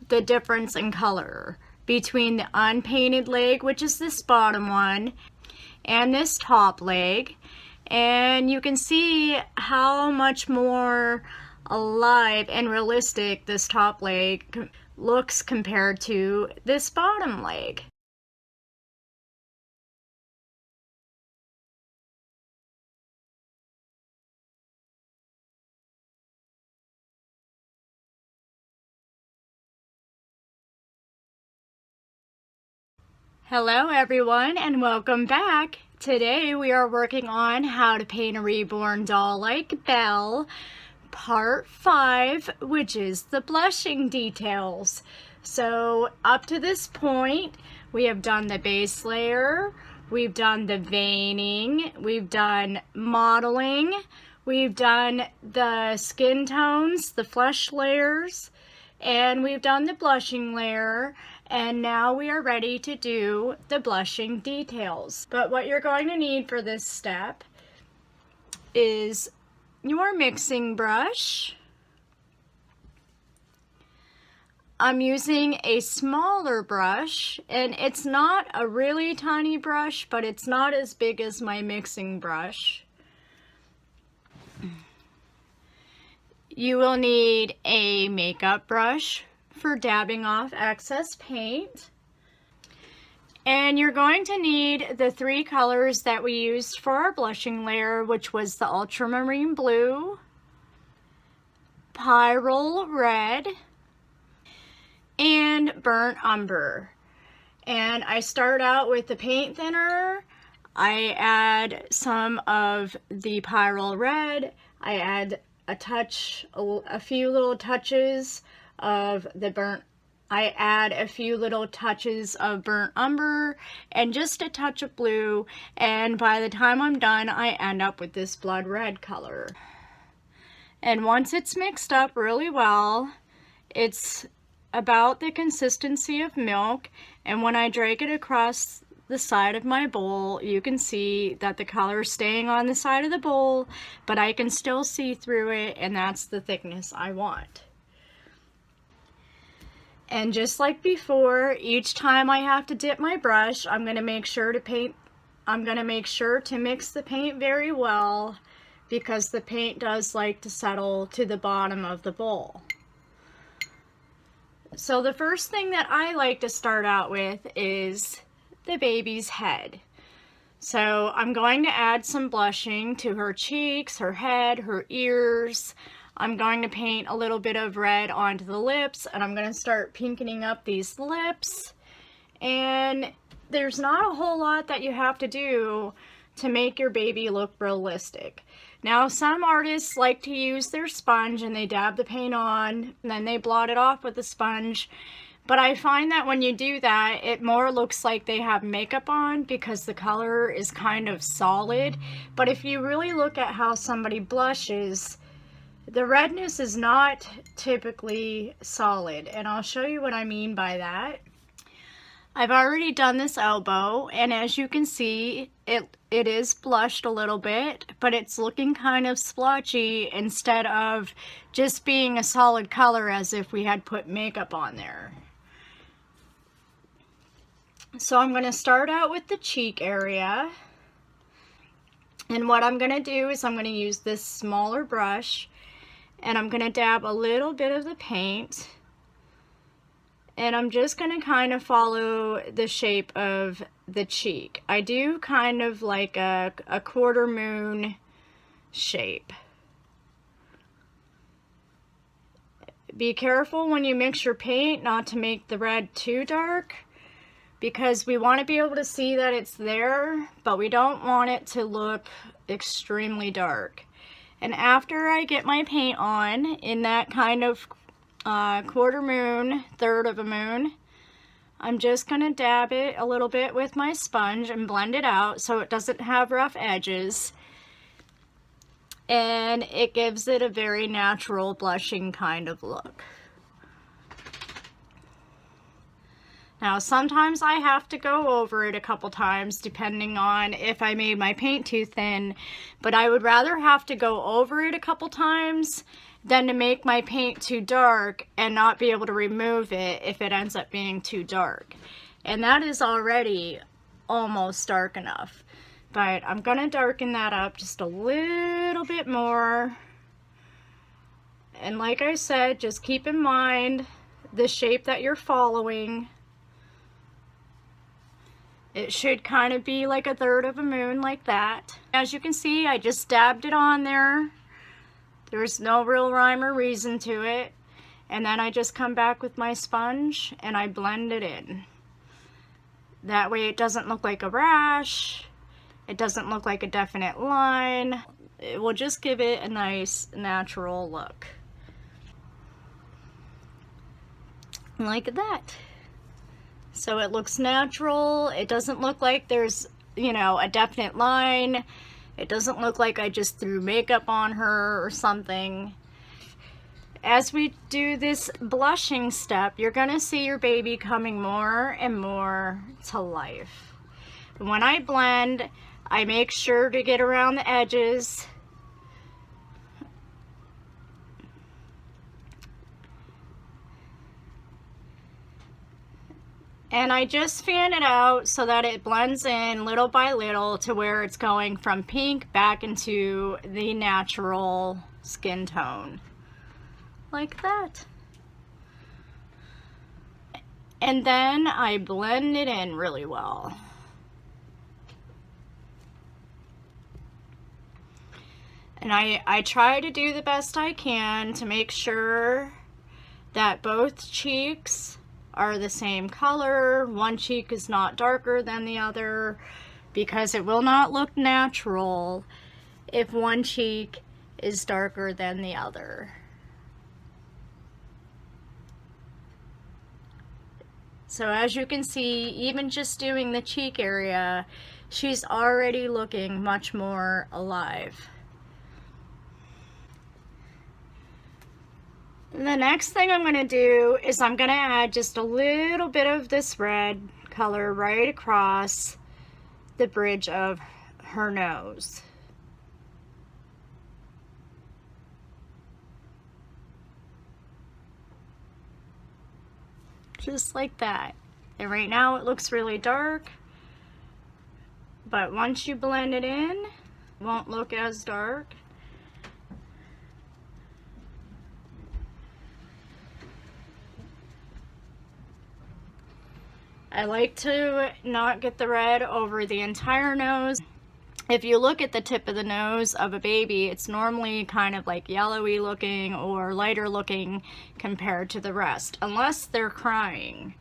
the difference in color between the unpainted leg, which is this bottom one, and this top leg. And you can see how much more alive and realistic this top leg looks compared to this bottom leg. Hello everyone, and welcome back. Today we are working on how to paint a reborn doll like Belle, part 5, which is the blushing details. So up to this point, we have done the base layer, we've done the veining, we've done modeling, we've done the skin tones, the flesh layers, and we've done the blushing layer. And now we are ready to do the blushing details. But what you're going to need for this step is your mixing brush. I'm using a smaller brush, and it's not a really tiny brush, but it's not as big as my mixing brush. You will need a makeup brush for dabbing off excess paint. And you're going to need the 3 colors that we used for our blushing layer, which was the ultramarine blue, pyrrole red, and burnt umber. And I start out with the paint thinner. I add some of the pyrrole red. I add a few little touches of the burnt I add a few little touches of burnt umber and just a touch of blue, and by the time I'm done, I end up with this blood red color. And once it's mixed up really well, it's about the consistency of milk, and when I drag it across the side of my bowl, you can see that the color is staying on the side of the bowl, but I can still see through it, and that's the thickness I want. And just like before, each time I have to dip my brush, I'm going to make sure to mix the paint very well, because the paint does like to settle to the bottom of the bowl. So the first thing that I like to start out with is the baby's head. So I'm going to add some blushing to her cheeks, her head, her ears. I'm going to paint a little bit of red onto the lips, and I'm going to start pinkening up these lips. And there's not a whole lot that you have to do to make your baby look realistic. Now, some artists like to use their sponge and they dab the paint on and then they blot it off with a sponge. But I find that when you do that, it more looks like they have makeup on because the color is kind of solid. But if you really look at how somebody blushes, the redness is not typically solid. And I'll show you what I mean by that. I've already done this elbow, and as you can see, it is blushed a little bit, but it's looking kind of splotchy instead of just being a solid color as if we had put makeup on there. So I'm going to start out with the cheek area, and what I'm going to do is I'm going to use this smaller brush, and I'm going to dab a little bit of the paint, and I'm just going to kind of follow the shape of the cheek. I do kind of like a quarter moon shape. Be careful when you mix your paint not to make the red too dark, because we want to be able to see that it's there, but we don't want it to look extremely dark. And after I get my paint on in that kind of quarter moon, third of a moon, I'm just going to dab it a little bit with my sponge and blend it out so it doesn't have rough edges. And it gives it a very natural blushing kind of look. Now sometimes I have to go over it a couple times depending on if I made my paint too thin, but I would rather have to go over it a couple times than to make my paint too dark and not be able to remove it if it ends up being too dark. And that is already almost dark enough. But I'm going to darken that up just a little bit more. And like I said, just keep in mind the shape that you're following. It should kind of be like a third of a moon like that. As you can see, I just dabbed it on there. There's no real rhyme or reason to it. And then I just come back with my sponge and I blend it in. That way it doesn't look like a rash. It doesn't look like a definite line. It will just give it a nice natural look. Like that. So it looks natural. It doesn't look like there's, you know, a definite line. It doesn't look like I just threw makeup on her or something. As we do this blushing step, you're gonna see your baby coming more and more to life. When I blend, I make sure to get around the edges. And I just fan it out so that it blends in little by little to where it's going from pink back into the natural skin tone. Like that. And then I blend it in really well. And I try to do the best I can to make sure that both cheeks are the same color. One cheek is not darker than the other, because it will not look natural if one cheek is darker than the other. So as you can see, even just doing the cheek area, she's already looking much more alive. The next thing I'm going to do is I'm going to add just a little bit of this red color right across the bridge of her nose. Just like that. And right now it looks really dark, but once you blend it in, it won't look as dark. I like to not get the red over the entire nose. If you look at the tip of the nose of a baby, it's normally kind of like yellowy looking or lighter looking compared to the rest, unless they're crying.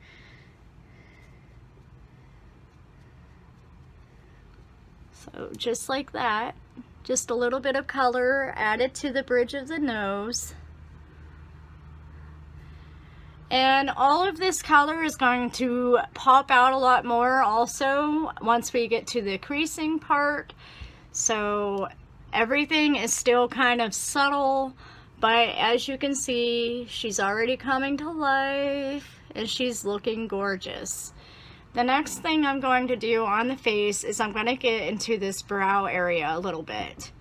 So just like that, just a little bit of color added to the bridge of the nose. And all of this color is going to pop out a lot more also once we get to the creasing part. So everything is still kind of subtle, but as you can see, she's already coming to life and she's looking gorgeous. The next thing I'm going to do on the face is I'm going to get into this brow area a little bit.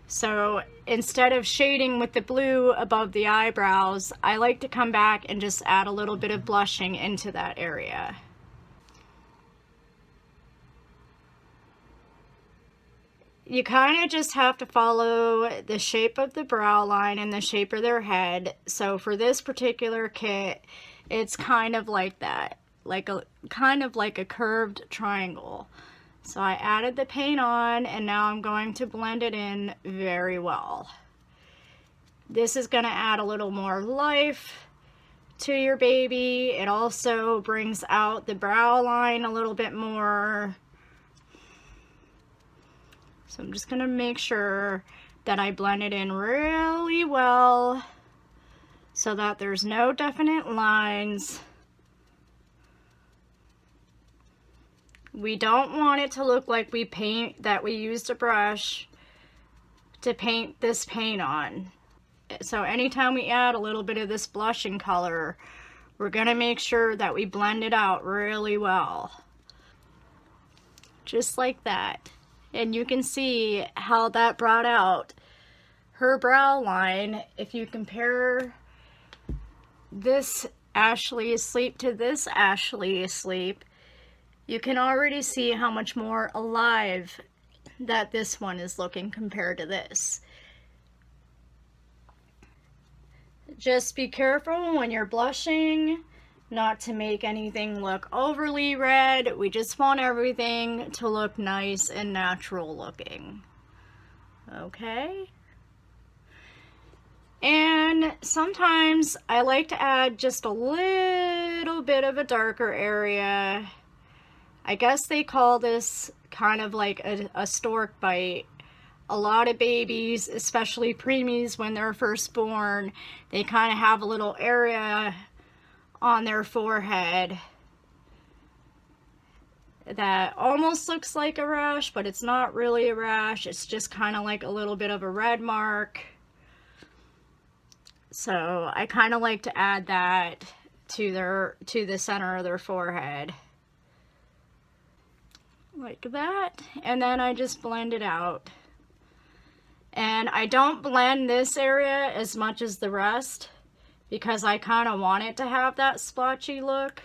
So instead of shading with the blue above the eyebrows, I like to come back and just add a little bit of blushing into that area. You kind of just have to follow the shape of the brow line and the shape of their head. So for this particular kit, it's kind of like that, kind of like a curved triangle. So I added the paint on and now I'm going to blend it in very well. This is going to add a little more life to your baby. It also brings out the brow line a little bit more. So I'm just going to make sure that I blend it in really well so that there's no definite lines. We don't want it to look like we used a brush to paint this paint on. So anytime we add a little bit of this blushing color, we're going to make sure that we blend it out really well. Just like that. And you can see how that brought out her brow line. If you compare this Ashley Asleep to this Ashley Asleep, you can already see how much more alive that this one is looking compared to this. Just be careful when you're blushing not to make anything look overly red. We just want everything to look nice and natural looking. Okay? And sometimes I like to add just a little bit of a darker area. I guess they call this kind of like a stork bite. A lot of babies, especially preemies when they're first born, they kind of have a little area on their forehead that almost looks like a rash, but it's not really a rash. It's just kind of like a little bit of a red mark. So I kind of like to add that to the center of their forehead. Like that, and then I just blend it out. And I don't blend this area as much as the rest because I kind of want it to have that splotchy look.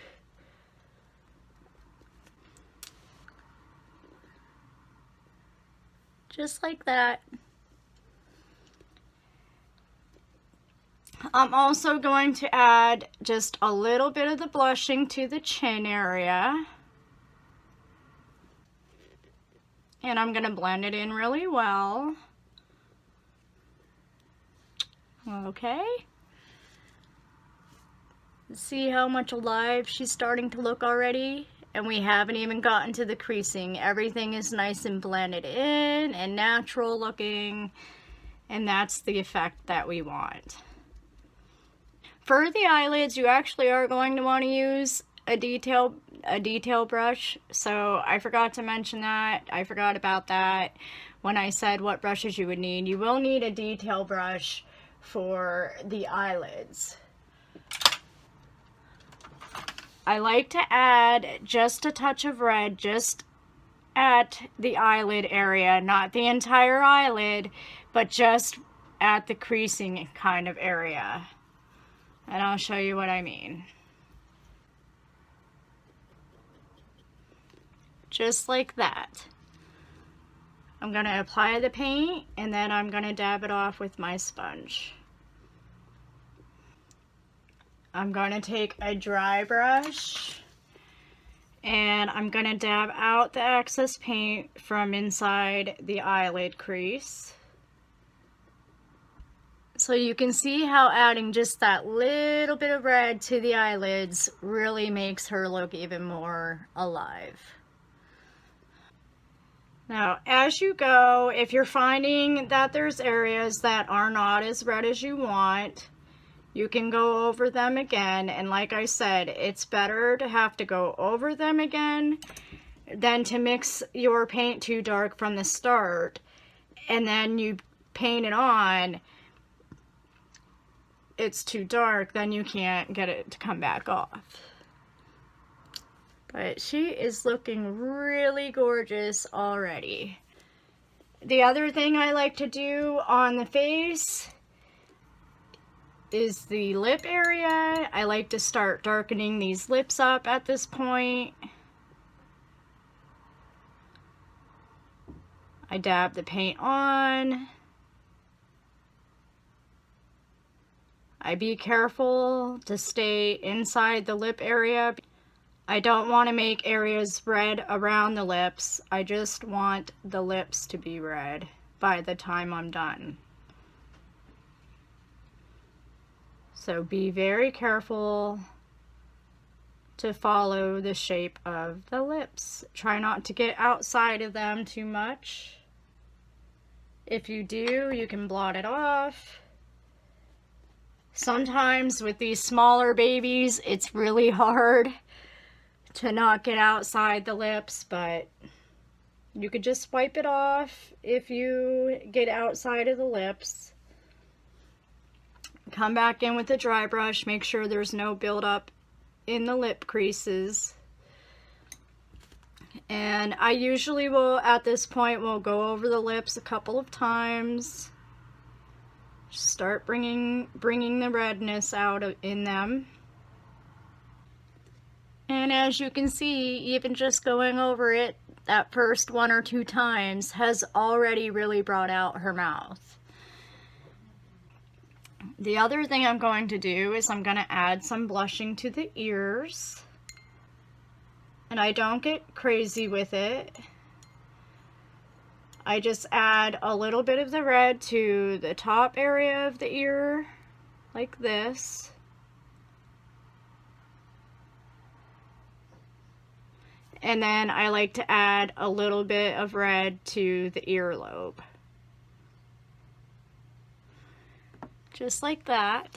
Just like that. I'm also going to add just a little bit of the blushing to the chin area. And I'm going to blend it in really well. Okay. See how much alive she's starting to look already? And we haven't even gotten to the creasing. Everything is nice and blended in and natural looking. And that's the effect that we want. For the eyelids, you actually are going to want to use a detail brush, so I forgot to mention that. I forgot about that when I said what brushes you would need. You will need a detail brush for the eyelids. I like to add just a touch of red just at the eyelid area, not the entire eyelid, but just at the creasing kind of area. And I'll show you what I mean. Just like that. I'm going to apply the paint and then I'm going to dab it off with my sponge. I'm going to take a dry brush and I'm going to dab out the excess paint from inside the eyelid crease. So you can see how adding just that little bit of red to the eyelids really makes her look even more alive. Now, as you go, if you're finding that there's areas that are not as red as you want, you can go over them again. And like I said, it's better to have to go over them again than to mix your paint too dark from the start. And then you paint it on, it's too dark, then you can't get it to come back off. But she is looking really gorgeous already. The other thing I like to do on the face is the lip area. I like to start darkening these lips up at this point. I dab the paint on. I be careful to stay inside the lip area. I don't want to make areas red around the lips. I just want the lips to be red by the time I'm done. So be very careful to follow the shape of the lips. Try not to get outside of them too much. If you do, you can blot it off. Sometimes with these smaller babies, it's really hard to not get outside the lips, but you could just wipe it off if you get outside of the lips. Come back in with a dry brush, make sure there's no buildup in the lip creases. And I usually will, at this point, will go over the lips a couple of times. Start bringing the redness out in them. And as you can see, even just going over it that first 1 or 2 times has already really brought out her mouth. The other thing I'm going to do is I'm going to add some blushing to the ears. And I don't get crazy with it. I just add a little bit of the red to the top area of the ear, like this. And then I like to add a little bit of red to the earlobe. Just like that.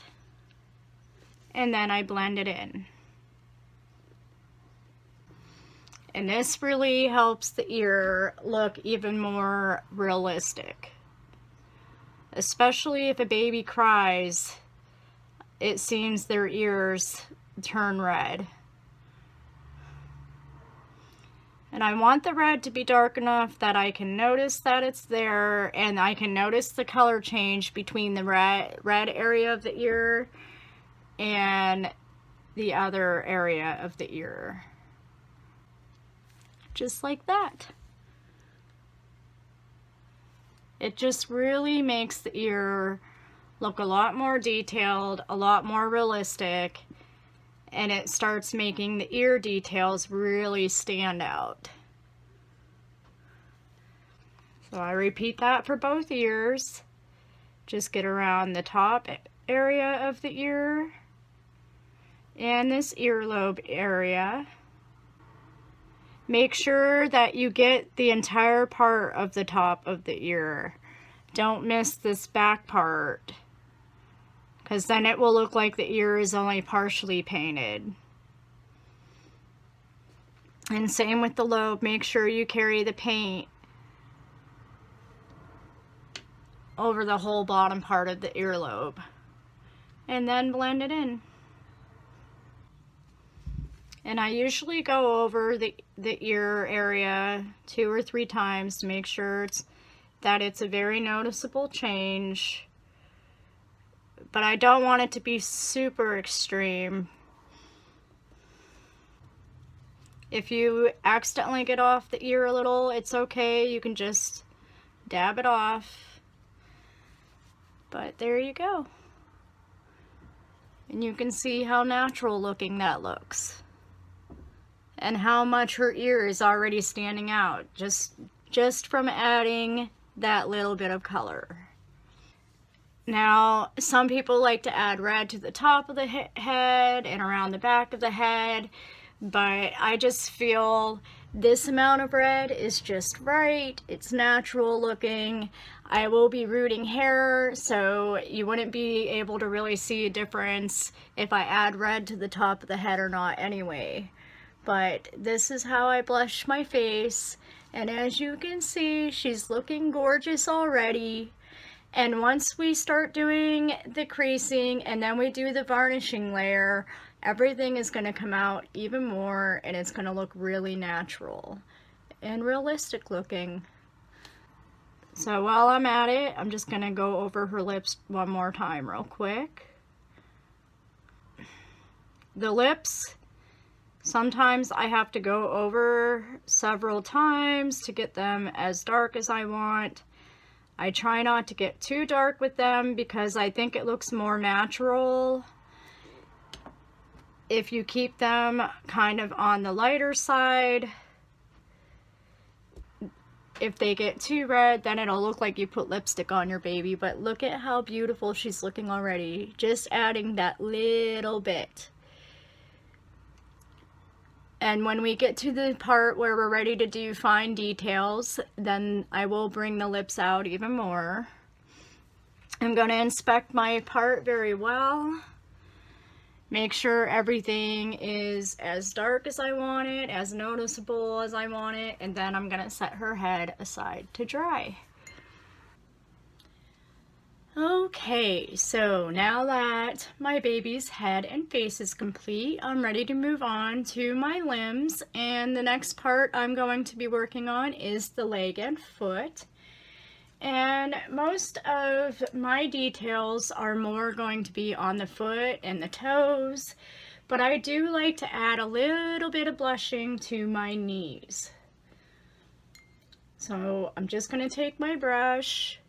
And then I blend it in. And this really helps the ear look even more realistic. Especially if a baby cries, it seems their ears turn red. And I want the red to be dark enough that I can notice that it's there, and I can notice the color change between the red area of the ear and the other area of the ear. Just like that. It just really makes the ear look a lot more detailed, a lot more realistic, and it starts making the ear details really stand out. So I repeat that for both ears. Just get around the top area of the ear and this earlobe area. Make sure that you get the entire part of the top of the ear. Don't miss this back part, because then it will look like the ear is only partially painted. And same with the lobe. Make sure you carry the paint over the whole bottom part of the earlobe. And then blend it in. And I usually go over the ear area 2 or 3 times to make sure that it's a very noticeable change. But I don't want it to be super extreme. If you accidentally get off the ear a little, it's okay. You can just dab it off. But there you go. And you can see how natural looking that looks. And how much her ear is already standing out just from adding that little bit of color. Now, some people like to add red to the top of the head and around the back of the head, but I just feel this amount of red is just right. It's natural looking. I will be rooting hair, so you wouldn't be able to really see a difference if I add red to the top of the head or not anyway. But this is how I blush my face, and as you can see, she's looking gorgeous already. And once we start doing the creasing and then we do the varnishing layer, everything is going to come out even more, and it's going to look really natural and realistic looking. So while I'm at it, I'm just going to go over her lips one more time real quick. The lips, sometimes I have to go over several times to get them as dark as I want. I try not to get too dark with them because I think it looks more natural if you keep them kind of on the lighter side. If they get too red, then it'll look like you put lipstick on your baby. But look at how beautiful she's looking already. Just adding that little bit. And when we get to the part where we're ready to do fine details, then I will bring the lips out even more. I'm going to inspect my part very well. Make sure everything is as dark as I want it, as noticeable as I want it, and then I'm going to set her head aside to dry. Okay, so now that my baby's head and face is complete, I'm ready to move on to my limbs, and the next part I'm going to be working on is the leg and foot. And most of my details are more going to be on the foot and the toes, but I do like to add a little bit of blushing to my knees. So I'm just going to take my brush,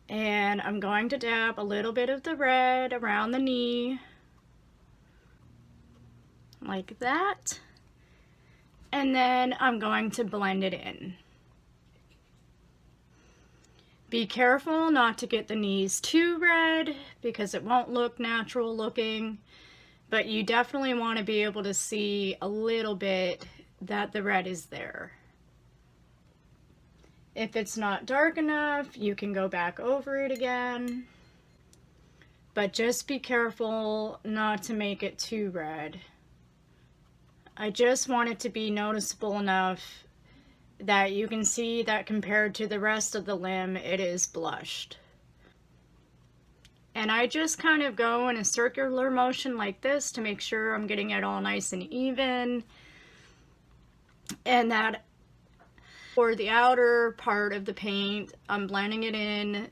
and I'm going to dab a little bit of the red around the knee, like that. And then I'm going to blend it in. Be careful not to get the knees too red because it won't look natural looking, but you definitely want to be able to see a little bit that the red is there. If it's not dark enough, you can go back over it again, but just be careful not to make it too red. I just want it to be noticeable enough that you can see that compared to the rest of the limb, it is blushed. And I just kind of go in a circular motion like this to make sure I'm getting it all nice and even. And that for the outer part of the paint, I'm blending it in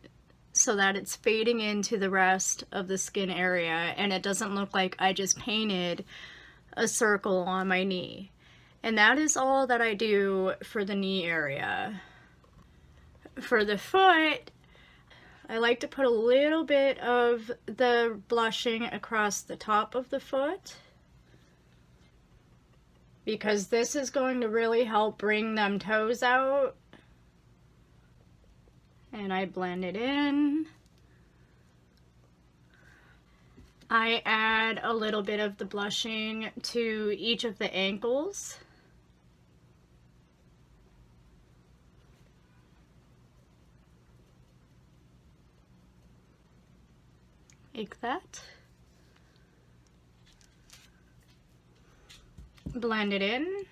so that it's fading into the rest of the skin area, and it doesn't look like I just painted a circle on my knee. And that is all that I do for the knee area. For the foot, I like to put a little bit of the blushing across the top of the foot, because this is going to really help bring them toes out. And I blend it in. I add a little bit of the blushing to each of the ankles. Like that. blend it in.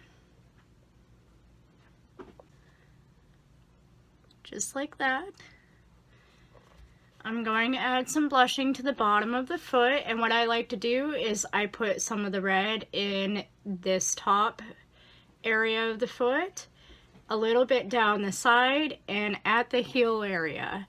Just like that. I'm going to add some blushing to the bottom of the foot, and what I like to do is I put some of the red in this top area of the foot, a little bit down the side, and at the heel area.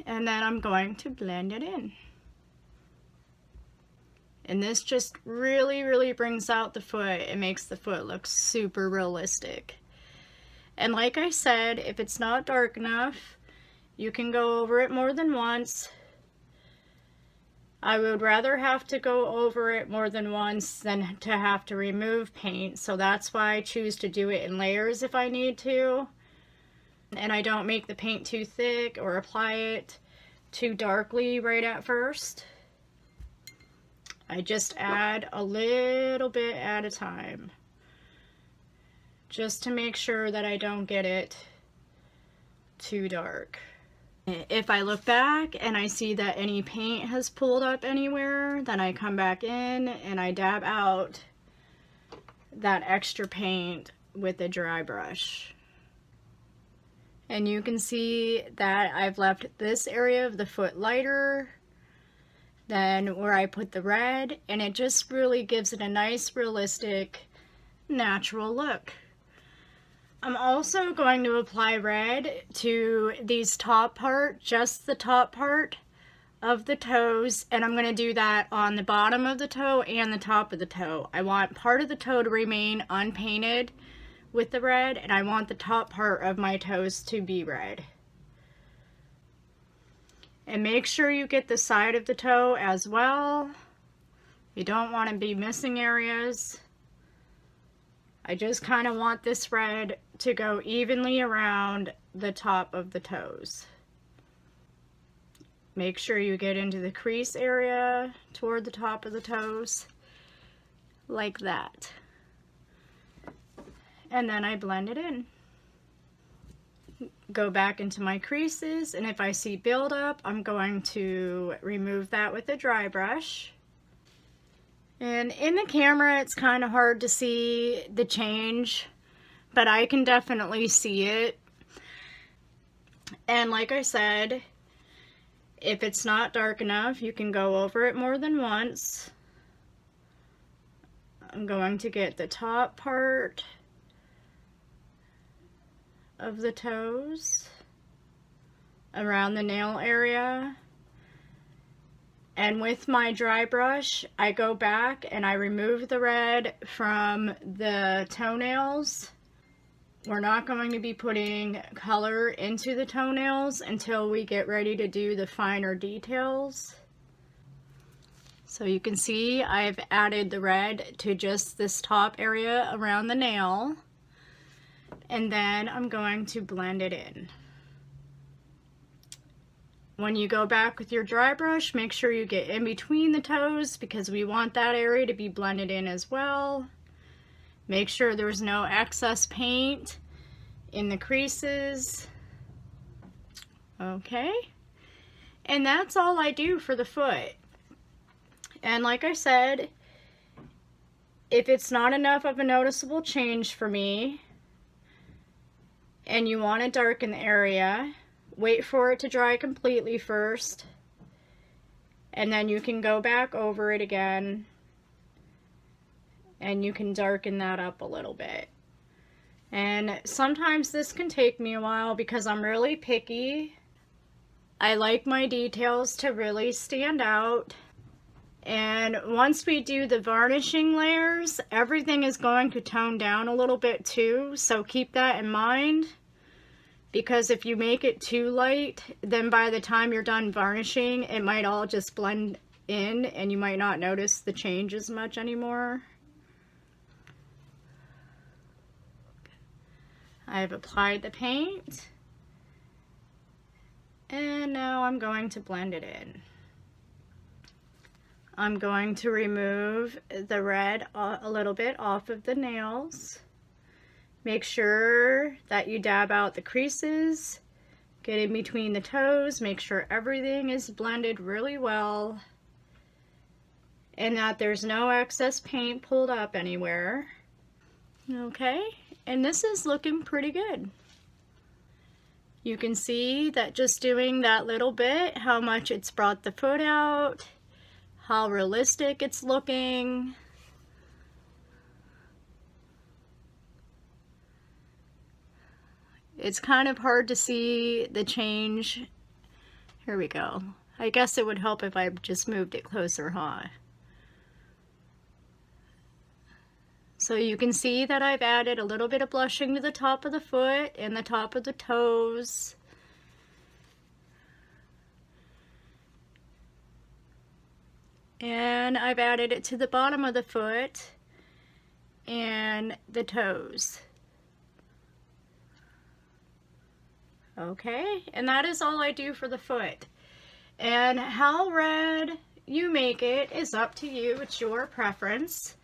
And then I'm going to blend it in. And this just really brings out the foot. It makes the foot look super realistic. And like I said, if it's not dark enough, you can go over it more than once. I would rather have to go over it more than once than to have to remove paint. So that's why I choose to do it in layers if I need to. And I don't make the paint too thick or apply it too darkly right at first. I just add a little bit at a time, just to make sure that I don't get it too dark. If I look back and I see that any paint has pulled up anywhere, then I come back in and I dab out that extra paint with a dry brush. And you can see that I've left this area of the foot lighter than where I put the red, and it just really gives it a nice, realistic, natural look. I'm also going to apply red to these top part, just the top part of the toes, and I'm going to do that on the bottom of the toe and the top of the toe. I want part of the toe to remain unpainted with the red, and I want the top part of my toes to be red. And make sure you get the side of the toe as well. You don't want to be missing areas. I just kind of want this red to go evenly around the top of the toes. Make sure you get into the crease area toward the top of the toes, like that. And then I blend it in. Go back into my creases, and if I see buildup, I'm going to remove that with a dry brush. And in the camera, it's kind of hard to see the change, but I can definitely see it. And like I said, if it's not dark enough, you can go over it more than once. I'm going to get the top part of the toes around the nail area, and with my dry brush I go back and I remove the red from the toenails. We're not going to be putting color into the toenails until we get ready to do the finer details. So you can see I've added the red to just this top area around the nail. And then I'm going to blend it in. When you go back with your dry brush, make sure you get in between the toes because we want that area to be blended in as well. Make sure there's no excess paint in the creases. Okay. And that's all I do for the foot. And like I said, if it's not enough of a noticeable change for me, and you want to darken the area, wait for it to dry completely first, and then you can go back over it again and you can darken that up a little bit. And sometimes this can take me a while because I'm really picky. I like my details to really stand out. And once we do the varnishing layers, everything is going to tone down a little bit too, so keep that in mind. Because if you make it too light, then by the time you're done varnishing, it might all just blend in and you might not notice the change as much anymore. I've applied the paint, and now I'm going to blend it in. I'm going to remove the red a little bit off of the nails, Make sure that you dab out the creases, get in between the toes, make sure everything is blended really well, and that there's no excess paint pulled up anywhere. Okay, and this is looking pretty good. You can see that just doing that little bit, how much it's brought the foot out, how realistic it's looking. It's kind of hard to see the change. Here we go. I guess it would help if I just moved it closer, huh? So you can see that I've added a little bit of blushing to the top of the foot and the top of the toes. And I've added it to the bottom of the foot and the toes. Okay, and that is all I do for the foot. And how red you make it is up to you, it's your preference.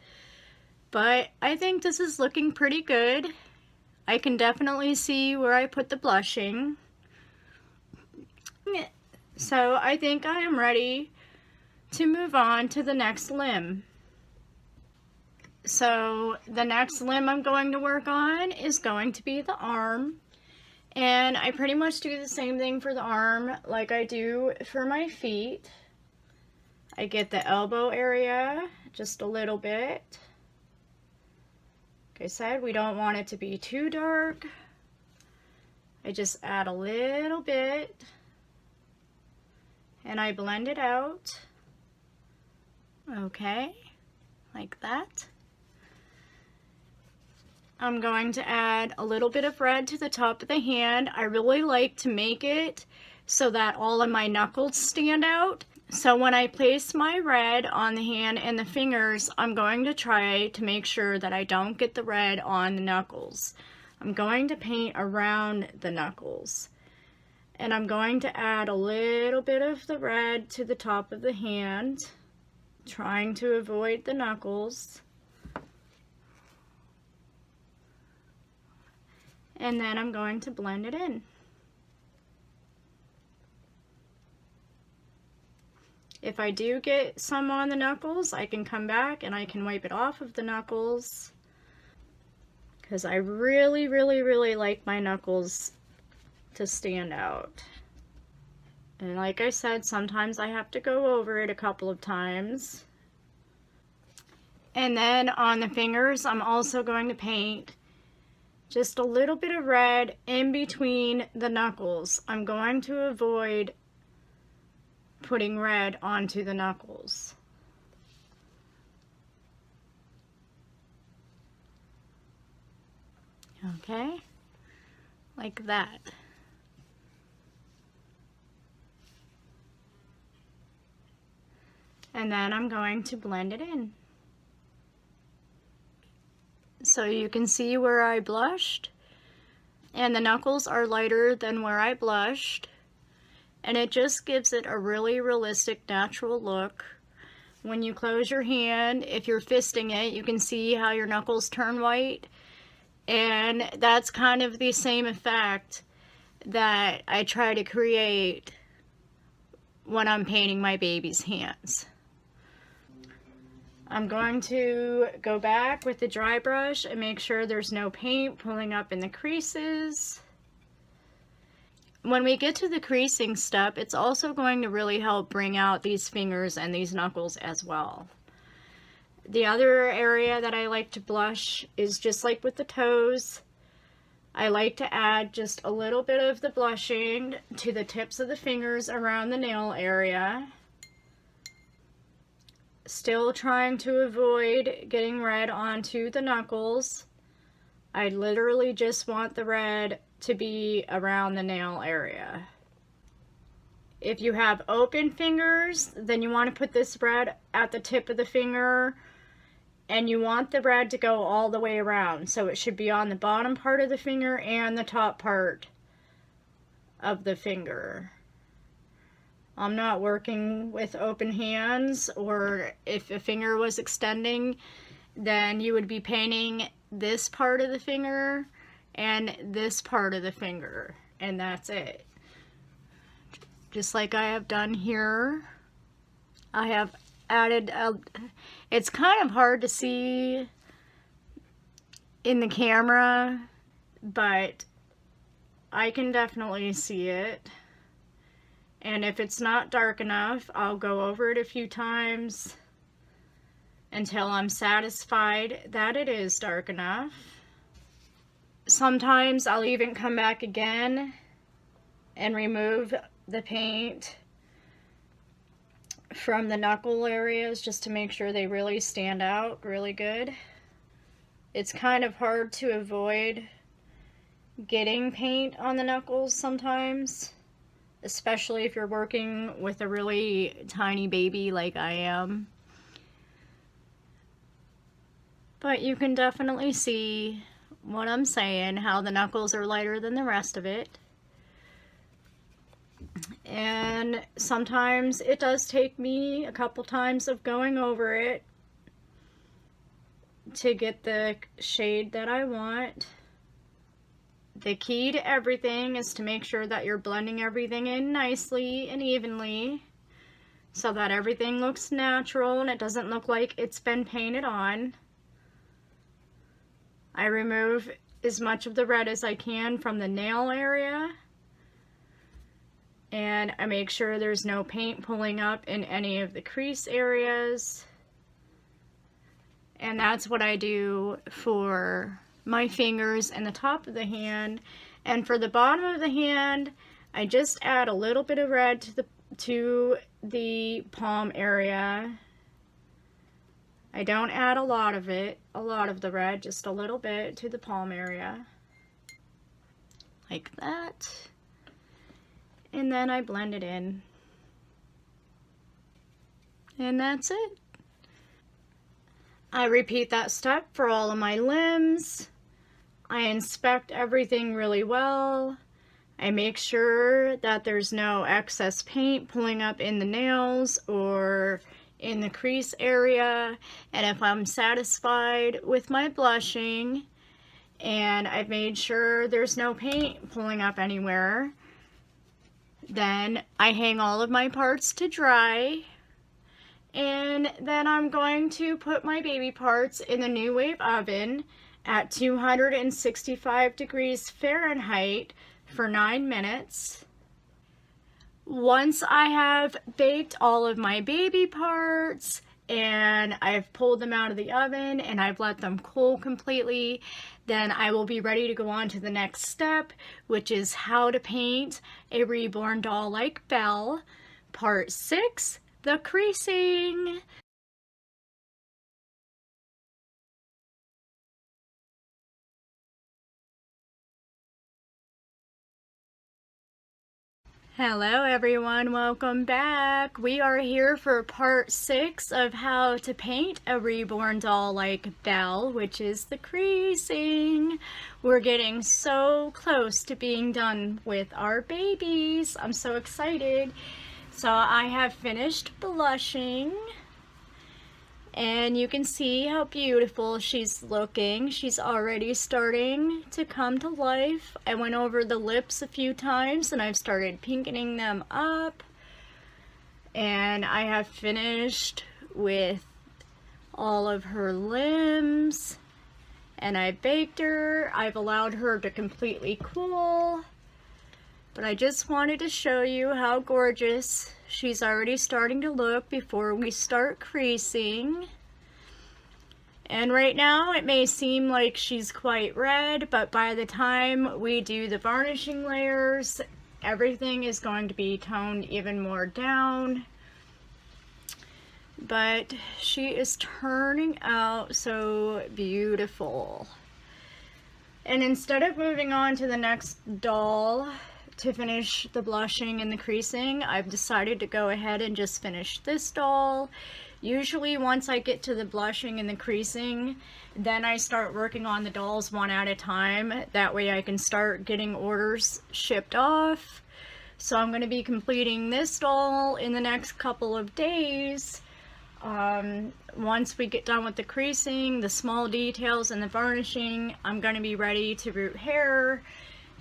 But I think this is looking pretty good. I can definitely see where I put the blushing. So I think I am ready to move on to the next limb. So the next limb I'm going to work on is going to be the arm. And I pretty much do the same thing for the arm like I do for my feet. I get the elbow area just a little bit. Like I said, we don't want it to be too dark. I just add a little bit and I blend it out. Okay, like that. I'm going to add a little bit of red to the top of the hand. I really like to make it so that all of my knuckles stand out. So when I place my red on the hand and the fingers, I'm going to try to make sure that I don't get the red on the knuckles. I'm going to paint around the knuckles. And I'm going to add a little bit of the red to the top of the hand, trying to avoid the knuckles. And then I'm going to blend it in. If I do get some on the knuckles, I can come back and I can wipe it off of the knuckles, because I really, really, really like my knuckles to stand out. And like I said, sometimes I have to go over it a couple of times. And then on the fingers, I'm also going to paint just a little bit of red in between the knuckles. I'm going to avoid putting red onto the knuckles. Okay, like that. And then I'm going to blend it in. So you can see where I blushed, and the knuckles are lighter than where I blushed, and it just gives it a really realistic, natural look. When you close your hand, if you're fisting it, you can see how your knuckles turn white, and that's kind of the same effect that I try to create when I'm painting my baby's hands. I'm going to go back with the dry brush and make sure there's no paint pulling up in the creases. When we get to the creasing step, it's also going to really help bring out these fingers and these knuckles as well. The other area that I like to blush is just like with the toes. I like to add just a little bit of the blushing to the tips of the fingers around the nail area. Still trying to avoid getting red onto the knuckles. I literally just want the red to be around the nail area. If you have open fingers, then you want to put this red at the tip of the finger, and you want the red to go all the way around. So it should be on the bottom part of the finger and the top part of the finger. I'm not working with open hands, or if a finger was extending, then you would be painting this part of the finger and this part of the finger, and that's it. Just like I have done here. I have added it's kind of hard to see in the camera, but I can definitely see it. And if it's not dark enough, I'll go over it a few times until I'm satisfied that it is dark enough. Sometimes I'll even come back again and remove the paint from the knuckle areas just to make sure they really stand out really good. It's kind of hard to avoid getting paint on the knuckles sometimes, especially if you're working with a really tiny baby like I am. But you can definitely see what I'm saying, how the knuckles are lighter than the rest of it. And sometimes it does take me a couple times of going over it to get the shade that I want. The key to everything is to make sure that you're blending everything in nicely and evenly so that everything looks natural and it doesn't look like it's been painted on. I remove as much of the red as I can from the nail area, and I make sure there's no paint pulling up in any of the crease areas. And that's what I do for my fingers and the top of the hand. And for the bottom of the hand, I just add a little bit of red to the palm area. I don't add a lot of the red, just a little bit to the palm area. Like that. And then I blend it in. And that's it. I repeat that step for all of my limbs. I inspect everything really well. I make sure that there's no excess paint pulling up in the nails or in the crease area. And if I'm satisfied with my blushing and I've made sure there's no paint pulling up anywhere, then I hang all of my parts to dry. And then I'm going to put my baby parts in the New Wave oven at 265 degrees Fahrenheit for 9 minutes. Once I have baked all of my baby parts and I've pulled them out of the oven and I've let them cool completely, then I will be ready to go on to the next step, which is how to paint a reborn doll like Belle, part 6. The creasing. Hello everyone, welcome back. We are here for part 6 of how to paint a reborn doll like Belle, which is the creasing. We're getting so close to being done with our babies. I'm so excited. So I have finished blushing, and you can see how beautiful she's looking. She's already starting to come to life. I went over the lips a few times and I've started pinkening them up. And I have finished with all of her limbs, and I baked her. I've allowed her to completely cool. But I just wanted to show you how gorgeous she's already starting to look before we start creasing. And right now it may seem like she's quite red, but by the time we do the varnishing layers, everything is going to be toned even more down. But she is turning out so beautiful. And instead of moving on to the next doll to finish the blushing and the creasing, I've decided to go ahead and just finish this doll. Usually once I get to the blushing and the creasing, then I start working on the dolls one at a time. That way I can start getting orders shipped off. So I'm going to be completing this doll in the next couple of days. Once we get done with the creasing, the small details, and the varnishing, I'm going to be ready to root hair,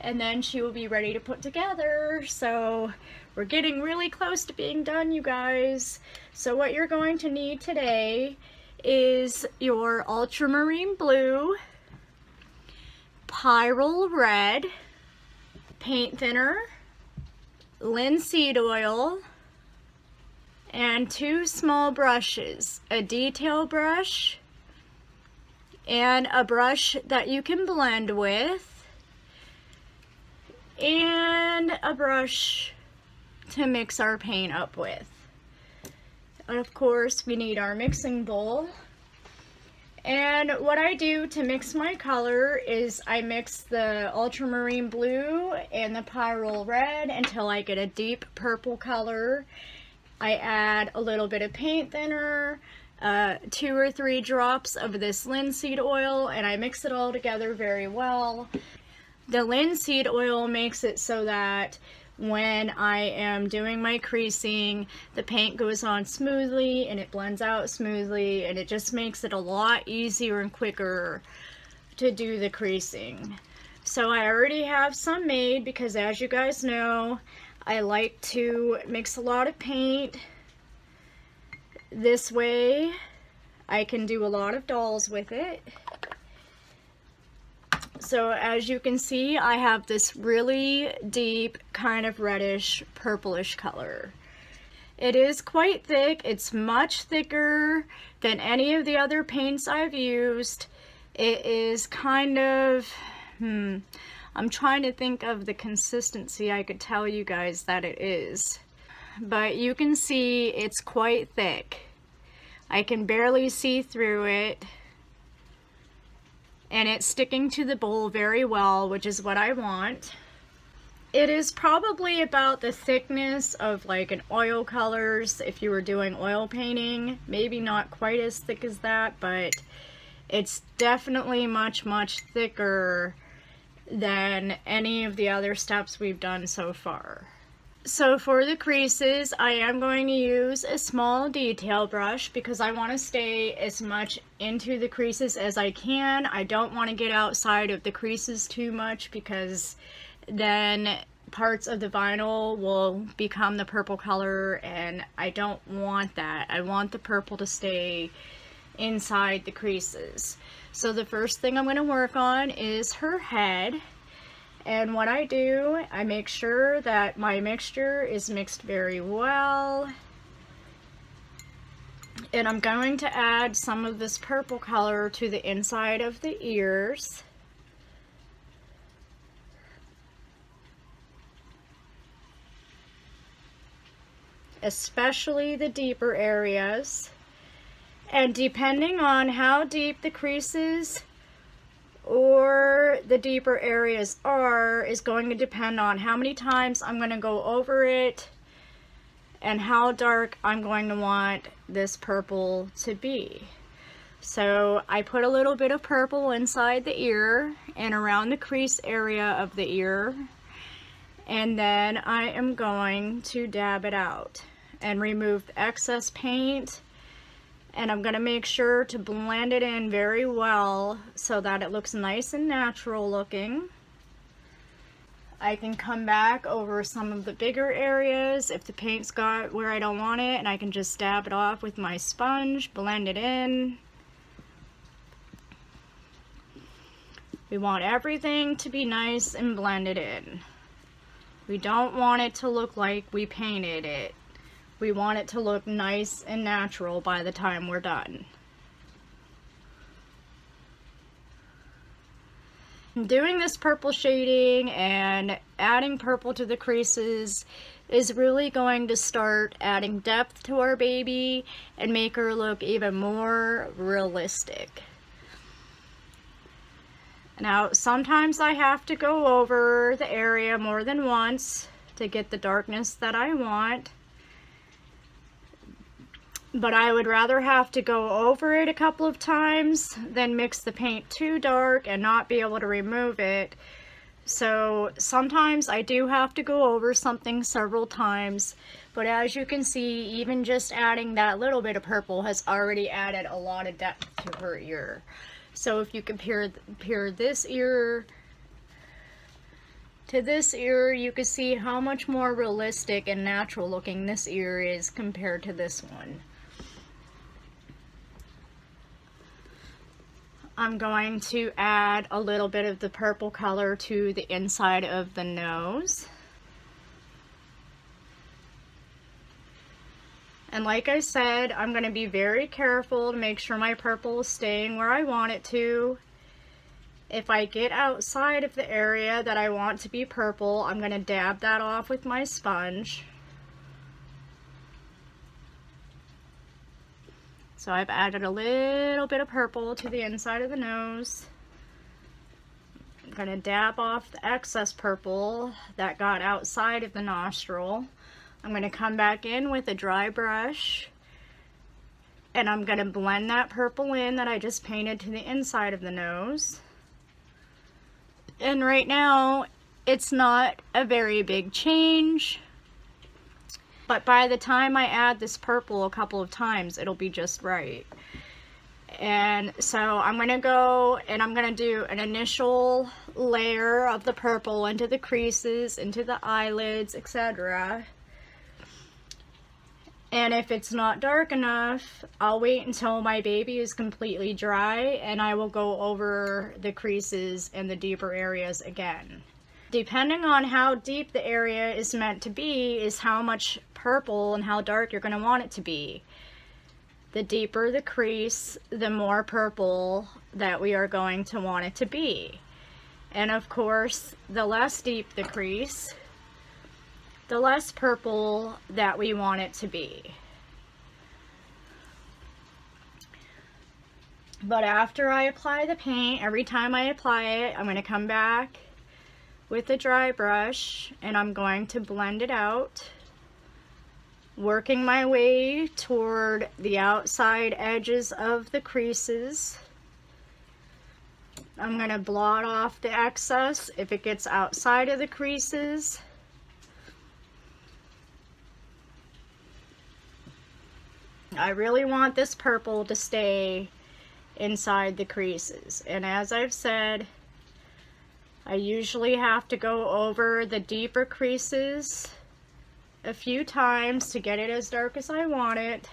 and then she will be ready to put together. So we're getting really close to being done, you guys. So what you're going to need today is your ultramarine blue, pyrrole red, paint thinner, linseed oil, and 2 small brushes, a detail brush and a brush that you can blend with, and a brush to mix our paint up with. And of course, we need our mixing bowl. And what I do to mix my color is I mix the ultramarine blue and the pyrrole red until I get a deep purple color. I add a little bit of paint thinner, 2 or 3 drops of this linseed oil, and I mix it all together very well. The linseed oil makes it so that when I am doing my creasing, the paint goes on smoothly and it blends out smoothly, and it just makes it a lot easier and quicker to do the creasing. So I already have some made because, as you guys know, I like to mix a lot of paint. This way I can do a lot of dolls with it. So as you can see, I have this really deep kind of reddish purplish color. It is quite thick. It's much thicker than any of the other paints I've used. It is kind of, I'm trying to think of the consistency I could tell you guys that it is. But you can see it's quite thick. I can barely see through it. And it's sticking to the bowl very well, which is what I want. It is probably about the thickness of like an oil colors if you were doing oil painting. Maybe not quite as thick as that, but it's definitely much, much thicker than any of the other steps we've done so far. So for the creases, I am going to use a small detail brush because I want to stay as much into the creases as I can. I don't want to get outside of the creases too much because then parts of the vinyl will become the purple color, and I don't want that. I want the purple to stay inside the creases. So the first thing I'm going to work on is her head. And what I do, I make sure that my mixture is mixed very well. And I'm going to add some of this purple color to the inside of the ears. Especially the deeper areas. And depending on how deep the creases or the deeper areas are, is going to depend on how many times I'm going to go over it and how dark I'm going to want this purple to be. So I put a little bit of purple inside the ear and around the crease area of the ear, and then I am going to dab it out and remove the excess paint. And I'm going to make sure to blend it in very well so that it looks nice and natural looking. I can come back over some of the bigger areas if the paint's got where I don't want it, and I can just dab it off with my sponge, blend it in. We want everything to be nice and blended in. We don't want it to look like we painted it. We want it to look nice and natural by the time we're done. Doing this purple shading and adding purple to the creases is really going to start adding depth to our baby and make her look even more realistic. Now, sometimes I have to go over the area more than once to get the darkness that I want. But I would rather have to go over it a couple of times than mix the paint too dark and not be able to remove it. So sometimes I do have to go over something several times, but as you can see, even just adding that little bit of purple has already added a lot of depth to her ear. So if you compare this ear to this ear, you can see how much more realistic and natural looking this ear is compared to this one. I'm going to add a little bit of the purple color to the inside of the nose. And like I said, I'm going to be very careful to make sure my purple is staying where I want it to. If I get outside of the area that I want to be purple, I'm going to dab that off with my sponge. So I've added a little bit of purple to the inside of the nose. I'm going to dab off the excess purple that got outside of the nostril. I'm going to come back in with a dry brush and I'm going to blend that purple in that I just painted to the inside of the nose. And right now it's not a very big change, but by the time I add this purple a couple of times, it'll be just right. And so I'm going to go and I'm going to do an initial layer of the purple into the creases, into the eyelids, etc. And if it's not dark enough, I'll wait until my baby is completely dry and I will go over the creases and the deeper areas again. Depending on how deep the area is meant to be is how much purple and how dark you're going to want it to be. The deeper the crease, the more purple that we are going to want it to be. And of course, the less deep the crease, the less purple that we want it to be. But after I apply the paint, every time I apply it, I'm going to come back with a dry brush and I'm going to blend it out, working my way toward the outside edges of the creases. I'm going to blot off the excess if it gets outside of the creases. I really want this purple to stay inside the creases, and as I've said, I usually have to go over the deeper creases a few times to get it as dark as I want it.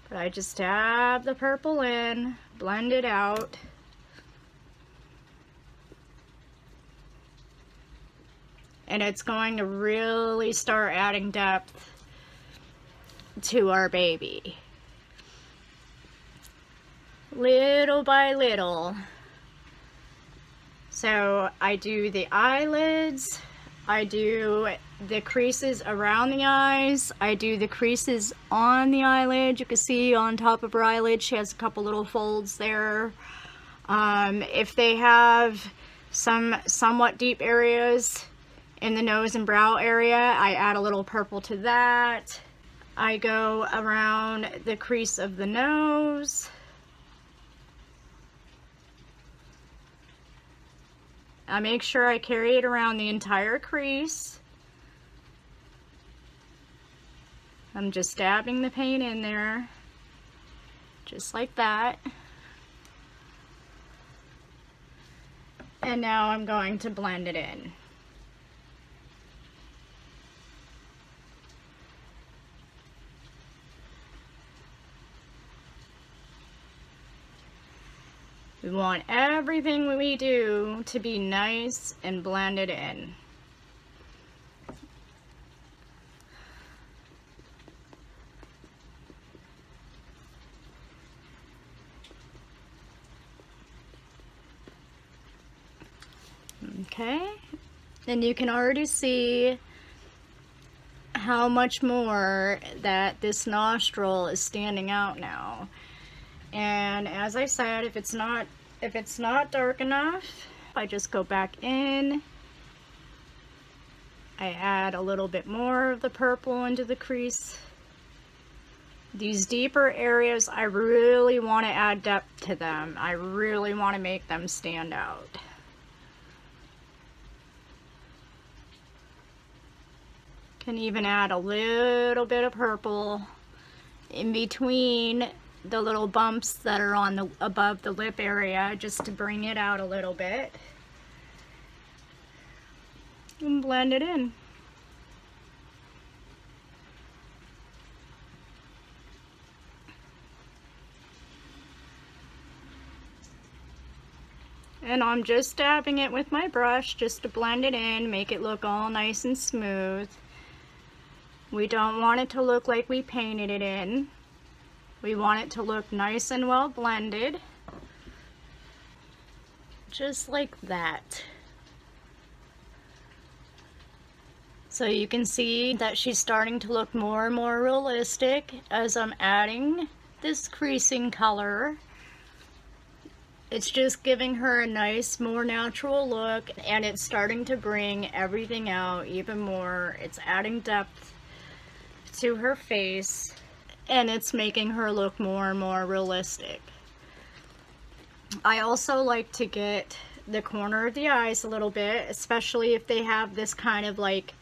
But I just dab the purple in, blend it out. And it's going to really start adding depth to our baby. Little by little. So I do the eyelids, I do the creases around the eyes, I do the creases on the eyelid. You can see on top of her eyelid she has a couple little folds there. If they have some somewhat deep areas in the nose and brow area, I add a little purple to that. I go around the crease of the nose. I make sure I carry it around the entire crease. I'm just dabbing the paint in there, just like that. And now I'm going to blend it in. We want everything we do to be nice and blended in. Okay, and you can already see how much more that this nostril is standing out now. And as I said, if it's not dark enough, I just go back in. I add a little bit more of the purple into the crease. These deeper areas, I really want to add depth to them. I really want to make them stand out. Can even add a little bit of purple in between the little bumps that are on the above the lip area, just to bring it out a little bit. And blend it in. And I'm just dabbing it with my brush just to blend it in, make it look all nice and smooth. We don't want it to look like we painted it in. We want it to look nice and well blended. Just like that. So you can see that she's starting to look more and more realistic as I'm adding this creasing color. It's just giving her a nice, more natural look, and it's starting to bring everything out even more. It's adding depth to her face, and it's making her look more and more realistic. I also like to get the corner of the eyes a little bit, especially if they have this kind of like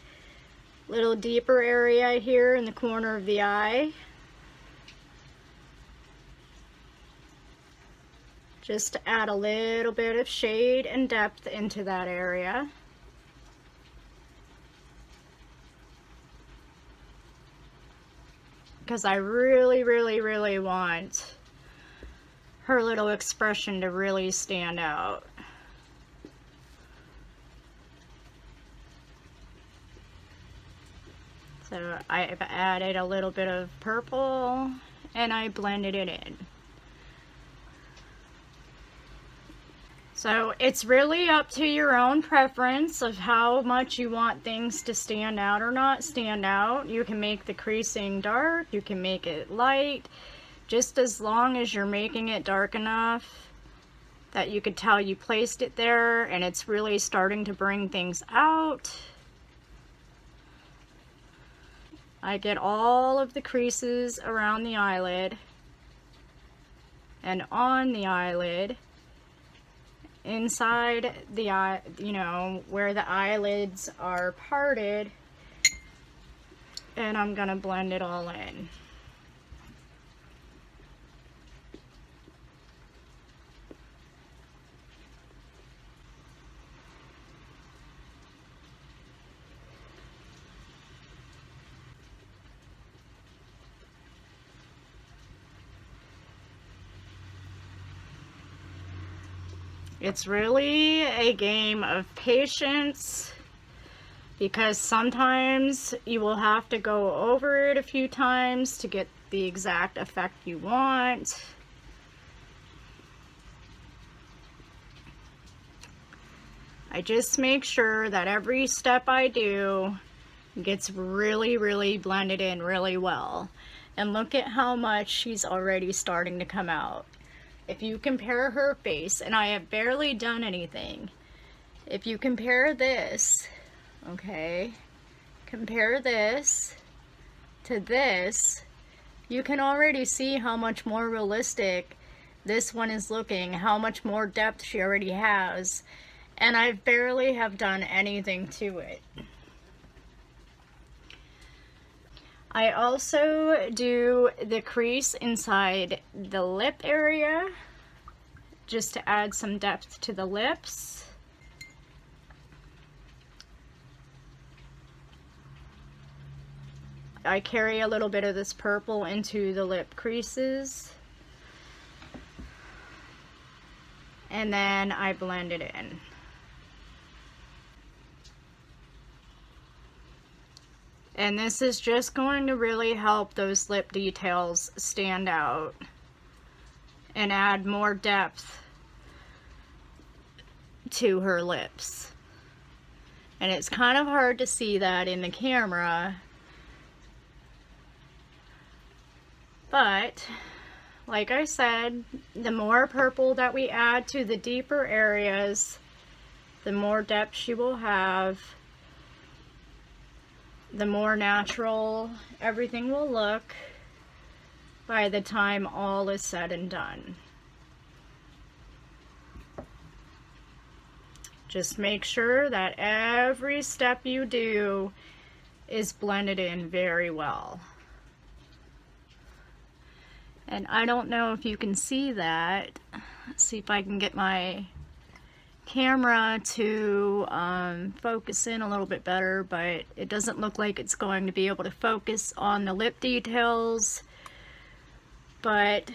little deeper area here in the corner of the eye. Just to add a little bit of shade and depth into that area. Because I really, really, really want her little expression to really stand out. So I've added a little bit of purple and I blended it in. So it's really up to your own preference of how much you want things to stand out or not stand out. You can make the creasing dark, you can make it light, just as long as you're making it dark enough that you could tell you placed it there and it's really starting to bring things out. I get all of the creases around the eyelid and on the eyelid, inside the eye, you know, where the eyelids are parted, and I'm gonna blend it all in. It's really a game of patience, because sometimes you will have to go over it a few times to get the exact effect you want. I just make sure that every step I do gets really, really blended in really well. And look at how much she's already starting to come out. If you compare her face, and I have barely done anything, if you compare this, okay, compare this to this, you can already see how much more realistic this one is looking, how much more depth she already has, and I barely have done anything to it. I also do the crease inside the lip area just to add some depth to the lips. I carry a little bit of this purple into the lip creases, and then I blend it in. And this is just going to really help those lip details stand out and add more depth to her lips. And it's kind of hard to see that in the camera, but like I said, the more purple that we add to the deeper areas, the more depth she will have, the more natural everything will look. by the time all is said and done. Just make sure that every step you do is blended in very well. And I don't know if you can see that. Let's see if I can get my camera to focus in a little bit better, but it doesn't look like it's going to be able to focus on the lip details. But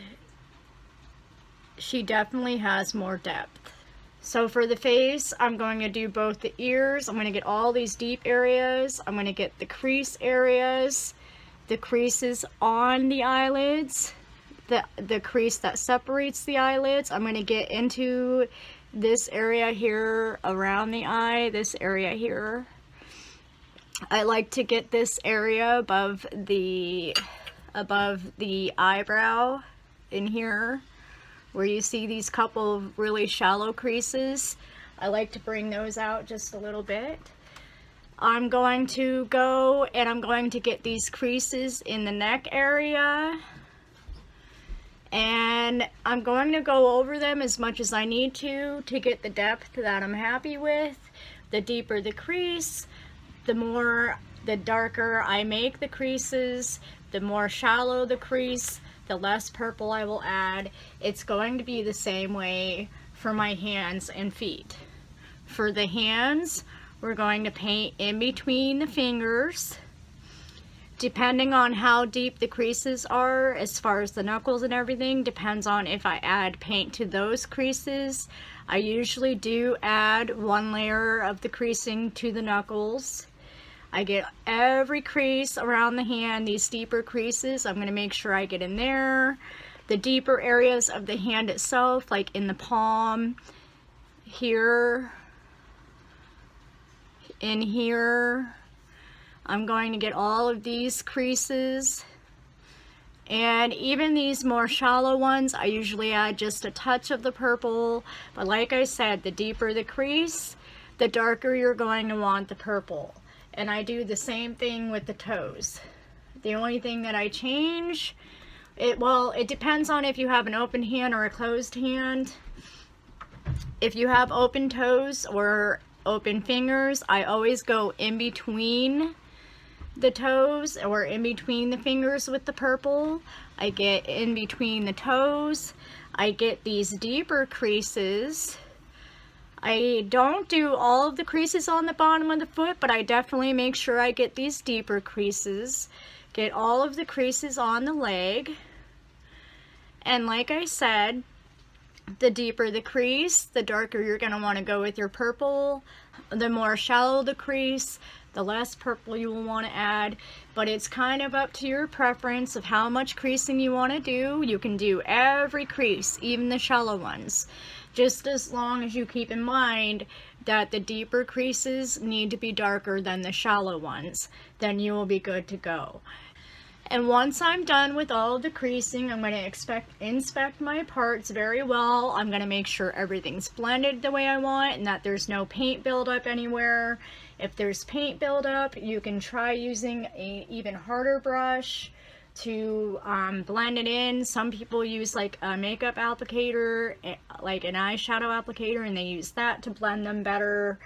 she definitely has more depth. So for the face, I'm going to do both the ears. I'm going to get all these deep areas. I'm going to get the crease areas, the creases on the eyelids, the crease that separates the eyelids. I'm going to get into this area here around the eye, this area here. I like to get this area above the eyebrow in here, where you see these couple of really shallow creases. I like to bring those out just a little bit. I'm going to go and I'm going to get these creases in the neck area, and I'm going to go over them as much as I need to get the depth that I'm happy with. The deeper the crease, the darker I make the creases, the more shallow the crease, the less purple I will add. It's going to be the same way for my hands and feet. For the hands, we're going to paint in between the fingers. Depending on how deep the creases are, as far as the knuckles and everything, depends on if I add paint to those creases. I usually do add one layer of the creasing to the knuckles. I get every crease around the hand, these deeper creases, I'm going to make sure I get in there. The deeper areas of the hand itself, like in the palm, here, in here, I'm going to get all of these creases. And even these more shallow ones, I usually add just a touch of the purple. But like I said, the deeper the crease, the darker you're going to want the purple. And I do the same thing with the toes. The only thing that I change, it depends on if you have an open hand or a closed hand. If you have open toes or open fingers, I always go in between the toes or in between the fingers with the purple. I get in between the toes. I get these deeper creases. I don't do all of the creases on the bottom of the foot, but I definitely make sure I get these deeper creases. Get all of the creases on the leg. And like I said, the deeper the crease, the darker you're going to want to go with your purple. The more shallow the crease, the less purple you will want to add. But it's kind of up to your preference of how much creasing you want to do. You can do every crease, even the shallow ones, just as long as you keep in mind that the deeper creases need to be darker than the shallow ones. Then you will be good to go. And once I'm done with all of the creasing, I'm going to inspect my parts very well. I'm going to make sure everything's blended the way I want and that there's no paint buildup anywhere. If there's paint buildup, you can try using an even harder brush to blend it in. Some people use like a makeup applicator, like an eyeshadow applicator, and they use that to blend them better.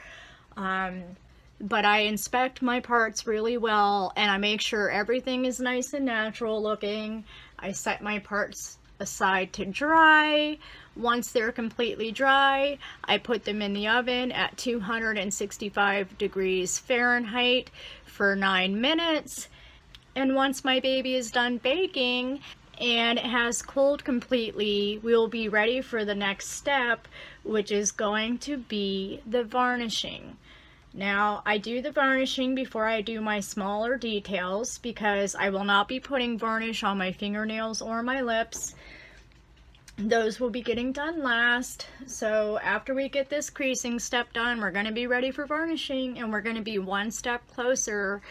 But I inspect my parts really well, and I make sure everything is nice and natural looking. I set my parts aside to dry. Once they're completely dry, I put them in the oven at 265 degrees Fahrenheit for 9 minutes. And once my baby is done baking and it has cooled completely, we'll be ready for the next step, which is going to be the varnishing. Now, I do the varnishing before I do my smaller details because I will not be putting varnish on my fingernails or my lips. Those will be getting done last. So after we get this creasing step done, we're going to be ready for varnishing, and we're going to be one step closer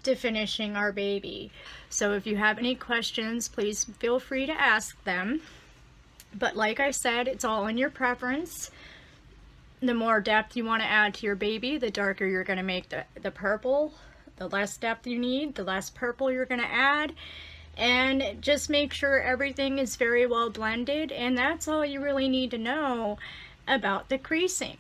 to finishing our baby. So if you have any questions, please feel free to ask them. But like I said, it's all in your preference. The more depth you want to add to your baby, the darker you're going to make the purple. The less depth you need, the less purple you're going to add. and just make sure everything is very well blended, and that's all you really need to know about the creasing.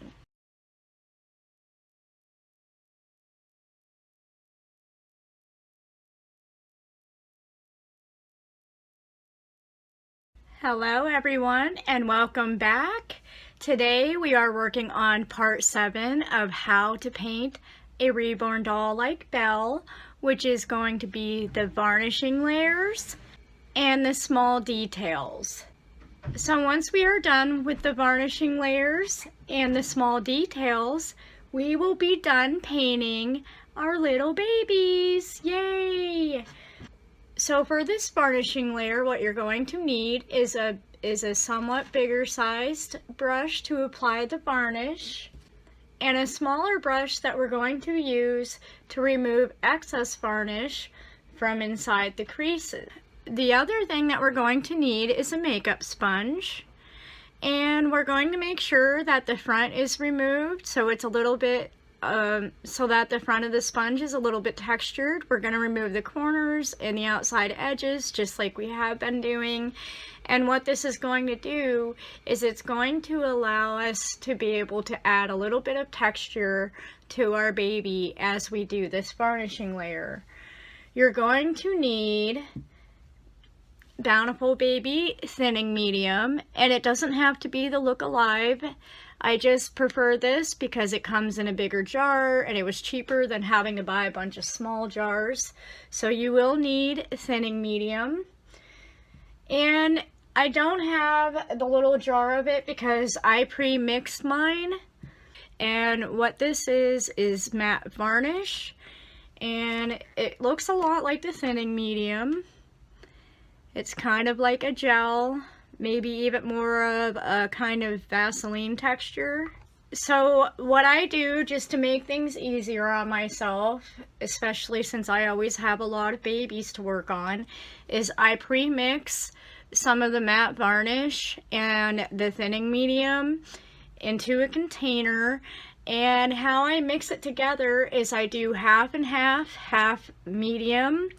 Hello everyone and welcome back. Today we are working on part 7 of how to paint a reborn doll like Belle, which is going to be the varnishing layers and the small details. So once we are done with the varnishing layers and the small details, we will be done painting our little babies. Yay! So for this varnishing layer, what you're going to need is a somewhat bigger sized brush to apply the varnish, and a smaller brush that we're going to use to remove excess varnish from inside the creases. The other thing that we're going to need is a makeup sponge, and we're going to make sure that the front is removed so it's a little bit so that the front of the sponge is a little bit textured. We're going to remove the corners and the outside edges just like we have been doing. And what this is going to do is it's going to allow us to be able to add a little bit of texture to our baby as we do this varnishing layer. You're going to need Bountiful Baby Thinning Medium, and it doesn't have to be the Look Alive. I just prefer this because it comes in a bigger jar and it was cheaper than having to buy a bunch of small jars. So you will need Thinning Medium. And I don't have the little jar of it because I pre-mixed mine. And what this is matte varnish. And it looks a lot like the Thinning Medium. It's kind of like a gel, maybe even more of a kind of Vaseline texture. So what I do just to make things easier on myself, especially since I always have a lot of babies to work on, is I pre-mix some of the matte varnish and the thinning medium into a container. And how I mix it together is I do half and half medium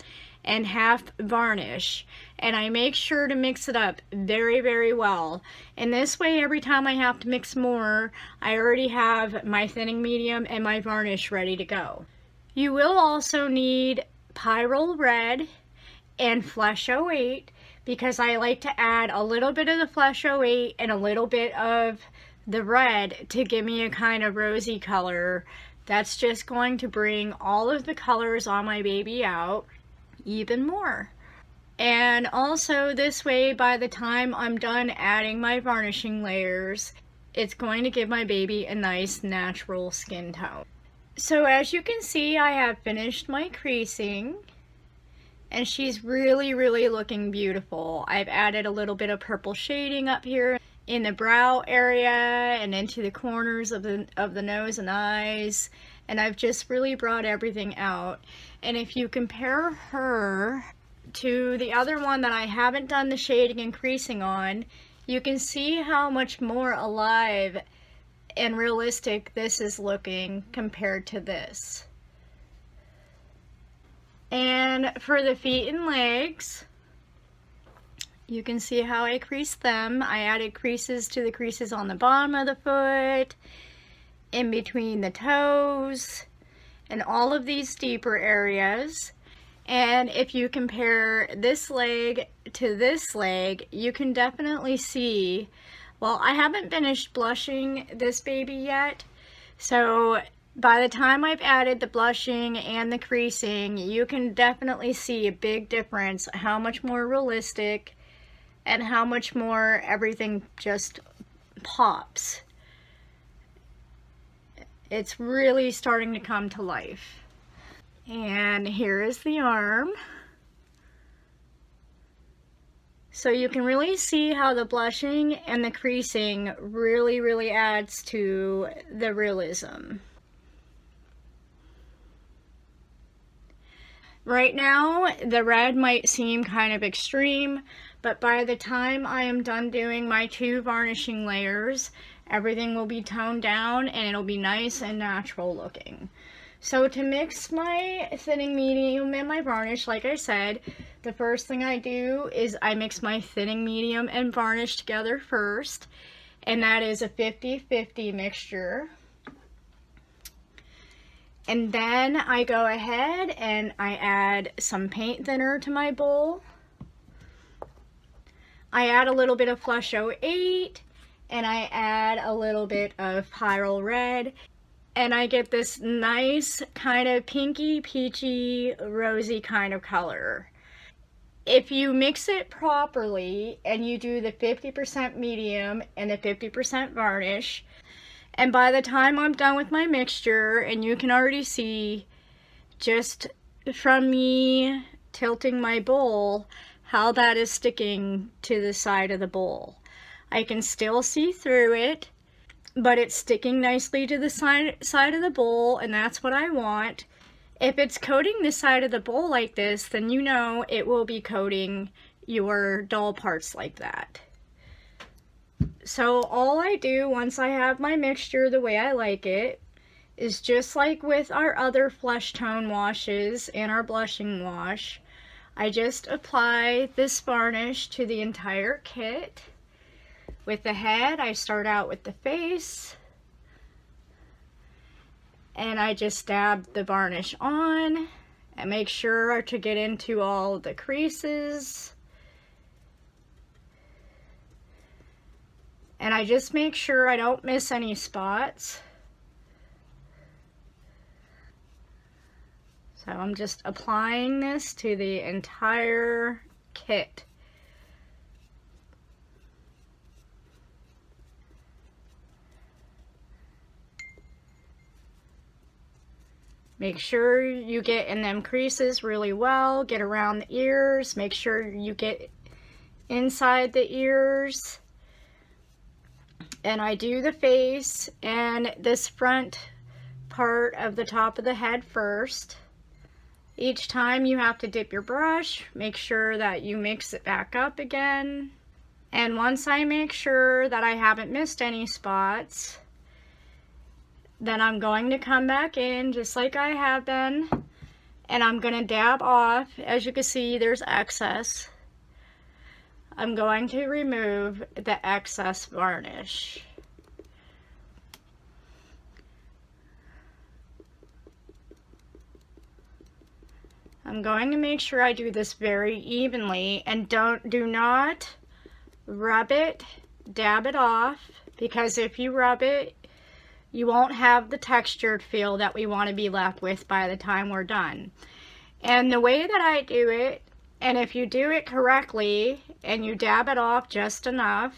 and half varnish, and I make sure to mix it up very, very well. And this way, every time I have to mix more, I already have my thinning medium and my varnish ready to go. You will also need Pyrrole Red and Flesh 08, because I like to add a little bit of the Flesh 08 and a little bit of the red to give me a kind of rosy color. That's just going to bring all of the colors on my baby out even more. And also this way, by the time I'm done adding my varnishing layers, it's going to give my baby a nice natural skin tone. So as you can see, I have finished my creasing and she's really, really looking beautiful. I've added a little bit of purple shading up here in the brow area and into the corners of the nose and eyes, and I've just really brought everything out. And if you compare her to the other one that I haven't done the shading and creasing on, you can see how much more alive and realistic this is looking compared to this. And for the feet and legs, you can see how I creased them. I added creases to the creases on the bottom of the foot, in between the toes, and all of these deeper areas. And if you compare this leg to this leg, you can definitely see, well, I haven't finished blushing this baby yet, so by the time I've added the blushing and the creasing, you can definitely see a big difference, how much more realistic and how much more everything just pops. It's really starting to come to life. And here is the arm. So you can really see how the blushing and the creasing really, really adds to the realism. Right now, the red might seem kind of extreme, but by the time I am done doing my 2 varnishing layers, everything will be toned down and it'll be nice and natural looking. So to mix my thinning medium and my varnish, like I said, the first thing I do is I mix my thinning medium and varnish together first, and that is a 50-50 mixture. And then I go ahead and I add some paint thinner to my bowl. I add a little bit of Flush 08, and I add a little bit of Pyrrole Red, and I get this nice kind of pinky, peachy, rosy kind of color. If you mix it properly and you do the 50% medium and the 50% varnish, and by the time I'm done with my mixture, and you can already see just from me tilting my bowl how that is sticking to the side of the bowl. I can still see through it, but it's sticking nicely to the side of the bowl, and that's what I want. If it's coating the side of the bowl like this, then you know it will be coating your dull parts like that. So all I do once I have my mixture the way I like it is just like with our other flesh tone washes and our blushing wash, I just apply this varnish to the entire kit. With the head, I start out with the face, and I just dab the varnish on and make sure to get into all the creases. And I just make sure I don't miss any spots. So I'm just applying this to the entire kit. Make sure you get in them creases really well, get around the ears, make sure you get inside the ears. And I do the face and this front part of the top of the head first. Each time you have to dip your brush, make sure that you mix it back up again. And once I make sure that I haven't missed any spots, then I'm going to come back in just like I have been, and I'm going to dab off. As you can see, there's excess. I'm going to remove the excess varnish. I'm going to make sure I do this very evenly, and do not rub it, dab it off, because if you rub it, you won't have the textured feel that we want to be left with by the time we're done. And the way that I do it, and if you do it correctly and you dab it off just enough,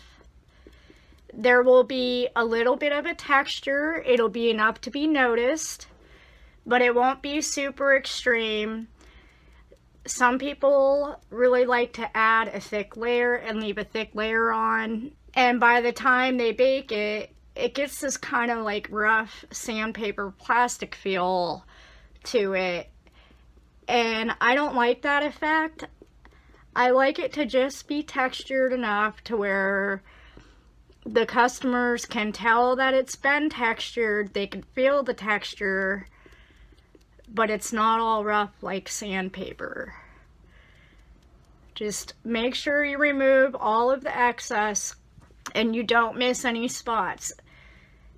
there will be a little bit of a texture. It'll be enough to be noticed, but it won't be super extreme. Some people really like to add a thick layer and leave a thick layer on, and by the time they bake it, it gets this kind of like rough sandpaper plastic feel to it, and I don't like that effect. I like it to just be textured enough to where the customers can tell that it's been textured, they can feel the texture, but it's not all rough like sandpaper. Just make sure you remove all of the excess and you don't miss any spots.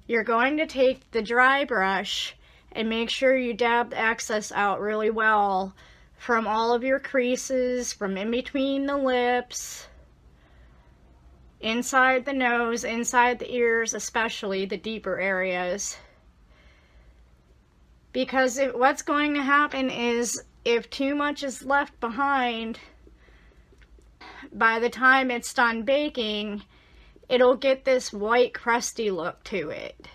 You're going to take the dry brush and make sure you dab the excess out really well from all of your creases, from in between the lips, inside the nose, inside the ears, especially the deeper areas. Because what's going to happen is if too much is left behind, by the time it's done baking, it'll get this white crusty look to it.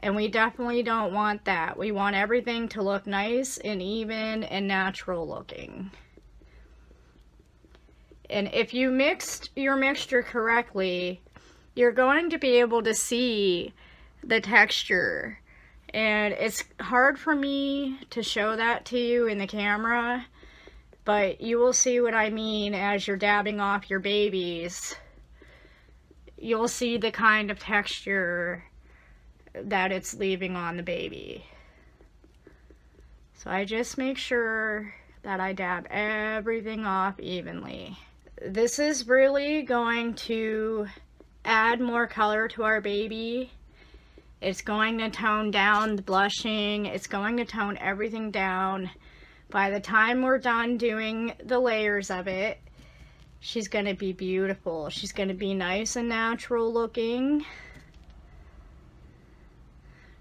And we definitely don't want that. We want everything to look nice and even and natural looking. And if you mixed your mixture correctly, you're going to be able to see the texture. And it's hard for me to show that to you in the camera, but you will see what I mean as you're dabbing off your babies. You'll see the kind of texture that it's leaving on the baby. So I just make sure that I dab everything off evenly. This is really going to add more color to our baby. It's going to tone down the blushing. It's going to tone everything down. By the time we're done doing the layers of it, she's going to be beautiful. She's going to be nice and natural looking.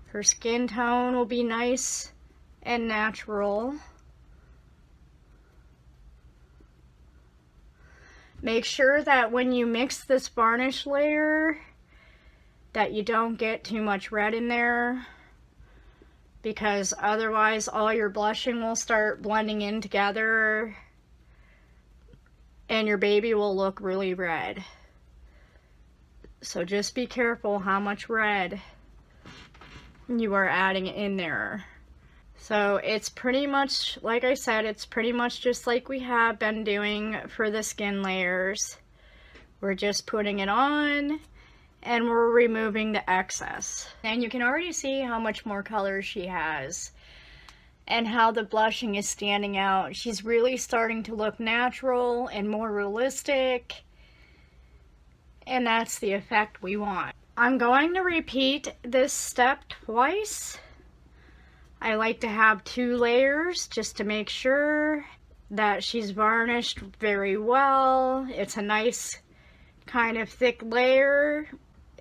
Her skin tone will be nice and natural. Make sure that when you mix this varnish layer that you don't get too much red in there, because otherwise all your blushing will start blending in together and your baby will look really red. So just be careful how much red you are adding in there. So it's pretty much, like I said, it's pretty much just like we have been doing for the skin layers. We're just putting it on and we're removing the excess. And you can already see how much more color she has and how the blushing is standing out. She's really starting to look natural and more realistic, and that's the effect we want. I'm going to repeat this step twice. I like to have 2 layers just to make sure that she's varnished very well. It's a nice kind of thick layer.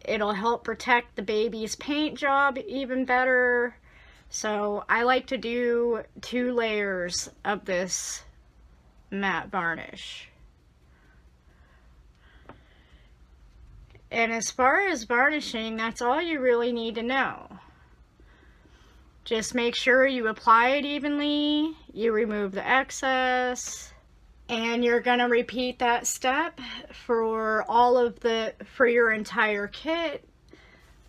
It'll help protect the baby's paint job even better. So I like to do 2 layers of this matte varnish. And as far as varnishing, that's all you really need to know. Just make sure you apply it evenly, you remove the excess, and you're gonna repeat that step for for your entire kit.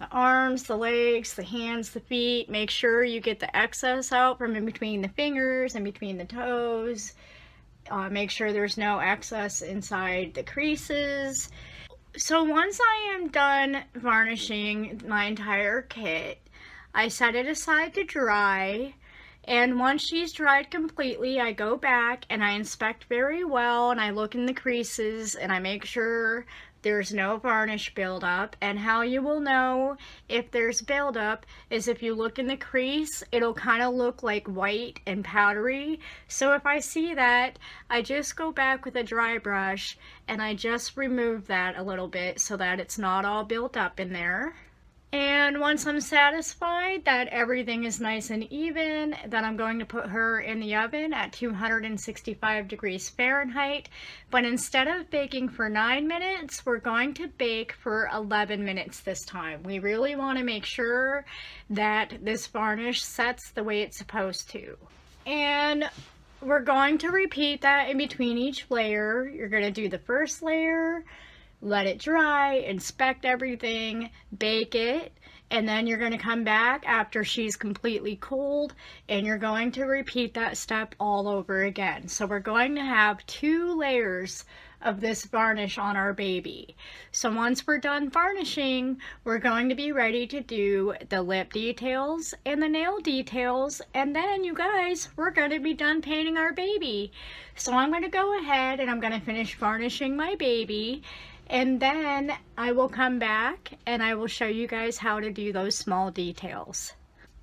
The arms, the legs, the hands, the feet. Make sure you get the excess out from in between the fingers and between the toes. Make sure there's no excess inside the creases. So once I am done varnishing my entire kit, I set it aside to dry, and once she's dried completely, I go back and I inspect very well, and I look in the creases and I make sure there's no varnish buildup. And how you will know if there's buildup is if you look in the crease, it'll kind of look like white and powdery. So if I see that, I just go back with a dry brush and I just remove that a little bit so that it's not all built up in there. And once I'm satisfied that everything is nice and even, then I'm going to put her in the oven at 265 degrees Fahrenheit. But instead of baking for 9 minutes, we're going to bake for 11 minutes this time. We really want to make sure that this varnish sets the way it's supposed to. And we're going to repeat that in between each layer. You're going to do the first layer, let it dry, inspect everything, bake it, and then you're going to come back after she's completely cooled and you're going to repeat that step all over again. So we're going to have 2 layers of this varnish on our baby. So once we're done varnishing, we're going to be ready to do the lip details and the nail details, and then you guys, we're going to be done painting our baby. So I'm going to go ahead and I'm going to finish varnishing my baby, and then I will come back and I will show you guys how to do those small details.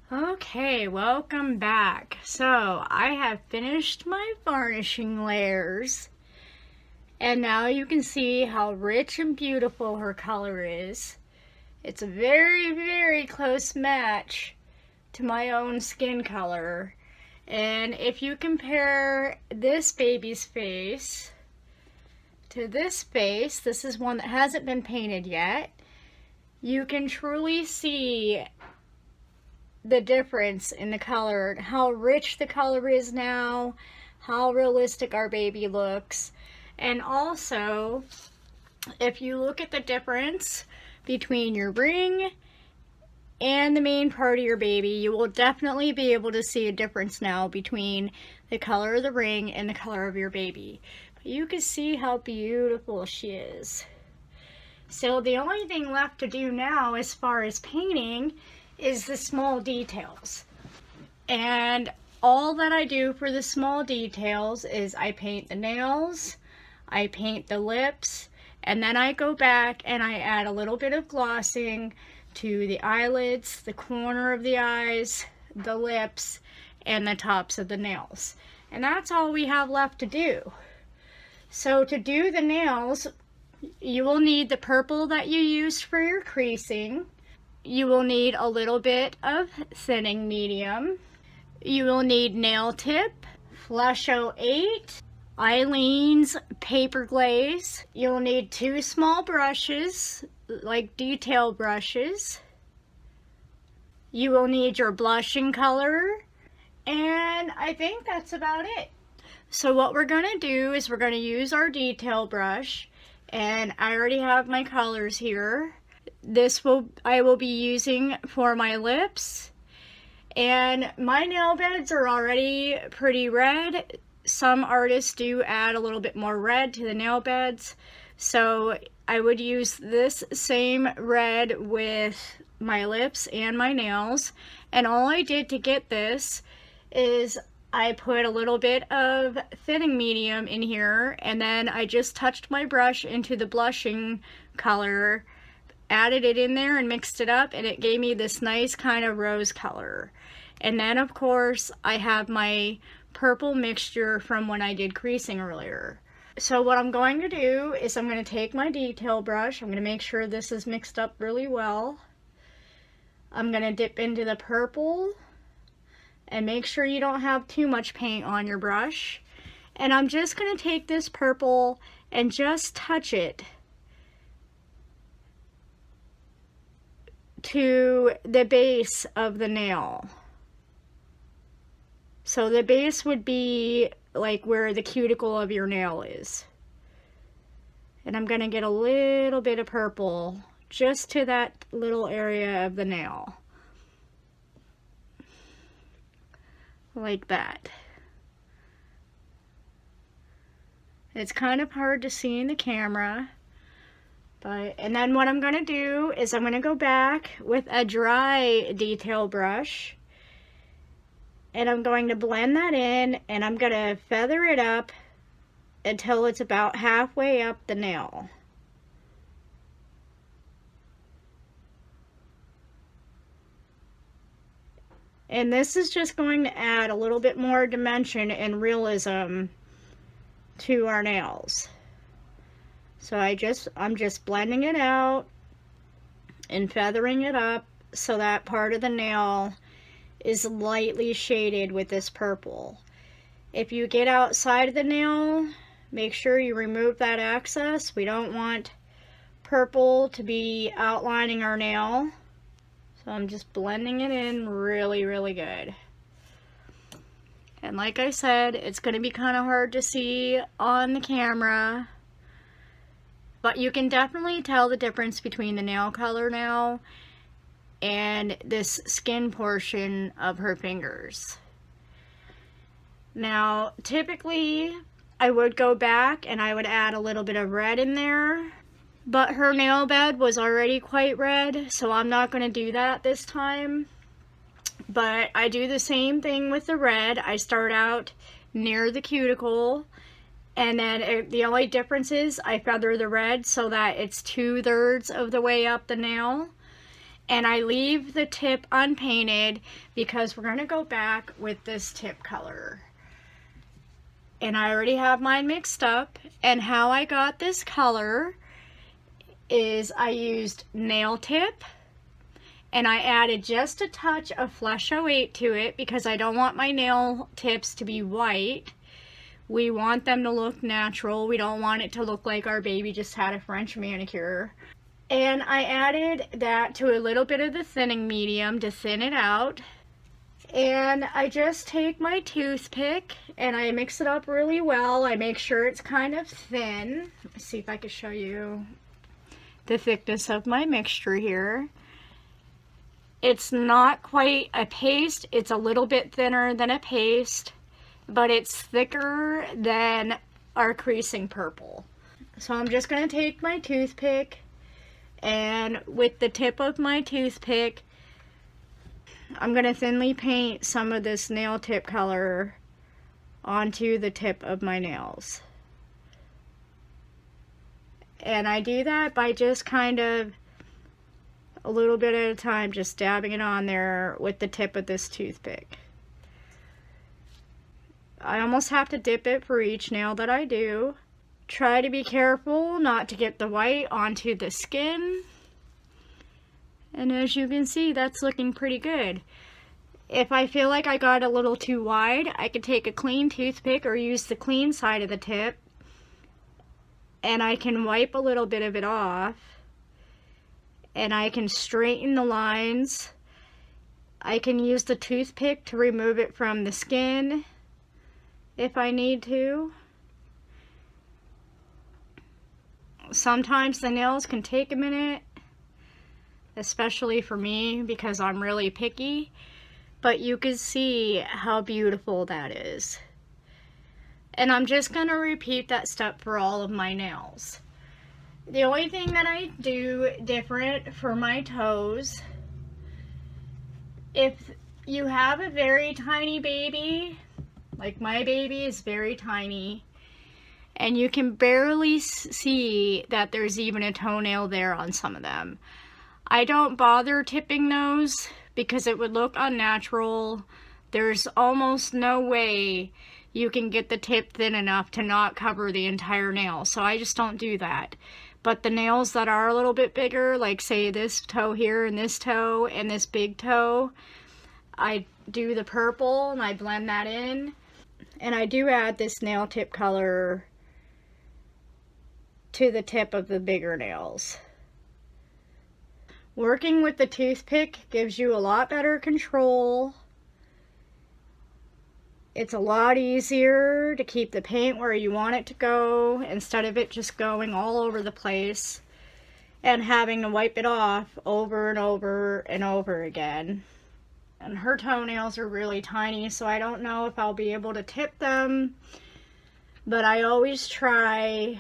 Okay, welcome back. So I have finished my varnishing layers, and now you can see how rich and beautiful her color is. It's a very, very close match to my own skin color. And if you compare this baby's face to this face, this is one that hasn't been painted yet, you can truly see the difference in the color, how rich the color is now, how realistic our baby looks. And also, if you look at the difference between your ring and the main part of your baby, you will definitely be able to see a difference now between the color of the ring and the color of your baby. You can see how beautiful she is. So the only thing left to do now as far as painting is the small details. And all that I do for the small details is I paint the nails, I paint the lips, and then I go back and I add a little bit of glossing to the eyelids, the corner of the eyes, the lips, and the tops of the nails. And that's all we have left to do. So to do the nails, you will need the purple that you used for your creasing. You will need a little bit of thinning medium. You will need nail tip, Flush 08, Eileen's paper glaze. You'll need 2 small brushes, like detail brushes. You will need your blushing color, and I think that's about it. So what we're going to do is we're going to use our detail brush, and I already have my colors here. I will be using for my lips, and my nail beds are already pretty red. Some artists do add a little bit more red to the nail beds, so I would use this same red with my lips and my nails. And all I did to get this is I put a little bit of thinning medium in here, and then I just touched my brush into the blushing color, added it in there and mixed it up, and it gave me this nice kind of rose color. And then of course I have my purple mixture from when I did creasing earlier. So what I'm going to do is I'm going to take my detail brush, I'm going to make sure this is mixed up really well. I'm going to dip into the purple, and make sure you don't have too much paint on your brush. And I'm just going to take this purple and just touch it to the base of the nail. So the base would be like where the cuticle of your nail is. And I'm going to get a little bit of purple just to that little area of the nail. Like that. It's kind of hard to see in the camera, and then what I'm going to do is I'm going to go back with a dry detail brush, and I'm going to blend that in, and I'm going to feather it up until it's about halfway up the nail. And this is just going to add a little bit more dimension and realism to our nails. So I'm just blending it out and feathering it up so that part of the nail is lightly shaded with this purple. If you get outside of the nail, make sure you remove that excess. We don't want purple to be outlining our nail. So I'm just blending it in really, really good. And like I said, it's going to be kind of hard to see on the camera, but you can definitely tell the difference between the nail color now and this skin portion of her fingers. Now, typically I would go back and I would add a little bit of red in there, but her nail bed was already quite red, so I'm not going to do that this time. But I do the same thing with the red. I start out near the cuticle, and then the only difference is I feather the red so that it's 2/3 of the way up the nail. And I leave the tip unpainted because we're going to go back with this tip color. And I already have mine mixed up. And how I got this color is I used nail tip, and I added just a touch of Flush 08 to it because I don't want my nail tips to be white. We want them to look natural. We don't want it to look like our baby just had a French manicure. And I added that to a little bit of the thinning medium to thin it out. And I just take my toothpick and I mix it up really well. I make sure it's kind of thin. Let's see if I can show you the thickness of my mixture here. It's not quite a paste, it's a little bit thinner than a paste, but it's thicker than our creasing purple. So I'm just going to take my toothpick, and with the tip of my toothpick, I'm going to thinly paint some of this nail tip color onto the tip of my nails. And I do that by just kind of a little bit at a time, just dabbing it on there with the tip of this toothpick. I almost have to dip it for each nail that I do. Try to be careful not to get the white onto the skin. And as you can see, that's looking pretty good. If I feel like I got a little too wide, I could take a clean toothpick or use the clean side of the tip, and I can wipe a little bit of it off, and I can straighten the lines. I can use the toothpick to remove it from the skin if I need to. Sometimes the nails can take a minute, especially for me because I'm really picky, but you can see how beautiful that is. And I'm just going to repeat that step for all of my nails. The only thing that I do different for my toes, if you have a very tiny baby, like my baby is very tiny, and you can barely see that there's even a toenail there on some of them, I don't bother tipping those because it would look unnatural. There's almost no way you can get the tip thin enough to not cover the entire nail, so I just don't do that. But the nails that are a little bit bigger, like say this toe here and this big toe, I do the purple and I blend that in, and I do add this nail tip color to the tip of the bigger nails. Working with the toothpick gives you a lot better control. It's a lot easier to keep the paint where you want it to go instead of it just going all over the place and having to wipe it off over and over and over again. And her toenails are really tiny, so I don't know if I'll be able to tip them, but I always try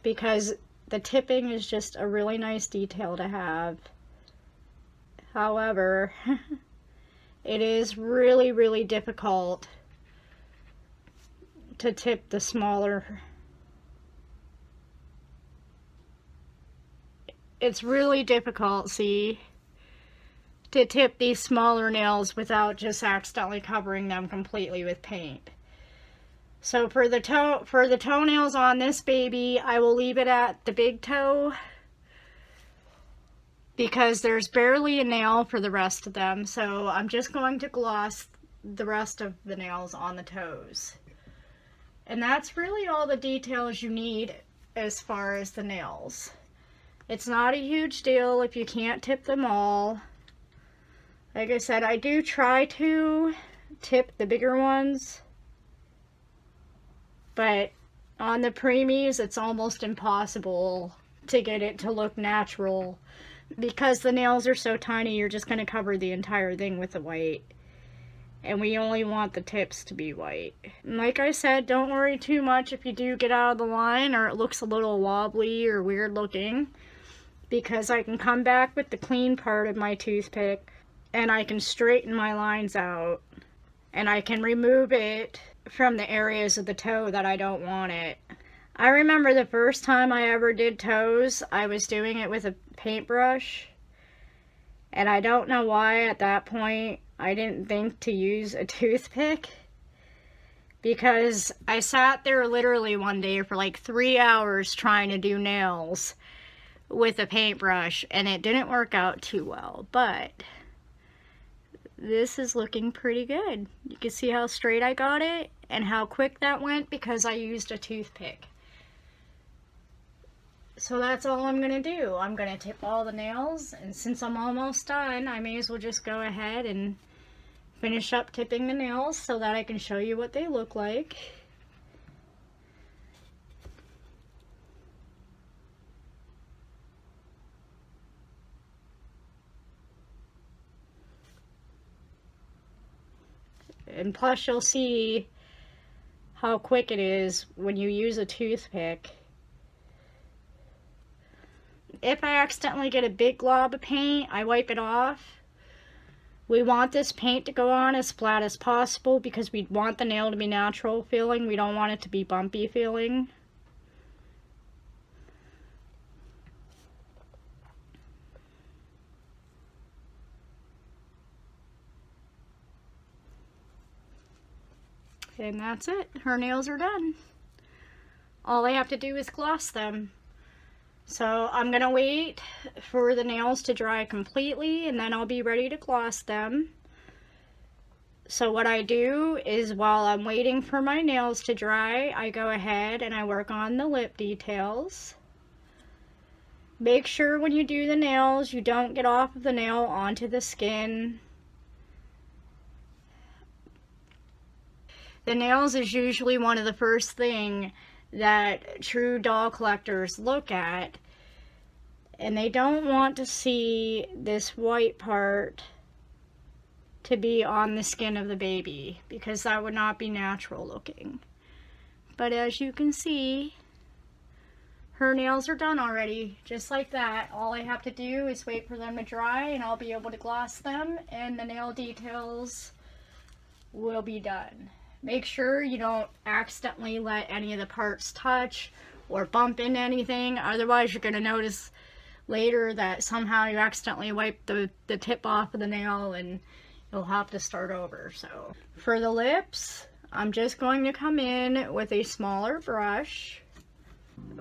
because the tipping is just a really nice detail to have. However, it is really, really difficult to tip the smaller. It's really difficult, see, to tip these smaller nails without just accidentally covering them completely with paint. So for the toenails on this baby, I will leave it at the big toe because there's barely a nail for the rest of them. So I'm just going to gloss the rest of the nails on the toes. And that's really all the details you need as far as the nails. It's not a huge deal if you can't tip them all. Like I said, I do try to tip the bigger ones, but on the preemies it's almost impossible to get it to look natural because the nails are so tiny. You're just going to cover the entire thing with the white, and we only want the tips to be white. And like I said, don't worry too much if you do get out of the line or it looks a little wobbly or weird looking, because I can come back with the clean part of my toothpick and I can straighten my lines out, and I can remove it from the areas of the toe that I don't want it. I remember the first time I ever did toes, I was doing it with a paintbrush, and I don't know why at that point I didn't think to use a toothpick, because I sat there literally one day for like 3 hours trying to do nails with a paintbrush, and it didn't work out too well, but this is looking pretty good. You can see how straight I got it and how quick that went because I used a toothpick. So that's all I'm going to do. I'm going to tip all the nails, and since I'm almost done, I may as well just go ahead and finish up tipping the nails so that I can show you what they look like. And plus you'll see how quick it is when you use a toothpick. If I accidentally get a big glob of paint, I wipe it off We want this paint to go on as flat as possible because we want the nail to be natural feeling. We don't want it to be bumpy feeling. And that's it. Her nails are done. All I have to do is gloss them. So I'm gonna wait for the nails to dry completely and then I'll be ready to gloss them. So what I do is while I'm waiting for my nails to dry, I go ahead and I work on the lip details. Make sure when you do the nails, you don't get off of the nail onto the skin. The nails is usually one of the first thing that true doll collectors look at, and they don't want to see this white part to be on the skin of the baby because that would not be natural looking. But as you can see, her nails are done already, just like that. All I have to do is wait for them to dry and I'll be able to gloss them and the nail details will be done. Make sure you don't accidentally let any of the parts touch or bump into anything, otherwise you're going to notice later that somehow you accidentally wiped the tip off of the nail and you'll have to start over. So for the lips, I'm just going to come in with a smaller brush.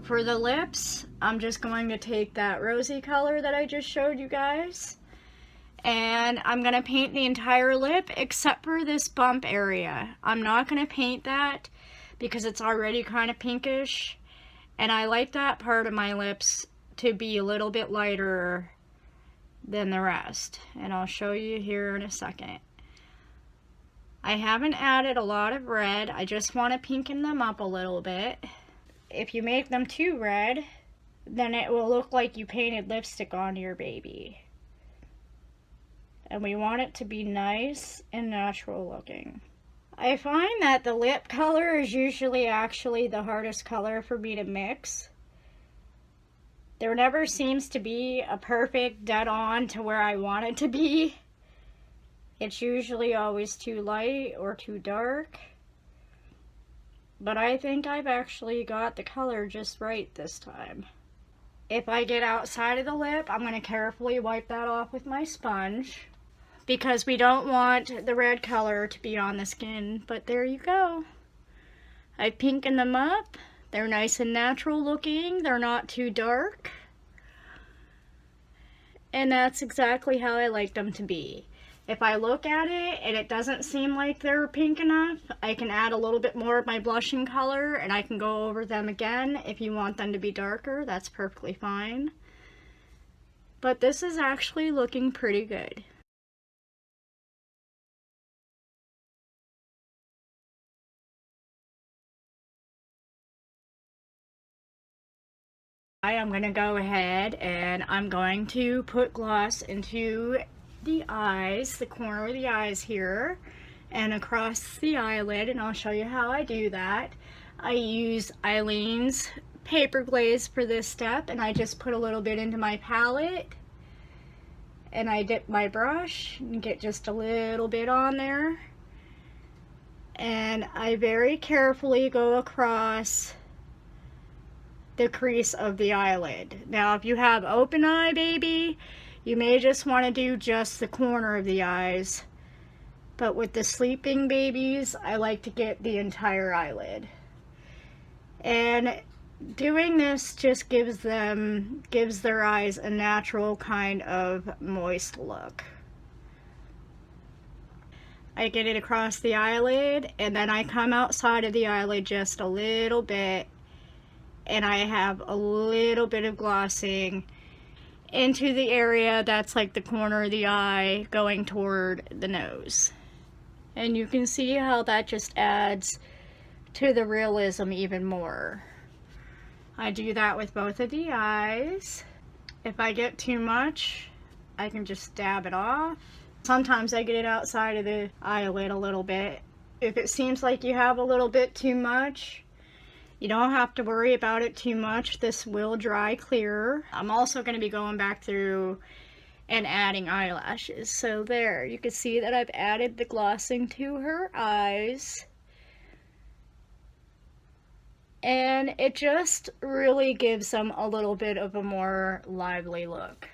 For the lips, I'm just going to take that rosy color that I just showed you guys, and I'm going to paint the entire lip except for this bump area. I'm not going to paint that because it's already kind of pinkish, and I like that part of my lips to be a little bit lighter than the rest, and I'll show you here in a second. I haven't added a lot of red, I just want to pinken them up a little bit. If you make them too red, then it will look like you painted lipstick on your baby. And we want it to be nice and natural looking. I find that the lip color is usually actually the hardest color for me to mix. There never seems to be a perfect dead on to where I want it to be. It's usually always too light or too dark. But I think I've actually got the color just right this time. If I get outside of the lip, I'm going to carefully wipe that off with my sponge, because we don't want the red color to be on the skin. But there you go. I pinkened them up. They're nice and natural looking. They're not too dark. And that's exactly how I like them to be. If I look at it and it doesn't seem like they're pink enough, I can add a little bit more of my blushing color and I can go over them again. If you want them to be darker, that's perfectly fine. But this is actually looking pretty good. I'm going to go ahead and I'm going to put gloss into the eyes, the corner of the eyes here, and across the eyelid, and I'll show you how I do that. I use Eileen's paper glaze for this step, and I just put a little bit into my palette, and I dip my brush and get just a little bit on there, and I very carefully go across the crease of the eyelid. Now if you have open eye baby, you may just want to do just the corner of the eyes, but with the sleeping babies, I like to get the entire eyelid. And doing this just gives their eyes a natural kind of moist look. I get it across the eyelid, and then I come outside of the eyelid just a little bit, and I have a little bit of glossing into the area that's like the corner of the eye going toward the nose. And you can see how that just adds to the realism even more. I do that with both of the eyes. If I get too much, I can just dab it off. Sometimes I get it outside of the eyelid a little bit. If it seems like you have a little bit too much, you don't have to worry about it too much. This will dry clear. I'm also going to be going back through and adding eyelashes. So there, you can see that I've added the glossing to her eyes. And it just really gives them a little bit of a more lively look.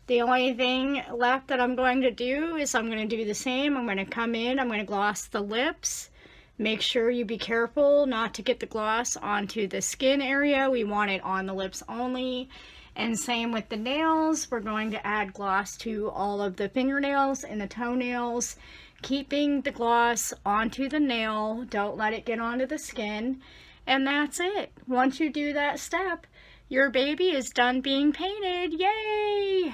The only thing left that I'm going to do is I'm going to do the same. I'm going to come in, I'm going to gloss the lips. Make sure you be careful not to get the gloss onto the skin area. We want it on the lips only. And same with the nails. We're going to add gloss to all of the fingernails and the toenails, keeping the gloss onto the nail. Don't let it get onto the skin. And that's it. Once you do that step, your baby is done being painted. Yay!